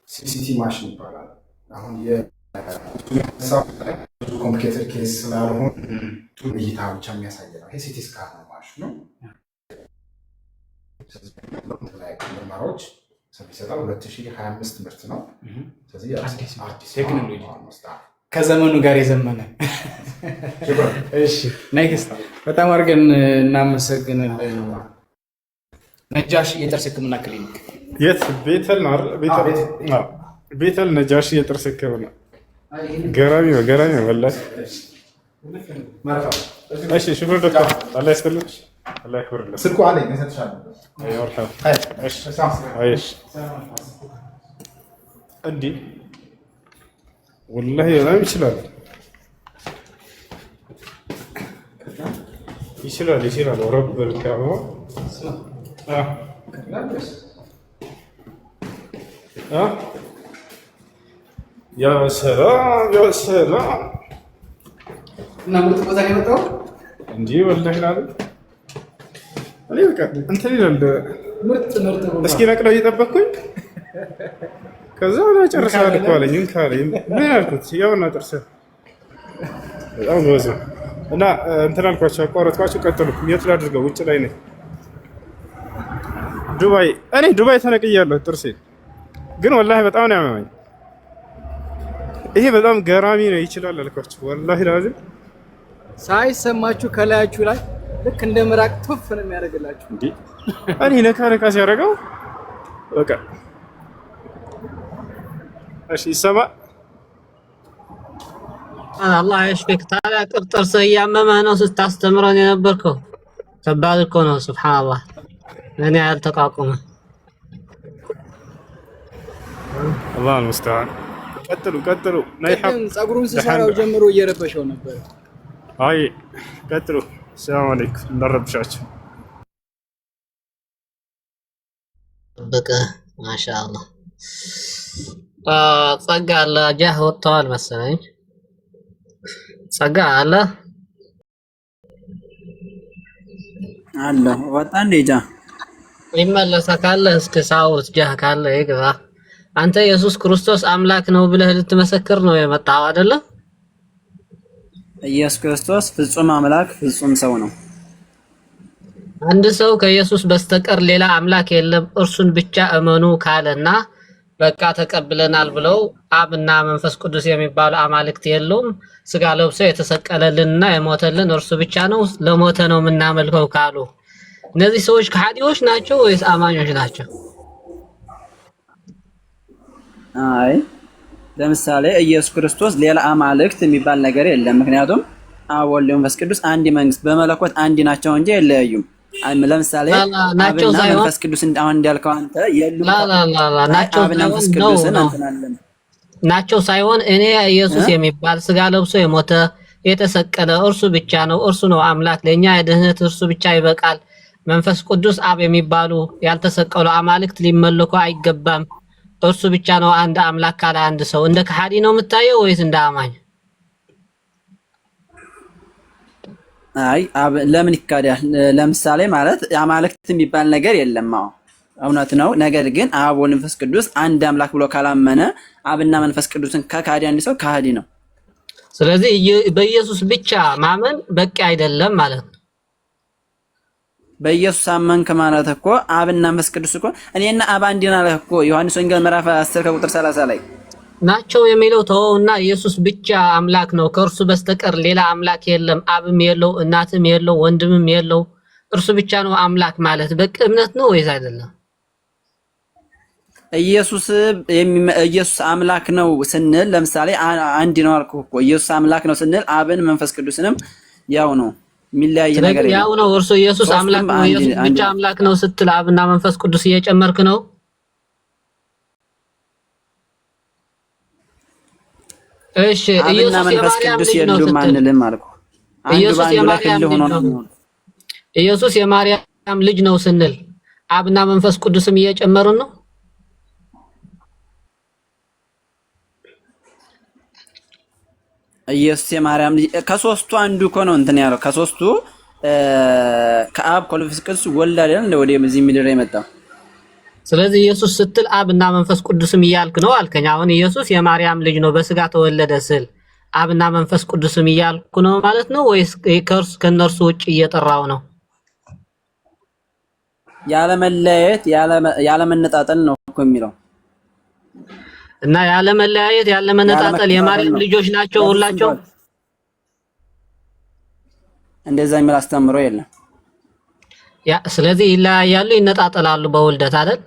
ሲሲቲ ማሽን ይባላል። አሁን ኮምፕሊኬትድ ኬስ ስላልሆነ እይታ ብቻ የሚያሳይ ነው። ይሄ ሲቲ ስካን ነው ማሽኑ። ምርመራዎች ይሰጣል። 2025 ምርት ነው። ስለዚህ አዲስ ቴክኖሎጂ ከዘመኑ ጋር የዘመነ። እሺ ኔክስት። በጣም አድርገን እናመሰግናለን። ነጃሽ የጥርስ ህክምና ክሊኒክ የት? ቤተል ነው አይደል? ቤተል ነጃሽ የጥርስ ህክምና። ገራሚ ነው፣ ገራሚ ነው ወላሂ። እሺ ሽኩር ዶክተር፣ አላህ ይስጥልኝ፣ አላህ ይክብርልህ። ስልኩ አለኝ እሰጥሻለሁ። እሺ እንዲህ ወላሂ በጣም ይችላል፣ ይችላል። ረብ በልካው ያ ሰላም እና ምርጥ ቦታ ነው የመጣው እንጂ ወላሂ አይደል? እኔ በቃ እንትን ይላል ምርጥ ቦታ። እስኪ ነቅለው እየጠበቅኩኝ ከዛ ነው ጨርሰሃል እኮ አለኝ። እንካለኝ ምን አልኩት? ያውና ጥርሰህ በጣም ጎበዝ ነው። እና እንትን አልኳቸው፣ አቋረጥኳቸው። ቀጥሉ። የት ላድርገው? ውጭ ላይ ነኝ። ዱባይ ተነቅያለሁ። ጥርሴ ግን ወላሂ በጣም ነው ያመመኝ። ይሄ በጣም ገራሚ ነው። ይችላል አልኳቸው ወላሂ ላዚም ሳይሰማችሁ ከላያችሁ ላይ ልክ እንደ ምራቅ ቱፍ ነው የሚያደርግላችሁ። እንዴ እኔ ነካ ሲያደርገው በቃ እሺ ይሰማ። አላህ ይሽፊክ። ታዲያ ጥርስ እያመመህ ነው ስታስተምረን የነበርከው? ከባድ እኮ ነው። ሱብሃንአላህ እኔ አልተቋቁመ። አላህ አልሙስተዓን። ቀጥሉ። ጸጉሩን ሲሰራው ጀምሮ እየረበሸው ነበር። አይ ቀጥሉ። ሰላም አለይኩም። እንዳረብሻችሁ በቃ ማሻአላህ። ጸጋ አለ። ጃህ ወጥተዋል መሰለኝ። ጸጋ አለ ወጣ እንደ ጃ ይመለሳ ካለ እስከ ሳውት ጃህ ካለ ይግባ። አንተ ኢየሱስ ክርስቶስ አምላክ ነው ብለህ ልትመሰክር ነው የመጣው አይደለ? ኢየሱስ ክርስቶስ ፍጹም አምላክ ፍጹም ሰው ነው። አንድ ሰው ከኢየሱስ በስተቀር ሌላ አምላክ የለም እርሱን ብቻ እመኑ ካለና በቃ ተቀብለናል ብለው አብና መንፈስ ቅዱስ የሚባሉ አማልክት የለውም፣ ስጋ ለብሶ የተሰቀለልንና የሞተልን እርሱ ብቻ ነው፣ ለሞተ ነው የምናመልከው ካሉ እነዚህ ሰዎች ከሃዲዎች ናቸው ወይስ አማኞች ናቸው? አይ ለምሳሌ ኢየሱስ ክርስቶስ ሌላ አማልክት የሚባል ነገር የለም። ምክንያቱም አብ ወልድ መንፈስ ቅዱስ አንድ መንግስት በመለኮት አንድ ናቸው እንጂ አይለያዩም። ለምሳሌ ናቸው ሳይሆን መንፈስ ቅዱስ አሁን እንዳልከው አንተ የሉም። ናቸው መንፈስ ቅዱስን አንተናለን ናቸው ሳይሆን እኔ ኢየሱስ የሚባል ስጋ ለብሶ የሞተ የተሰቀለ እርሱ ብቻ ነው፣ እርሱ ነው አምላክ፣ ለኛ የድህነት እርሱ ብቻ ይበቃል። መንፈስ ቅዱስ አብ የሚባሉ ያልተሰቀሉ አማልክት ሊመለኩ አይገባም፣ እርሱ ብቻ ነው አንድ አምላክ ካለ አንድ ሰው እንደ ከሃዲ ነው የምታየው ወይስ እንደ አማኝ? አይ ለምን ይካዳል? ለምሳሌ ማለት አማልክት የሚባል ነገር የለም። አዎ እውነት ነው። ነገር ግን አብ ወልድ መንፈስ ቅዱስ አንድ አምላክ ብሎ ካላመነ አብና መንፈስ ቅዱስን ከካዲ አንድ ሰው ካዲ ነው። ስለዚህ በኢየሱስ ብቻ ማመን በቂ አይደለም ማለት ነው። በኢየሱስ አመንክ ማለት እኮ አብና መንፈስ ቅዱስ እኮ እኔና አብ አንድ ነን አለ እኮ ዮሐንስ ወንጌል ምዕራፍ 10 ከቁጥር 30 ላይ ናቸው የሚለው ተወውና ኢየሱስ ብቻ አምላክ ነው፣ ከእርሱ በስተቀር ሌላ አምላክ የለም፣ አብም የለው፣ እናትም የለው፣ ወንድምም የለው፣ እርሱ ብቻ ነው አምላክ ማለት በቃ እምነት ነው ወይስ አይደለም? ኢየሱስ አምላክ ነው ስንል ለምሳሌ አንድ ነው አልኩህ እኮ ኢየሱስ አምላክ ነው ስንል አብን መንፈስ ቅዱስንም ያው ነው የሚለያይ ነገር ያው ነው። እርሱ ኢየሱስ አምላክ ነው ኢየሱስ ብቻ አምላክ ነው ስትል አብና መንፈስ ቅዱስ እየጨመርክ ነው። እሺ ኢየሱስ የማርያም ልጅ ነው ስትል ኢየሱስ የማርያም ልጅ ነው ስንል አብና መንፈስ ቅዱስም እየጨመሩን ነው። ኢየሱስ የማርያም ልጅ ከሶስቱ አንዱ እኮ ነው እንትን ያለው ከሶስቱ ከአብ ከመንፈስ ቅዱስ ወልድ አይደል ወደ እዚህ ምድር የመጣው። ስለዚህ ኢየሱስ ስትል አብና መንፈስ ቅዱስም እያልክ ነው አልከኝ። አሁን ኢየሱስ የማርያም ልጅ ነው በስጋ ተወለደ ስል አብና መንፈስ ቅዱስም እያልኩ ነው ማለት ነው ወይስ ከነርሱ ውጭ እየጠራው ነው? ያለ መለያየት ያለ መነጣጠል ነው እኮ የሚለው እና ያለ መለያየት ያለ መነጣጠል የማርያም ልጆች ናቸው ሁላቸው። እንደዛ የሚል አስተምሮ የለም። ያ ስለዚህ ይለያያሉ ይነጣጠላሉ በውልደት አይደል?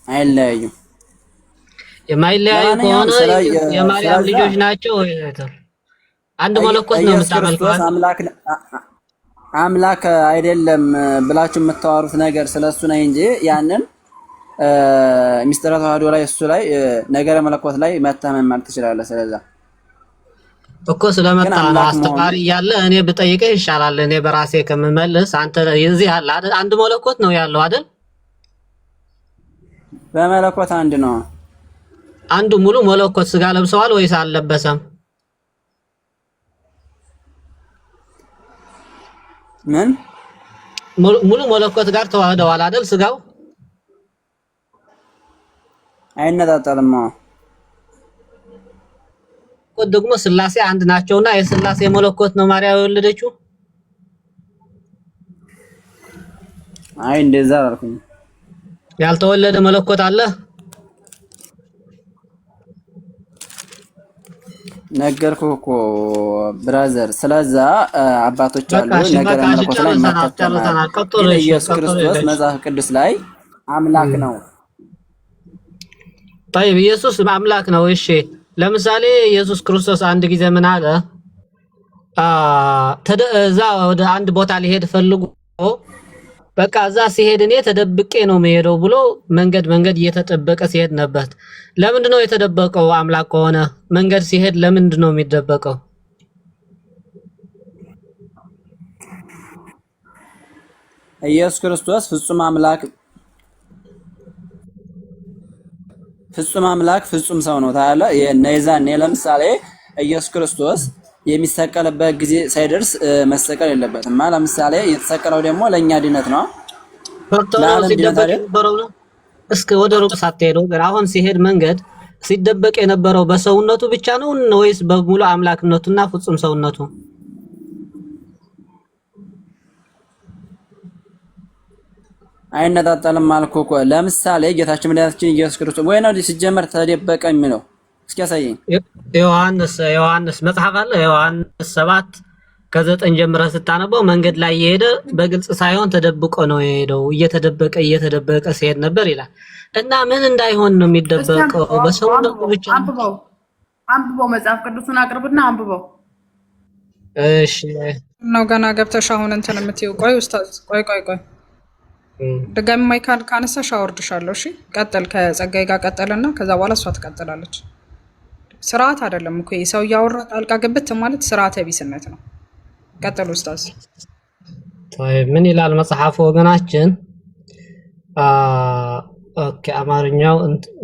አይለያዩም። የማይለያዩ ከሆነ የማርያም ልጆች ናቸው አይደል? አንድ መለኮት ነው የምታመልከው። አምላክ አይደለም ብላችሁ የምታወሩት ነገር ስለሱ ነው እንጂ ያንን ሚስጥረ ተዋህዶ ላይ እሱ ላይ ነገረ መለኮት ላይ መታመን ማለት ትችላለህ። ስለዛ እኮ ስለመጣ ነው አስተማሪ እያለ እኔ ብጠይቅህ ይሻላል። እኔ በራሴ ከምመልስ አንተ እዚህ አለ አይደል? አንድ መለኮት ነው ያለው አይደል? በመለኮት አንድ ነው። አንዱ ሙሉ መለኮት ስጋ ለብሰዋል ወይስ አልለበሰም? ምን ሙሉ መለኮት ጋር ተዋህደዋል አይደል? ስጋው አይነጣጠልም። ደግሞ ስላሴ አንድ ናቸውና የስላሴ መለኮት ነው ማርያም የወለደችው። አይ እንደዛ አልኩኝ። ያልተወለደ መለኮት አለ ነገርኩህ እኮ ብራዘር። ስለዛ አባቶች አሉ ነገረ መለኮት ላይ ማጣጣል ኢየሱስ ክርስቶስ መጽሐፍ ቅዱስ ላይ አምላክ ነው። طيب ኢየሱስ አምላክ ነው። እሺ ለምሳሌ ኢየሱስ ክርስቶስ አንድ ጊዜ ምን አለ? እዛ ወደ አንድ ቦታ ሊሄድ ፈልጎ በቃ እዛ ሲሄድ እኔ ተደብቄ ነው የምሄደው ብሎ መንገድ እየተጠበቀ ሲሄድ ነበር። ለምንድን ነው የተደበቀው? አምላክ ከሆነ መንገድ ሲሄድ ለምንድን ነው የሚደበቀው? ኢየሱስ ክርስቶስ ፍጹም አምላክ ፍጹም ሰው ነው ታያለ። የነዛኔ ለምሳሌ ኢየሱስ ክርስቶስ የሚሰቀልበት ጊዜ ሳይደርስ መሰቀል የለበትም። ለምሳሌ የተሰቀለው ደግሞ ለኛ ድነት ነው። እስከ ወደ ሩቅ ሳትሄዱ ግን አሁን ሲሄድ መንገድ ሲደበቅ የነበረው በሰውነቱ ብቻ ነው ወይስ በሙሉ አምላክነቱና ፍጹም ሰውነቱ? አይነጣጠልም አልኩህ እኮ። ለምሳሌ ጌታችን መድኃኒታችን ኢየሱስ ክርስቶስ ወይ ነው ሲጀመር ተደበቀ የሚለው እስኪ ያሳየኝ። ዮሐንስ መጽሐፍ አለ ዮሐንስ 7:9 ጀምረህ ስታነበው መንገድ ላይ የሄደ በግልጽ ሳይሆን ተደብቆ ነው የሄደው። እየተደበቀ ሲሄድ ነበር ይላል። እና ምን እንዳይሆን ነው የሚደበቀው? በሰውነቱ ብቻ አንብበው መጽሐፍ ቅዱስን አቅርብና አንብበው። እሺ ነው ገና ገብተሽ አሁን እንትን የምትይው። ቆይ ኡስታዝ ቆይ ድጋሚ ማይካል ካነሳሽ አወርድሻለሁ። እሺ ቀጥል። ከጸጋይ ጋር ቀጥልና ከዛ በኋላ እሷ ትቀጥላለች። ስርዓት አይደለም እኮ ሰው እያወራ ጣልቃ ገብት ማለት ስርዓተ ቢስነት ነው። ቀጥል ኡስታዝ። ምን ይላል መጽሐፉ ወገናችን? ኦኬ አማርኛው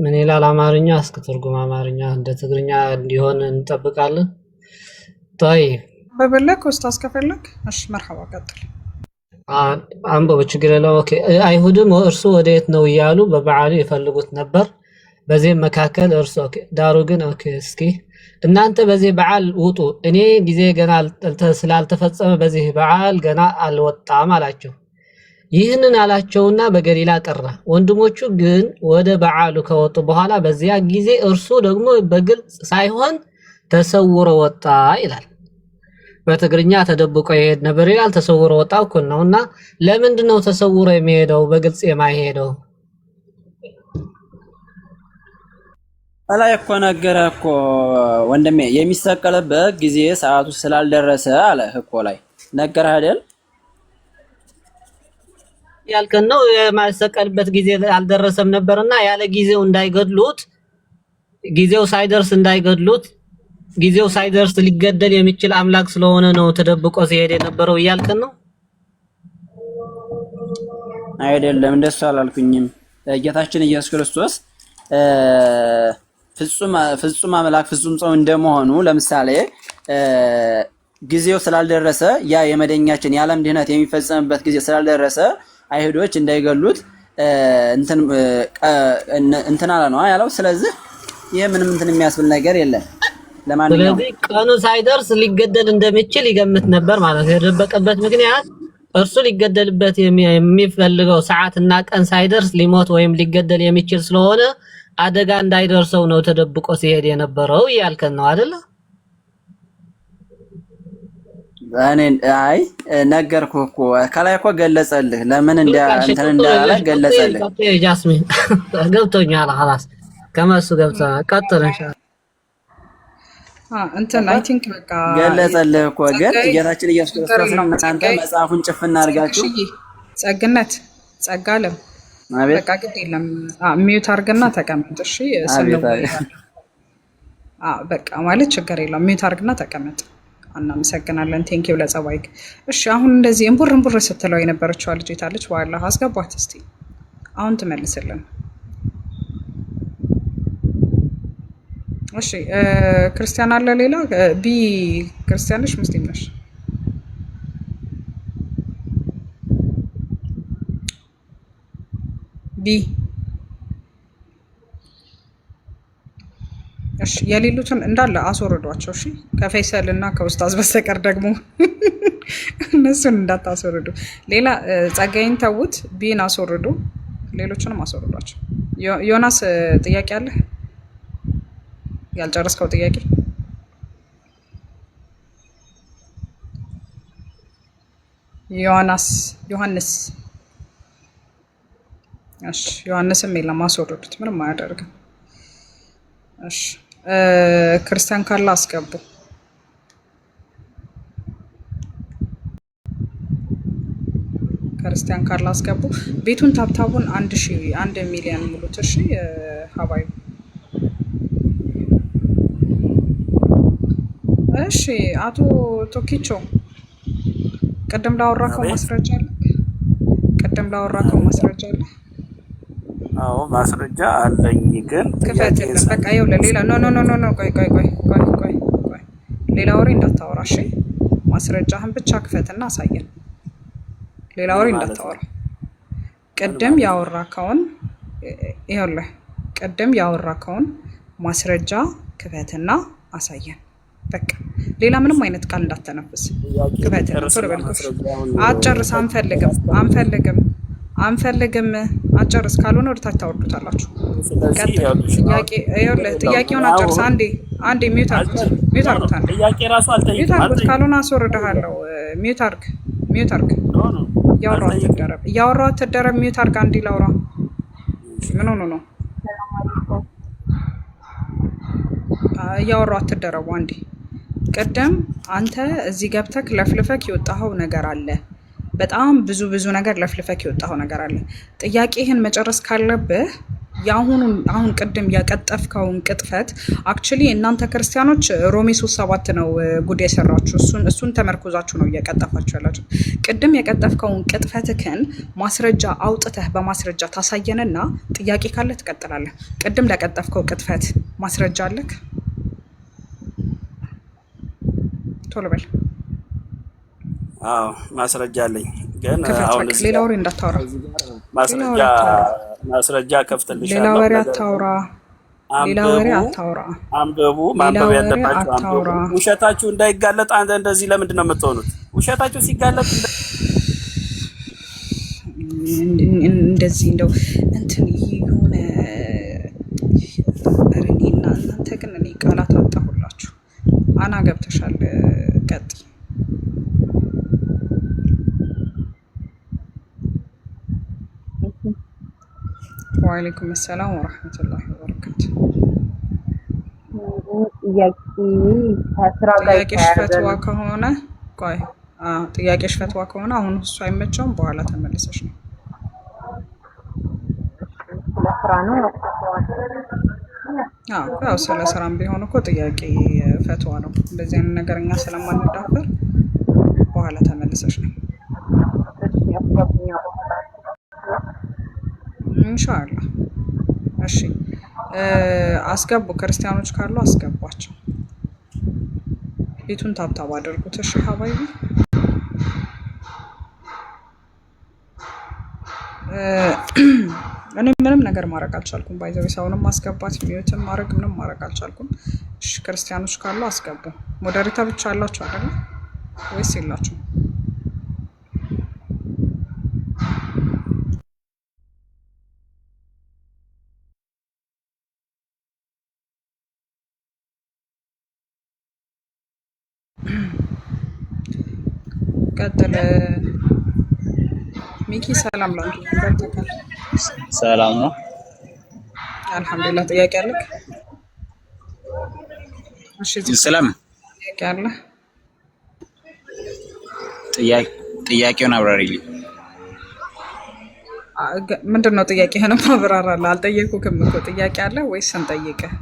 ምን ይላል? አማርኛ እስከ ትርጉም አማርኛ እንደ ትግርኛ እንዲሆን እንጠብቃለን። በበለክ ኡስታዝ ከፈለክ እሺ መርሐባ ቀጥል። አንበው ችግር የለውም። ኦኬ አይሁድም እርሱ ወዴት ነው እያሉ በበዓሉ ይፈልጉት ነበር። በዚህ መካከል እርሱ ዳሩ ግን እስኪ እናንተ በዚህ በዓል ውጡ፣ እኔ ጊዜ ገና ስላልተፈጸመ በዚህ በዓል ገና አልወጣም አላቸው። ይህንን አላቸውና በገሊላ ቀረ። ወንድሞቹ ግን ወደ በዓሉ ከወጡ በኋላ በዚያ ጊዜ እርሱ ደግሞ በግልጽ ሳይሆን ተሰውሮ ወጣ ይላል። በትግርኛ ተደብቆ ይሄድ ነበር ይላል። ተሰውሮ ወጣው እኮ ነውና ለምንድን ነው ተሰውሮ የሚሄደው በግልጽ የማይሄደው? አላይ እኮ ነገረ እኮ ወንድሜ የሚሰቀልበት ጊዜ ሰዓቱ ስላልደረሰ አለ እኮ ላይ ነገር አይደል ያልከን ነው። የማይሰቀልበት ጊዜ አልደረሰም ነበርና ያለ ጊዜው እንዳይገድሉት ጊዜው ሳይደርስ እንዳይገድሉት ጊዜው ሳይደርስ ሊገደል የሚችል አምላክ ስለሆነ ነው ተደብቆ ሲሄድ የነበረው እያልከን ነው። አይደለም እንደሱ አላልኩኝም። ጌታችን ኢየሱስ ክርስቶስ ፍጹም አምላክ ፍጹም ሰው እንደመሆኑ ለምሳሌ ጊዜው ስላልደረሰ ያ የመደኛችን የዓለም ድህነት የሚፈጸምበት ጊዜ ስላልደረሰ አይሁዶች እንዳይገሉት እንትን አለ ነው ያለው። ስለዚህ ይሄ ምንም እንትን የሚያስብል ነገር የለም። ለማንኛውም ስለዚህ ቀኑ ሳይደርስ ሊገደል እንደሚችል ይገምት ነበር ማለት ነው። የደበቀበት ምክንያት እርሱ ሊገደልበት የሚፈልገው ሰዓትና ቀን ሳይደርስ ሊሞት ወይም ሊገደል የሚችል ስለሆነ አደጋ እንዳይደርሰው ነው ተደብቆ ሲሄድ የነበረው እያልከን ነው አይደል? እኔ አይ ነገርኩህ እኮ ከላይ እኮ ገለጸልህ። ለምን እንትን እንዳለ ገለጸልህ። ጃስሚን ገብቶኛል። خلاص ከመሱ ገብተናል። ቀጥል ኢንሻአላህ። እንትን አይ ቲንክ በቃ ገለጸልህ እኮ ግን ጌታችን ኢየሱስ ክርስቶስ እናንተ መጽሐፉን ጭፍና አድርጋችሁ ጸግነት ጸጋለም በቃ ግድ የለም ሚዩት አድርግና ተቀመጥ። እሺ በቃ ማለት ችግር የለም ሚዩት አድርግና ተቀመጥ። እናመሰግናለን። ቴንኪው ለጸባይክ። እሺ አሁን እንደዚህ እንቡር ስትለው የነበረችው ልጅ የታለች? በኋላ አስገቧት እስቲ አሁን ትመልስልን። እሺ ክርስቲያን አለ ሌላ? ቢ ክርስቲያን ነሽ ሙስሊም ነሽ? ቢ እሺ የሌሉትን እንዳለ አስወርዷቸው። እሺ ከፈይሰል እና ከኡስታዝ በስተቀር ደግሞ እነሱን እንዳታስወርዱ። ሌላ ጸጋይን ተውት፣ ቢን አስወርዱ፣ ሌሎችንም አስወርዷቸው። ዮናስ ጥያቄ አለ? ያልጨረስከው ጥያቄ? ዮሐንስ እሺ ዮሐንስም የለም፣ አስወርዱት፣ ምንም አያደርግም። እሺ ክርስቲያን ካለ አስገቡ። ክርስቲያን ካለ አስገቡ። ቤቱን ታብታቡን 1 ሚሊዮን ሙሉት። እሺ ሀባዩ እሺ አቶ ቶኪቾ ቅድም ላወራከው ማስረጃ አለ? አዎ ማስረጃ አለኝ፣ ግን ክፈትልን በቃ። ይኸውልህ ሌላ ኖ ቆይ ሌላ ወሬ እንዳታወራ እሺ። ማስረጃህን ብቻ ክፈትና አሳየን። ሌላ ወሬ እንዳታወራ። ቅድም ያወራከውን ማስረጃ ክፈትና አሳየን። በቃ ሌላ ምንም አይነት ቃል እንዳትተነፍስ። ክፈትና ቶሎ በል። አጨርስ። አንፈልግም አጨርስ። ካልሆነ ወደ ታች ታወርዱታላችሁ። ጥያቄውን አጨርስ። አንዴ ሚዩት አድርጉት። ጥያቄ ራሱ አልጠይቅም። ካልሆነ አስወርድሃለሁ። ሚዩት አድርግ። እያወራሁ አትደረብ። ሚዩት አድርግ። አንዴ ላውራ። ምን ሆኖ ነው? እያወራሁ አትደረቡ። አንዴ ቅድም አንተ እዚህ ገብተክ ለፍልፈክ የወጣኸው ነገር አለ። በጣም ብዙ ነገር ለፍልፈክ የወጣኸው ነገር አለ። ጥያቄህን መጨረስ ካለብህ አሁን ቅድም ያቀጠፍከውን ቅጥፈት አክቹሊ እናንተ ክርስቲያኖች ሮሜ 3:7 ነው ጉድ የሰራችሁ። እሱን ተመርኩዛችሁ ነው እየቀጠፋችሁ ያላችሁ። ቅድም የቀጠፍከውን ቅጥፈትክን ማስረጃ አውጥተህ በማስረጃ ታሳየንና ጥያቄ ካለ ትቀጥላለህ። ቅድም ለቀጠፍከው ቅጥፈት ማስረጃ አለክ? ቶሎ በል። አዎ ማስረጃ አለኝ፣ ግን አሁን ሌላ ወሬ እንዳታወራ። ማስረጃ ከፍተልሻለሁ። ሌላ ወሬ አታውራ። አንብቡ። ማንበብ ያለባችሁ አንብቡ። ውሸታችሁ እንዳይጋለጥ አንተ እንደዚህ ለምንድን ነው የምትሆኑት? ውሸታችሁ ሲጋለጥ እንደዚህ እንደው እንትን የሆነ እኔና እናንተ ግን እኔ ቃላት አጣሁላችሁ። አና ገብተሻል። ቀጥ ወአለይኩም ሰላም ወራህመቱላሂ ወበረካቱ። ጥያቄሽ ፈትዋ ከሆነ ቆይ ጥያቄሽ ፈትዋ ከሆነ አሁን እሱ አይመቸውም፣ በኋላ ተመልሰሽ ነው። ያው ስለ ስራም ቢሆን እኮ ጥያቄ ፈትዋ ነው። እንደዚህ አይነት ነገር እኛ ስለማንዳፈር በኋላ ተመልሰሽ ነው ኢንሻአላህ። እሺ አስገቡ፣ ክርስቲያኖች ካሉ አስገቧቸው። ቤቱን ታብታብ አድርጉት። እሺ ሀባይ እኔ ምንም ነገር ማድረግ አልቻልኩም። ባይዘው ሰውንም ማስገባት ሚዩትም ማድረግ ምንም ማድረግ አልቻልኩም። እሺ ክርስቲያኖች ካሉ አስገቡ። ሞዴሬታ ብቻ አላችሁ አይደል ወይስ የላችሁ? ቀጥል ሚኪ። ሰላም ላንተ ይበርታል። ሰላም ነው አልሐምዱሊላህ። ጥያቄ አለክ? እሺ ሰላም ጥያቄ አለ? ጥያቄውን አብራሪልኝ። ምንድነው ጥያቄህን ማብራራለህ? አልጠየኩህም እኮ ጥያቄ አለ ወይስ እንጠይቅህ?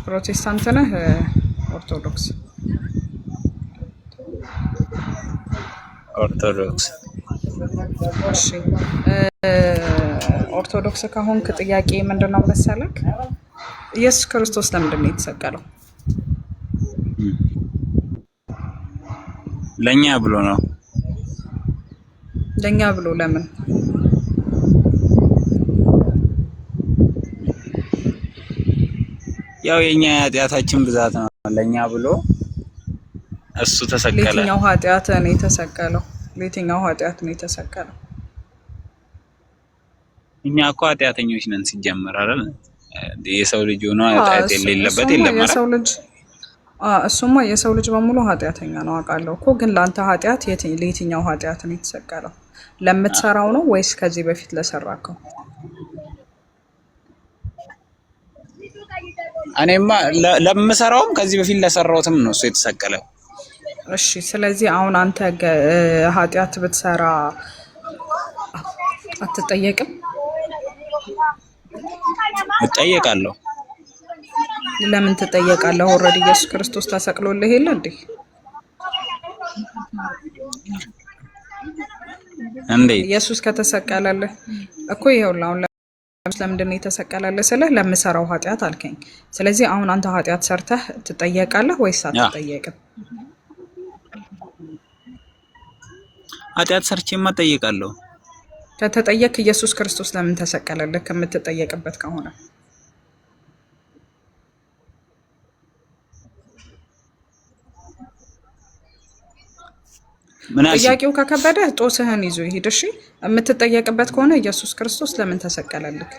ፕሮቴስታንት ነህ? ኦርቶዶክስ? ኦርቶዶክስ። እሺ ኦርቶዶክስ ከሆንክ ጥያቄ ምንድነው መሰለክ? ኢየሱስ ክርስቶስ ለምንድን ነው የተሰቀለው? ለኛ ብሎ ነው። ለኛ ብሎ ለምን? ያው የኛ ኃጢአታችን ብዛት ነው። ለኛ ብሎ እሱ ተሰቀለ። ለየትኛው ኃጢአት ነው የተሰቀለው? ለየትኛው ኃጢአት ነው የተሰቀለው? እኛ እኮ ኃጢአተኞች ነን ሲጀመር አይደል? የሰው ልጅ ሆኖ ኃጢአት የሌለበት የለም ማለት የሰው ልጅ እሱማ የሰው ልጅ በሙሉ ኃጢአተኛ ነው አውቃለሁ እኮ። ግን ለአንተ ኃጢአት ለየትኛው ኃጢአት ነው የተሰቀለው? ለምትሰራው ነው ወይስ ከዚህ በፊት ለሰራከው? እኔማ ለምሰራውም ከዚህ በፊት ለሰራውትም ነው እሱ የተሰቀለው። እሺ ስለዚህ አሁን አንተ ኃጢአት ብትሰራ አትጠየቅም? እጠየቃለሁ። ለምን ትጠየቃለህ? ኦልሬዲ ኢየሱስ ክርስቶስ ተሰቅሎልህ የለ እንዴ? እንዴ ኢየሱስ ከተሰቀለልህ እኮ ይኸውልህ አሁን ለምንድን ነው የተሰቀለልህ ስልህ ለምሰራው ኃጢአት አልከኝ። ስለዚህ አሁን አንተ ኃጢአት ሰርተህ ትጠየቃለህ ወይስ አትጠየቅም? ኃጢአት ሰርቼማ እጠየቃለሁ። ከተጠየቅ ኢየሱስ ክርስቶስ ለምን ተሰቀለልህ ከምትጠየቅበት ከሆነ? ጥያቄው ከከበደ ጦስህን ይዞ ይሄድ። እሺ የምትጠየቅበት ከሆነ ኢየሱስ ክርስቶስ ለምን ተሰቀለልህ?